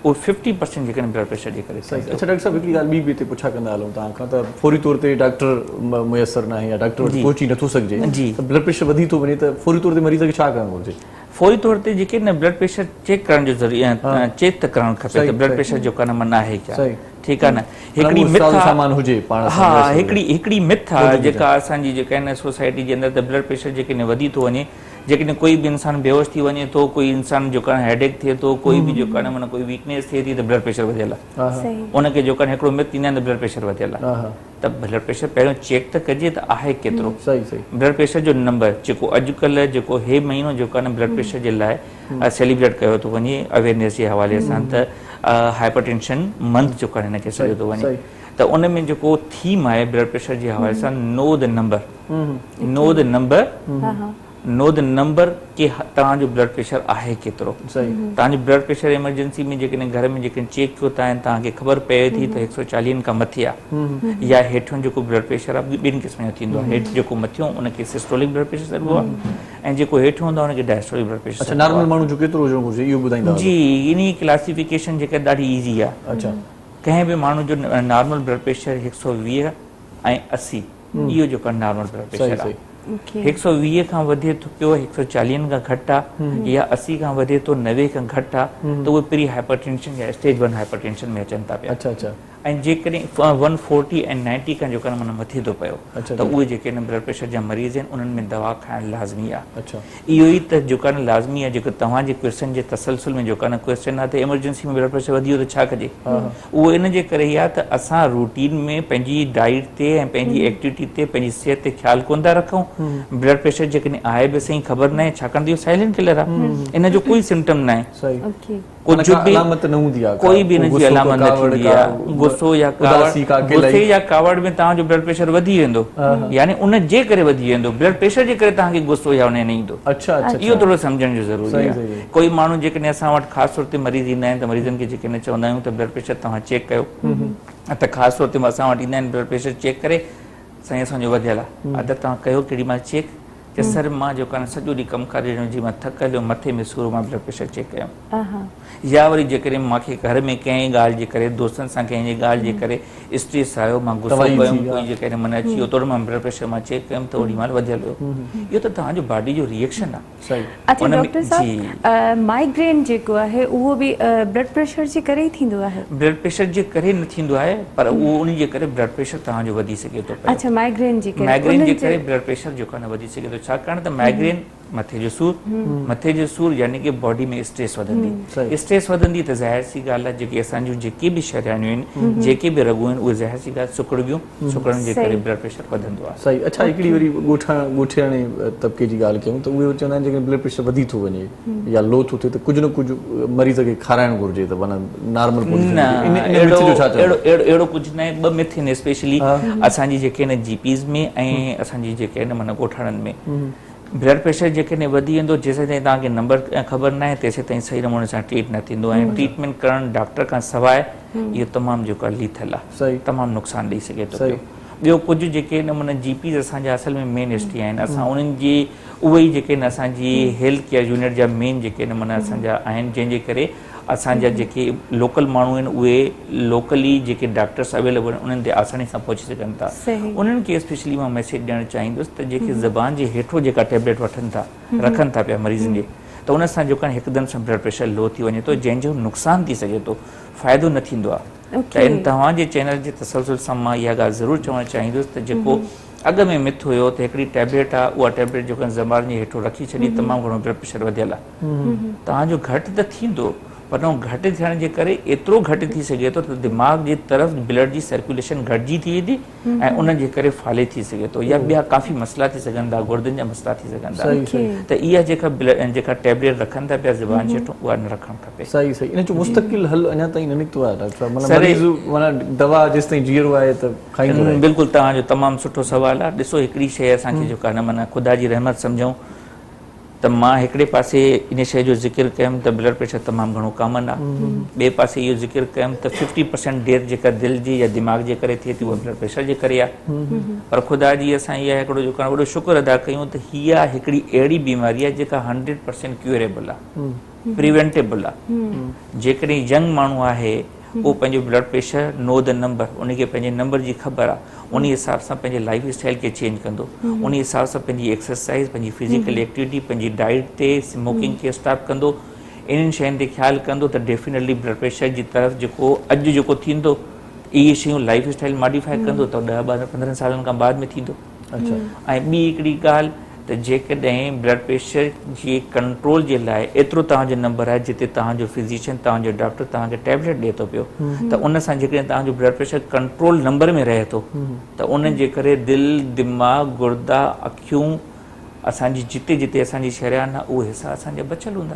उहे 50% जेके ब्लड प्रेशर जे करे। अच्छा डॉक्टर साहब, हिकिड़ी ॻाल्हि ॿी बि हिते पुछा कंदा हलूं तव्हां खां त फौरी तौर ते डॉक्टर मुयसर न आहे या डॉक्टर पहुची नथो सघिजे जी, ब्लड प्रेशर वधी थो वञे त फौरी तौर ते मरीज़ खे छा करणु घुरिजे? फौरी तौर ते जेके न ब्लड प्रेशर चेक करण जो ज़रिए चेक त करणु खपे त ब्लड प्रेशर जो कान मन आहे क्या, ठीक है ना। हिकिड़ी मिथ सामान हुजे पाण, हाँ, हिकिड़ी मिथ आहे जेका असांजी जेका आहिनि सोसाइटी जे अंदरि त ब्लड प्रेशर जेके वधी थो वञे, जेकॾहिं कोई भी इंसान बेहोश थी वञे थो, कोई इंसान जो कान हेडेक थिए थो, कोई भी जो कान मन कोई वीकनेस थिए थी त ब्लड प्रेशर वधियल आहे। उनखे जो कान हिकिड़ो मिथ ईंदा आहिनि त ब्लड प्रेशर वधियल आहे। त ब्लड प्रेशर पहिरियों चेक त कजे त आहे केतिरो। ब्लड प्रेशर जो नंबर जेको अॼुकल्ह जेको हे महीनो जो कान ब्लड प्रेशर जे लाइ सेलिब्रेट कयो थो वञे अवेयरनेस जे हवाले सां, त हाइपरटेंशन मंथ जो कान हिनखे सॾियो थो वञे। त उन में जेको थीम आहे ब्लड प्रेशर जे हवाले सां, नो द नंबर कि तव्हांजो ब्लड प्रेशर आहे केतिरो। तव्हांजो ब्लड प्रेशर इमरजेंसी में जेकॾहिं घर में जेके चेक कयो था तव्हांखे ख़बर पए थी त 140 खां मथे आहे या हेठियों जेको ब्लड प्रेशर आहे ॿिनि क़िस्म जो थींदो आहे। हेठि जेको मथियों उनखे सिस्टोलिक ब्लड प्रेशर चइबो आहे ऐं जेको हेठियों हूंदो आहे उनखे डायस्टोलिक ब्लड प्रेशर। अच्छा, नॉर्मल माण्हू जो केतिरो हुजणु घुरिजे इहो ॿुधाईंदा? जी, इन क्लासिफिकेशन जेका ॾाढी ईज़ी आहे। अच्छा, कंहिं बि माण्हू जो नॉर्मल ब्लड प्रेशर 120 ऐं 80 इहो जेको नॉर्मल ब्लड प्रेशर आहे। 120 खां वधे थो पियो, 140 खां घटि आहे या 80 खां वधे थो 90 खां घटि आहे त उहे प्री हाइपरटेंशन या स्टेज 1 हाइपरटेंशन में अचनि था पिया। अच्छा, ऐं जेकॾहिं 140 ऐं 90 खां जेको माना मथे थो पियो त उहे जेके ब्लड प्रेशर जा मरीज़ आहिनि उन्हनि में दवा खाइण लाज़मी आहे। इहो ई त जेको लाज़मी आहे, जेको तव्हांजे क्वेश्चन जे तसलसल में जेको क्वेश्चन आहे त एमरजेंसी में ब्लड प्रेशर वधी वियो त छा कजे, उहो इन जे करे ई आहे त असां रूटीन में पंहिंजी डाइट ते ऐं पंहिंजी एक्टिविटी ते पंहिंजी सिहत ते ख़्यालु कोन था रखूं। ब्लड प्रेशर जेकॾहिं आहे बि सही ख़बर न आहे, छाकाणि त इहो साइलेंट किलर आहे, इन जो कोई सिम्टम न आहे, कुझु बि कोई बि इन जी अलामत न थींदी आहे। गुस्सो या कावड़ में तव्हांजो ब्लड प्रेशर वधी वेंदो, यानी उन जे करे वधी वेंदो, ब्लड प्रेशर जे करे तव्हांखे गुस्सो या उन न ईंदो। इहो थोरो सम्झण जो ज़रूरी आहे। कोई माण्हू जेकॾहिं असां वटि ख़ासि तौर ते मरीज़ ईंदा आहिनि त मरीज़नि खे जेकॾहिं चवंदा आहियूं त ब्लड प्रेशर तव्हां चेक कयो, त ख़ासि तौर ते असां वटि ईंदा आहिनि ब्लड प्रेशर चेक करे, साईं असांजो वधियल आहे, अदर तव्हां कयो केॾी महिल चेक, कि सर मां जेको आहे सॼो ॾींहुं कमु करे जी मां थकियल हुयो, मथे में सूर, मां ब्लड प्रेशर चेक कयो। या वरी जेकॾहिं मूंखे घर में कंहिं ॻाल्हि जे करे, दोस्तनि सां कंहिंजी ॻाल्हि जे करे स्ट्रेस आयो, मां गुस्सो कयुमि, कोई जेकॾहिं मन अची वियो तोड़ मां ब्लड प्रेशर मां चेक कयुमि त ओॾी महिल वधियल हुयो। इहो त तव्हांजो बॉडी जो रिएक्शन आहे। अच्छा डॉक्टर साहब, माइग्रेन जेको आहे उहो बि ब्लड प्रेशर जे करे ई थींदो आहे? ब्लड प्रेशर जे करे न थींदो आहे, पर उहो उन जे करे ब्लड प्रेशर तव्हांजो वधी सघे थो। अच्छा, माइग्रेन जे करे ब्लड प्रेशर जेको आहे न वधी सघे थो, छाकाणि त माइग्रेन मथे जो सूर यानी कि बॉडी में स्ट्रेस वधंदी, स्ट्रेस वधंदी त ज़ाहिर सी ॻाल्हि आहे जेके असांजूं जेके बि शरियाणियूं आहिनि, जेके बि रगूं आहिनि, उहे ज़ाहिर सी ॻाल्हि सुकड़बियूं, सुकड़नि जे करे ब्लड प्रेशर वधंदो आहे। सही। अच्छा, हिकिड़ी वरी ॻोठाणे तबिके जी ॻाल्हि कयूं त उहे चवंदा आहिनि जेकॾहिं ब्लड प्रेशर वधी थो वञे या लो थो थिए त कुझु न कुझु मरीज़ खे खाराइणु घुरिजे त माना नॉर्मल अहिड़ो कुझु न आहे। ॿ मिथ आहिनि स्पेशली असांजी जेके आहिनि जीपीज़ में ऐं असांजी जेके आहिनि माना ॻोठाणनि में। ब्लड प्रेशर जेकॾहिं वधी वेंदो, जेसिताईं तव्हांखे नंबर ख़बर न आहे तेसि ताईं सही नमूने सां ट्रीट न थींदो ऐं ट्रीटमेंट करणु डॉक्टर खां सवाइ इहो तमामु जेको आहे लीथल आहे, तमामु नुक़सानु ॾेई सघे थो। ॿियो कुझु जेके नमूने जीपीज़ असांजा असल में मेन हिस्ट्री आहिनि, असां उन्हनि जी उहे ई जेके असांजी हेल्थ केयर यूनिट जा मेन जेके नमूना असांजा आहिनि, जंहिंजे करे असांजा जेके लोकल माण्हू आहिनि उहे लोकली जेके डॉक्टर्स अवेलेबल आहिनि उन्हनि ते आसानी सां पहुची सघनि था। उन्हनि खे स्पेशली मां मैसेज ॾियणु चाहींदुसि त जेके ज़बान जे हेठो जेका टेबलेट वठनि था, रखनि था पिया मरीज़नि जे, त उन सां जेको हिकदमि सां ब्लड प्रेशर लो थी वञे थो, जंहिंजो नुक़सानु थी सघे थो, फ़ाइदो न थींदो आहे। त इन तव्हांजे चैनल जे तसलसल सां मां इहा ॻाल्हि ज़रूरु चवणु चाहींदुसि त जेको अॻ में मिथ हुयो त हिकिड़ी टेबलेट आहे, उहा टेबलेट जेको ज़बान जे हेठो रखी छॾी, तमामु घणो ब्लड प्रेशर वधियल आहे, तव्हांजो घटि त थींदो, पर घटि थियण जे करे एतिरो घटि थी सघे थो त दिमाग़ जी तरफ़ ब्लड जी सर्कुलेशन घटिजी थी वेंदी ऐं उन जे करे फाले थी सघे थो, या ॿिया काफ़ी मसइला थी सघनि था, गुर्दनि जा मसइला थी सघनि था। त इहा जेका टेबलेट रखनि था पिया ज़बान जे हेठो, उहा न रखणु खपे। सही सही। इन जो मुस्तक़िल हल अञा ताईं न निकितो आहे डॉक्टर साहब, माना दवा जेसिताईं जीअरो आहे त खाईंदो रहे। बिल्कुलु, तव्हांजो तमामु सुठो सुवालु आहे। ॾिसो, हिकिड़ी शइ असांखे जेका आहे न माना ख़ुदा जी रहमत सम्झूं त मां हिकिड़े पासे इन शइ जो ज़िक्र कयुमि त ब्लड प्रेशर तमामु घणो कॉमन आहे, ॿिए पासे इहो ज़िक्र कयुमि त 50% डेथ जेका दिलि जी या दिमाग़ जे करे थिए थी उहा ब्लड प्रेशर जे करे आहे। पर ख़ुदा जी असां इहा हिकिड़ो जेको आहे वॾो शुक्र अदा कयूं त हीअ हिकिड़ी अहिड़ी बीमारी आहे जेका 100% क्यूरेबल आहे, प्रिवेंटेबल आहे। जेकॾहिं यंग माण्हू आहे, उहो पंहिंजो blood pressure know the number, उनखे पंहिंजे नंबर जी ख़बर आहे, उन हिसाब सां पंहिंजे लाइफ स्टाइल खे चेंज कंदो, उन हिसाब सां पंहिंजी एक्सरसाइज़, पंहिंजी फिज़िकल एक्टिविटी, पंहिंजी डाइट ते स्मोकिंग खे स्टॉप कंदो, इन्हनि शयुनि ते ख़्यालु कंदो त डेफिनेटली ब्लड प्रेशर जी तरफ़ जेको अॼु जेको थींदो, इहे शयूं लाइफ स्टाइल मॉडिफाई कंदो त 10-15 सालनि खां बाद में थींदो। ऐं ॿी हिकिड़ी ॻाल्हि त जेकॾहिं ब्लड प्रेशर जे कंट्रोल जे लाइ एतिरो तव्हांजो नंबर आहे जिते तव्हांजो फिज़िशियन, तव्हांजो डॉक्टर तव्हांखे टैबलेट ॾिए थो पियो, त उन सां जेकॾहिं तव्हांजो ब्लड प्रेशर कंट्रोल नंबर में रहे थो त उन जे करे दिलि, दिमाग़, गुर्दा, अखियूं, असांजी जिते जिते असांजी शरियान आहे उहे हिसा असांजा बचियल हूंदा।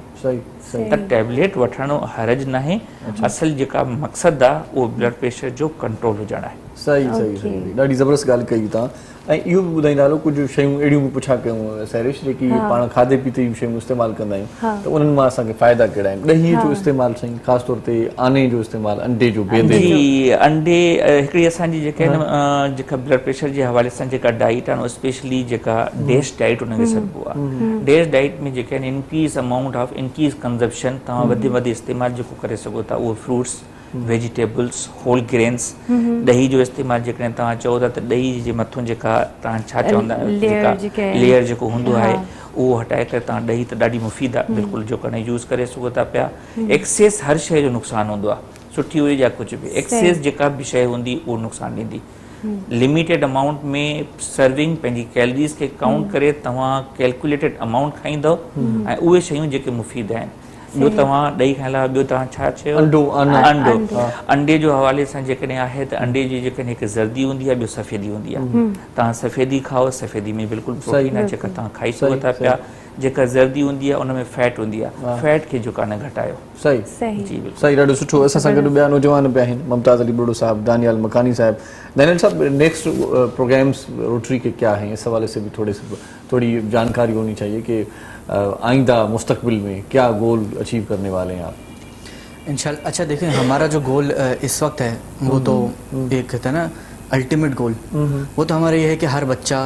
त टैबलेट वठणो हरज न आहे, असल जेका मक़सदु आहे उहो ब्लड प्रेशर जो कंट्रोल हुजणु आहे। सही सही सही, ॾाढी ज़बरदस्त ॻाल्हि कई तव्हां। ऐं इहो बि ॿुधाईंदा हलो कुझु शयूं अहिड़ियूं बि पुछा कयूं सैरिश, जेकी पाण खाधे पीते जूं शयूं इस्तेमालु कंदा आहियूं त उन्हनि मां असांखे फ़ाइदा कहिड़ा आहिनि? ॾहीअ जो इस्तेमालु साईं, ख़ासि तौर ते आने जो इस्तेमालु, अंडे जो, बेदे जो। अंडे हिकिड़ी असांजी जेका आहिनि जेका ब्लड प्रेशर जे हवाले सां जेका डाइट आहे, स्पेशली जेका डेश डाइट उनखे सॾिबो आहे। डेश डाइट में जेके आहिनि increase amount of increase consumption, तव्हां वधि वधि इस्तेमालु जेको करे सघो था, उहो फ्रूट्स, वेजिटेबल्स, होल ग्रेन्स। ॾही जो इस्तेमालु जेकॾहिं तव्हां चओ था त ॾही जे मथां जेका तव्हां छा चवंदा आहियो, जेका लेयर जेको हूंदो आहे उहो हटाए करे तव्हां ॾही त ॾाढी मुफ़ीद आहे, बिल्कुलु जेको यूज़ करे सघो था पिया। एक्सेस हर शइ जो नुक़सानु हूंदो आहे, सुठी हुजे या कुछ भी एक्सेस जेका भी शइ हूंदी उहो नुक़सान ॾींदी लिमिटेड अमाउंट में सर्विंग पंहिंजी कैलरीज़ खे काउंट करे तव्हां कैलकुलेटेड अमाउंट खाईंदव ऐं उहे शयूं जेके मुफ़ीद आहिनि ॿियो तव्हां ॾही खाइण लाइ ॿियो तव्हां छा चयो अंडो अंडे जो हवाले सां जेकॾहिं आहे त अंडे जी जेकॾहिं हिकु ज़र्दी हूंदी आहे ॿियो सफ़ेदी हूंदी आहे तव्हां सफ़ेदी खाओ सफ़ेदी में बिल्कुलु प्रोटीन आहे जेका तव्हां खाई सघो था पिया जेका ज़र्दी हूंदी आहे उन में फैट हूंदी आहे फैट खे जेका न घटायो सही जी सही ॾाढो सुठो असां सां गॾु ॿिया नौजवान पिया आहिनि मुमताज़ अली बुढ़ो साहब दानियाल मकानी साहब दानियाल साहब नेक्स्ट प्रोग्राम्स रोटरी के क्या हैं इस हवाले से भी थोड़ी जानकारी होनी चाहिए कि आइंदा मुस्तकबिल में क्या गोल अचीव करने वाले हैं आप इंशाल्लाह अच्छा देखें हमारा जो गोल इस वक्त है वो तो एक कहते हैं ना अल्टीमेट गोल वो तो हमारा ये है कि हर बच्चा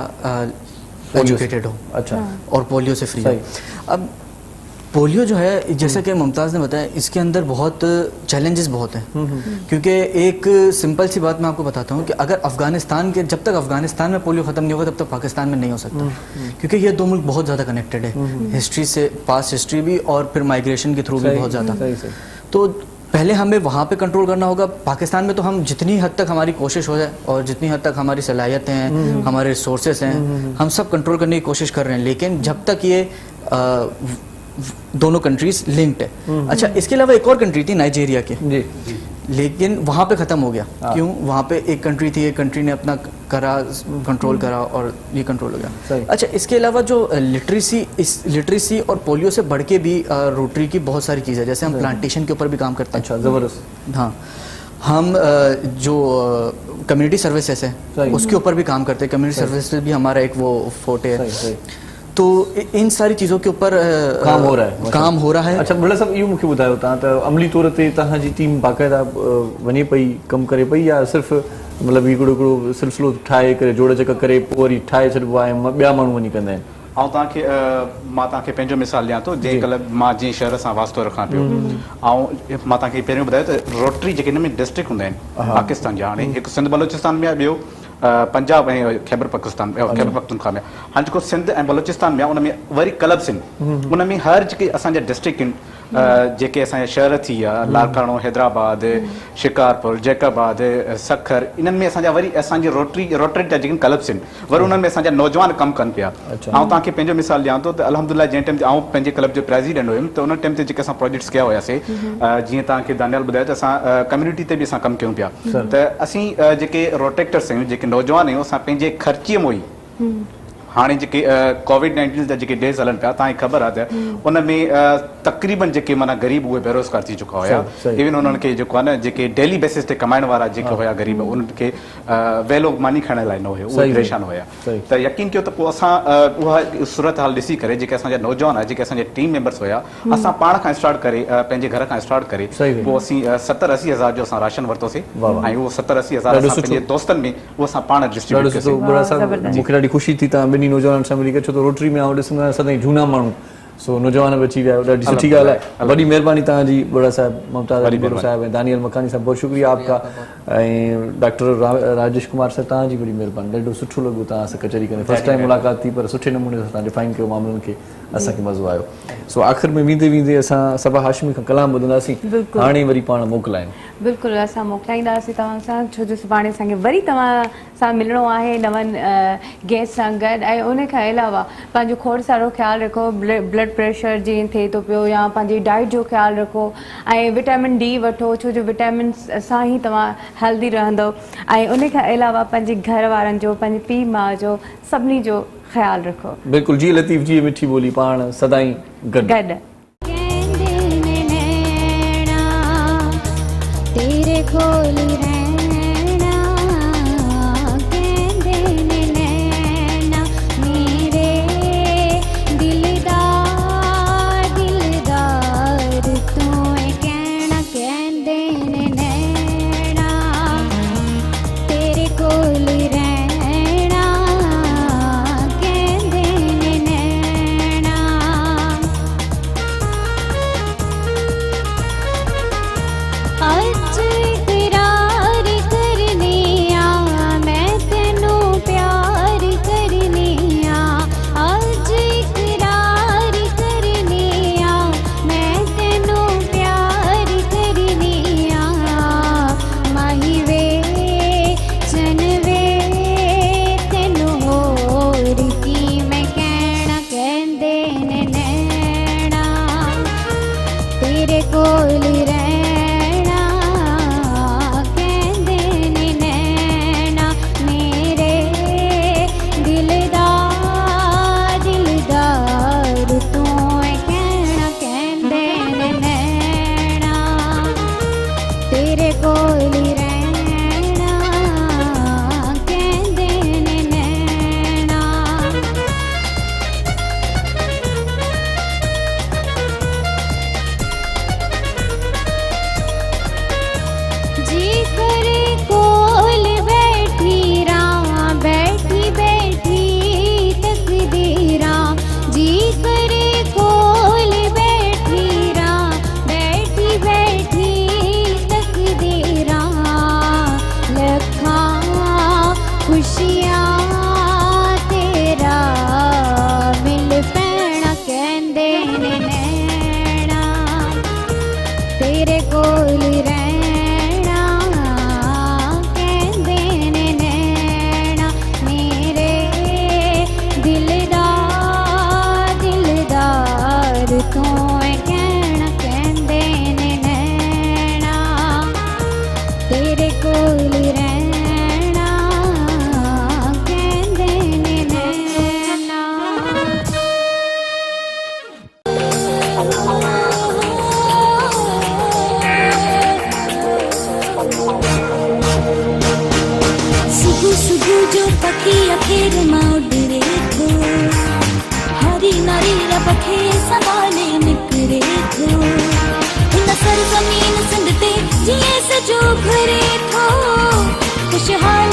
एजुकेटेड हो अच्छा और पोलियो से फ्री हो अब पोलियो जो है जैसा कि मुमताज़ ने बताया इसके अंदर बहुत चैलेंजेस बहुत हैं क्योंकि एक सिंपल सी बात मैं आपको बताता हूँ कि अगर अफगानिस्तान के जब तक अफगानिस्तान में पोलियो ख़त्म नहीं होगा तब तक पाकिस्तान में नहीं हो सकता क्योंकि ये दो मुल्क बहुत ज़्यादा कनेक्टेड है हिस्ट्री से पास्ट हिस्ट्री भी और फिर माइग्रेशन के थ्रू भी बहुत ज़्यादा तो पहले हमें वहाँ पे कंट्रोल करना होगा पाकिस्तान में तो हम जितनी हद तक हमारी कोशिश हो जाए और जितनी हद तक हमारी सलाहियतें हैं हमारे रिसोर्सेज हैं हम सब कंट्रोल करने की कोशिश कर रहे हैं लेकिन जब तक ये दोनों कंट्रीज लिंक्ड है अच्छा इसके अलावा एक और कंट्री थी नाइजीरिया की जी लेकिन वहाँ पे ख़त्म हो गया क्यों वहाँ पे एक कंट्री थी एक कंट्री ने अपना करा कंट्रोल करा और ये कंट्रोल हो गया अच्छा इसके अलावा जो लिटरेसी और पोलियो से बढ़ के भी रोटरी की बहुत सारी चीज़ें जैसे हम प्लांटेशन के ऊपर भी काम करते हैं अच्छा ज़बरदस्त हाँ हम जो कम्युनिटी सर्विसेज है उसके ऊपर भी काम करते हैं कम्युनिटी सर्विसेज भी हमारा एक वो फोटे है तो इन सारी चीज़ों के ऊपर काम हो रहा है अच्छा बुढ़ा साहब इहो मूंखे ॿुधायो तव्हां त अमली तौर ते तव्हांजी टीम बाक़ाइदा वञे पई कमु करे पई या सिर्फ़ु मतिलबु हिकिड़ो सिलसिलो ठाहे करे जोड़ जक करे पोइ वरी ठाहे छॾिबो आहे ॿिया माण्हू वञी कंदा आहिनि ऐं तव्हांखे मां तव्हांखे पंहिंजो मिसाल ॾियां थो जंहिं कल्ह मां जंहिं शहर सां वास्तो रखां पियो ऐं मां तव्हांखे पहिरियों ॿुधायो त रोटरी जेके हिन में डिस्ट्रिक्ट हूंदा आहिनि पाकिस्तान जा हाणे हिकु सिंध बलोचिस्तान में आहे ॿियो पंजाब ऐं खैबर पख्तूनख्वा में हाणे जेको सिंध ऐं बलोचिस्तान में आहे उन में वरी क्लब्स आहिनि उन में हर जेके असांजा डिस्ट्रिक्ट आहिनि जेके असांजा शहर थी विया लाड़काणो हैदराबाद शिकारपुर जैकाबाद सखर इन्हनि में असांजा वरी असांजी रोटरी जा जेके क्लब्स आहिनि वरी उन्हनि में असांजा नौजवान कमु कनि पिया ऐं तव्हांखे पंहिंजो मिसाल ॾियां थो त अल्हम्दुलिल्लाह जंहिं टाइम ते आउं पंहिंजे क्लब जो प्रेसिडेंट हुयुमि त उन टाइम ते जेके असां प्रोजेक्ट्स कया हुयासीं जीअं तव्हांखे दानियाल ॿुधायो त असां कम्युनिटी ते बि असां कमु कयूं पिया त असीं जेके रोटेक्टर्स आहियूं जेके नौजवान आहियूं असां पंहिंजे ख़र्चीअ मों ई हाणे जेके कोविड-19 जा जेके डेज़ हलनि पिया तव्हांखे ख़बर आहे त उन में तक़रीबन जेके माना ग़रीब उहे बेरोज़गार थी चुका हुया इवन उन्हनि खे जेको आहे न जेके डेली बेसिस ते कमाइण वारा जेके हुया ग़रीब उन्हनि खे वेलो मानी खाइण लाइ न हुयो उहे परेशान हुया त यकीन कयो त पोइ असां उहा सूरत हाल ॾिसी करे जेके असांजा नौजवान जेके असांजे टीम मेंबर्स हुया असां पाण खां स्टार्ट करे पंहिंजे घर खां स्टार्ट करे पोइ असीं 70-80 हज़ार जो असां राशन वरितोसीं ऐं उहो 70-80 हज़ार असां पंहिंजे दोस्तनि में उहो असां पाण डिस्ट्रीब्यूट कयोसीं मूंखे ॾाढी ख़ुशी थी तव्हां ॿिन्ही नौजवान सां मिली करे छो त रोटरी में आउं ॾिसंदो आहियां सदाईं झूना माण्हू सो नौजवान बि अची विया ॾाढी सुठी ॻाल्हि आहे वॾी महिरबानी तव्हांजी बुढ़ा साहब मुमताज़ अली बुढ़ो साहब ऐं दानियल मकानी साहब बहुत शुक्रिया आपका ऐं डॉक्टर राजेश कुमार साहब तव्हांजी वॾी महिरबानी ॾाढो सुठो लॻो तव्हां सां कचहरी करे फर्स्ट टाइम मुलाक़ात थी पर सुठे नमूने सां तव्हां डिफाइन कयो मामलनि खे असांखे मज़ो आयो सो आख़िर में वेंदे वेंदे असां सबा हाशमी खां कलाम ॿुधंदासीं हाणे वरी पाण मोकिलाइनि बिल्कुलु असां मोकिलाईंदासीं तव्हां सां छो जो सुभाणे असांखे वरी तव्हां सां मिलणो आहे नवनि गेस्ट सां गॾु ऐं उन खां अलावा पंहिंजो खोड़ सारो ख़्यालु रखो ब्लड प्रेशर जीअं थिए थो पियो या पंहिंजी डाइट जो ख़्यालु रखो ऐं विटामिन डी वठो छो जो विटामिन सां ई तव्हां हेल्दी रहंदव ऐं उन खां अलावा पंहिंजे घर वारनि जो पंहिंजे पीउ माउ जो सभिनी जो ख़्यालु रखो बिल्कुलु जी लतीफ़ जी मिठी ॿोली पाण सदाईं गॾु तेरे खोली रहना कहंदे ने नैना मेरे दिलदार तू कहना कहंदे ने नैना तेरे खोली रहना कहंदे ने नैना आज तेरा कोल रहना कहंदे ने नैना मेरे दिलदार दिलदार तू कहना कहंदे ने नैना तेरे कोल रहना कहंदे ने नैना जी करे कोल बैठी रां बैठी बैठी तकदीरां जी करे कोल बैठी रां बैठी बैठी तकदीरां लखां खुशियां तेरा मिल पैना कहंदे ने नैना तेरे कोल रहना कहंदे ने नैना मेरे दिलदार दिलदार तू कहना कहंदे ने नैना तेरे कोल रहना कहंदे ने नैना सुबह सुबह जो पखिया फेर मां उड़रे थो हरी नारी रपखे संभाले निकरे थो हिन सरज़मीन सिंध ते जिए सजो घरे थो खुशहाल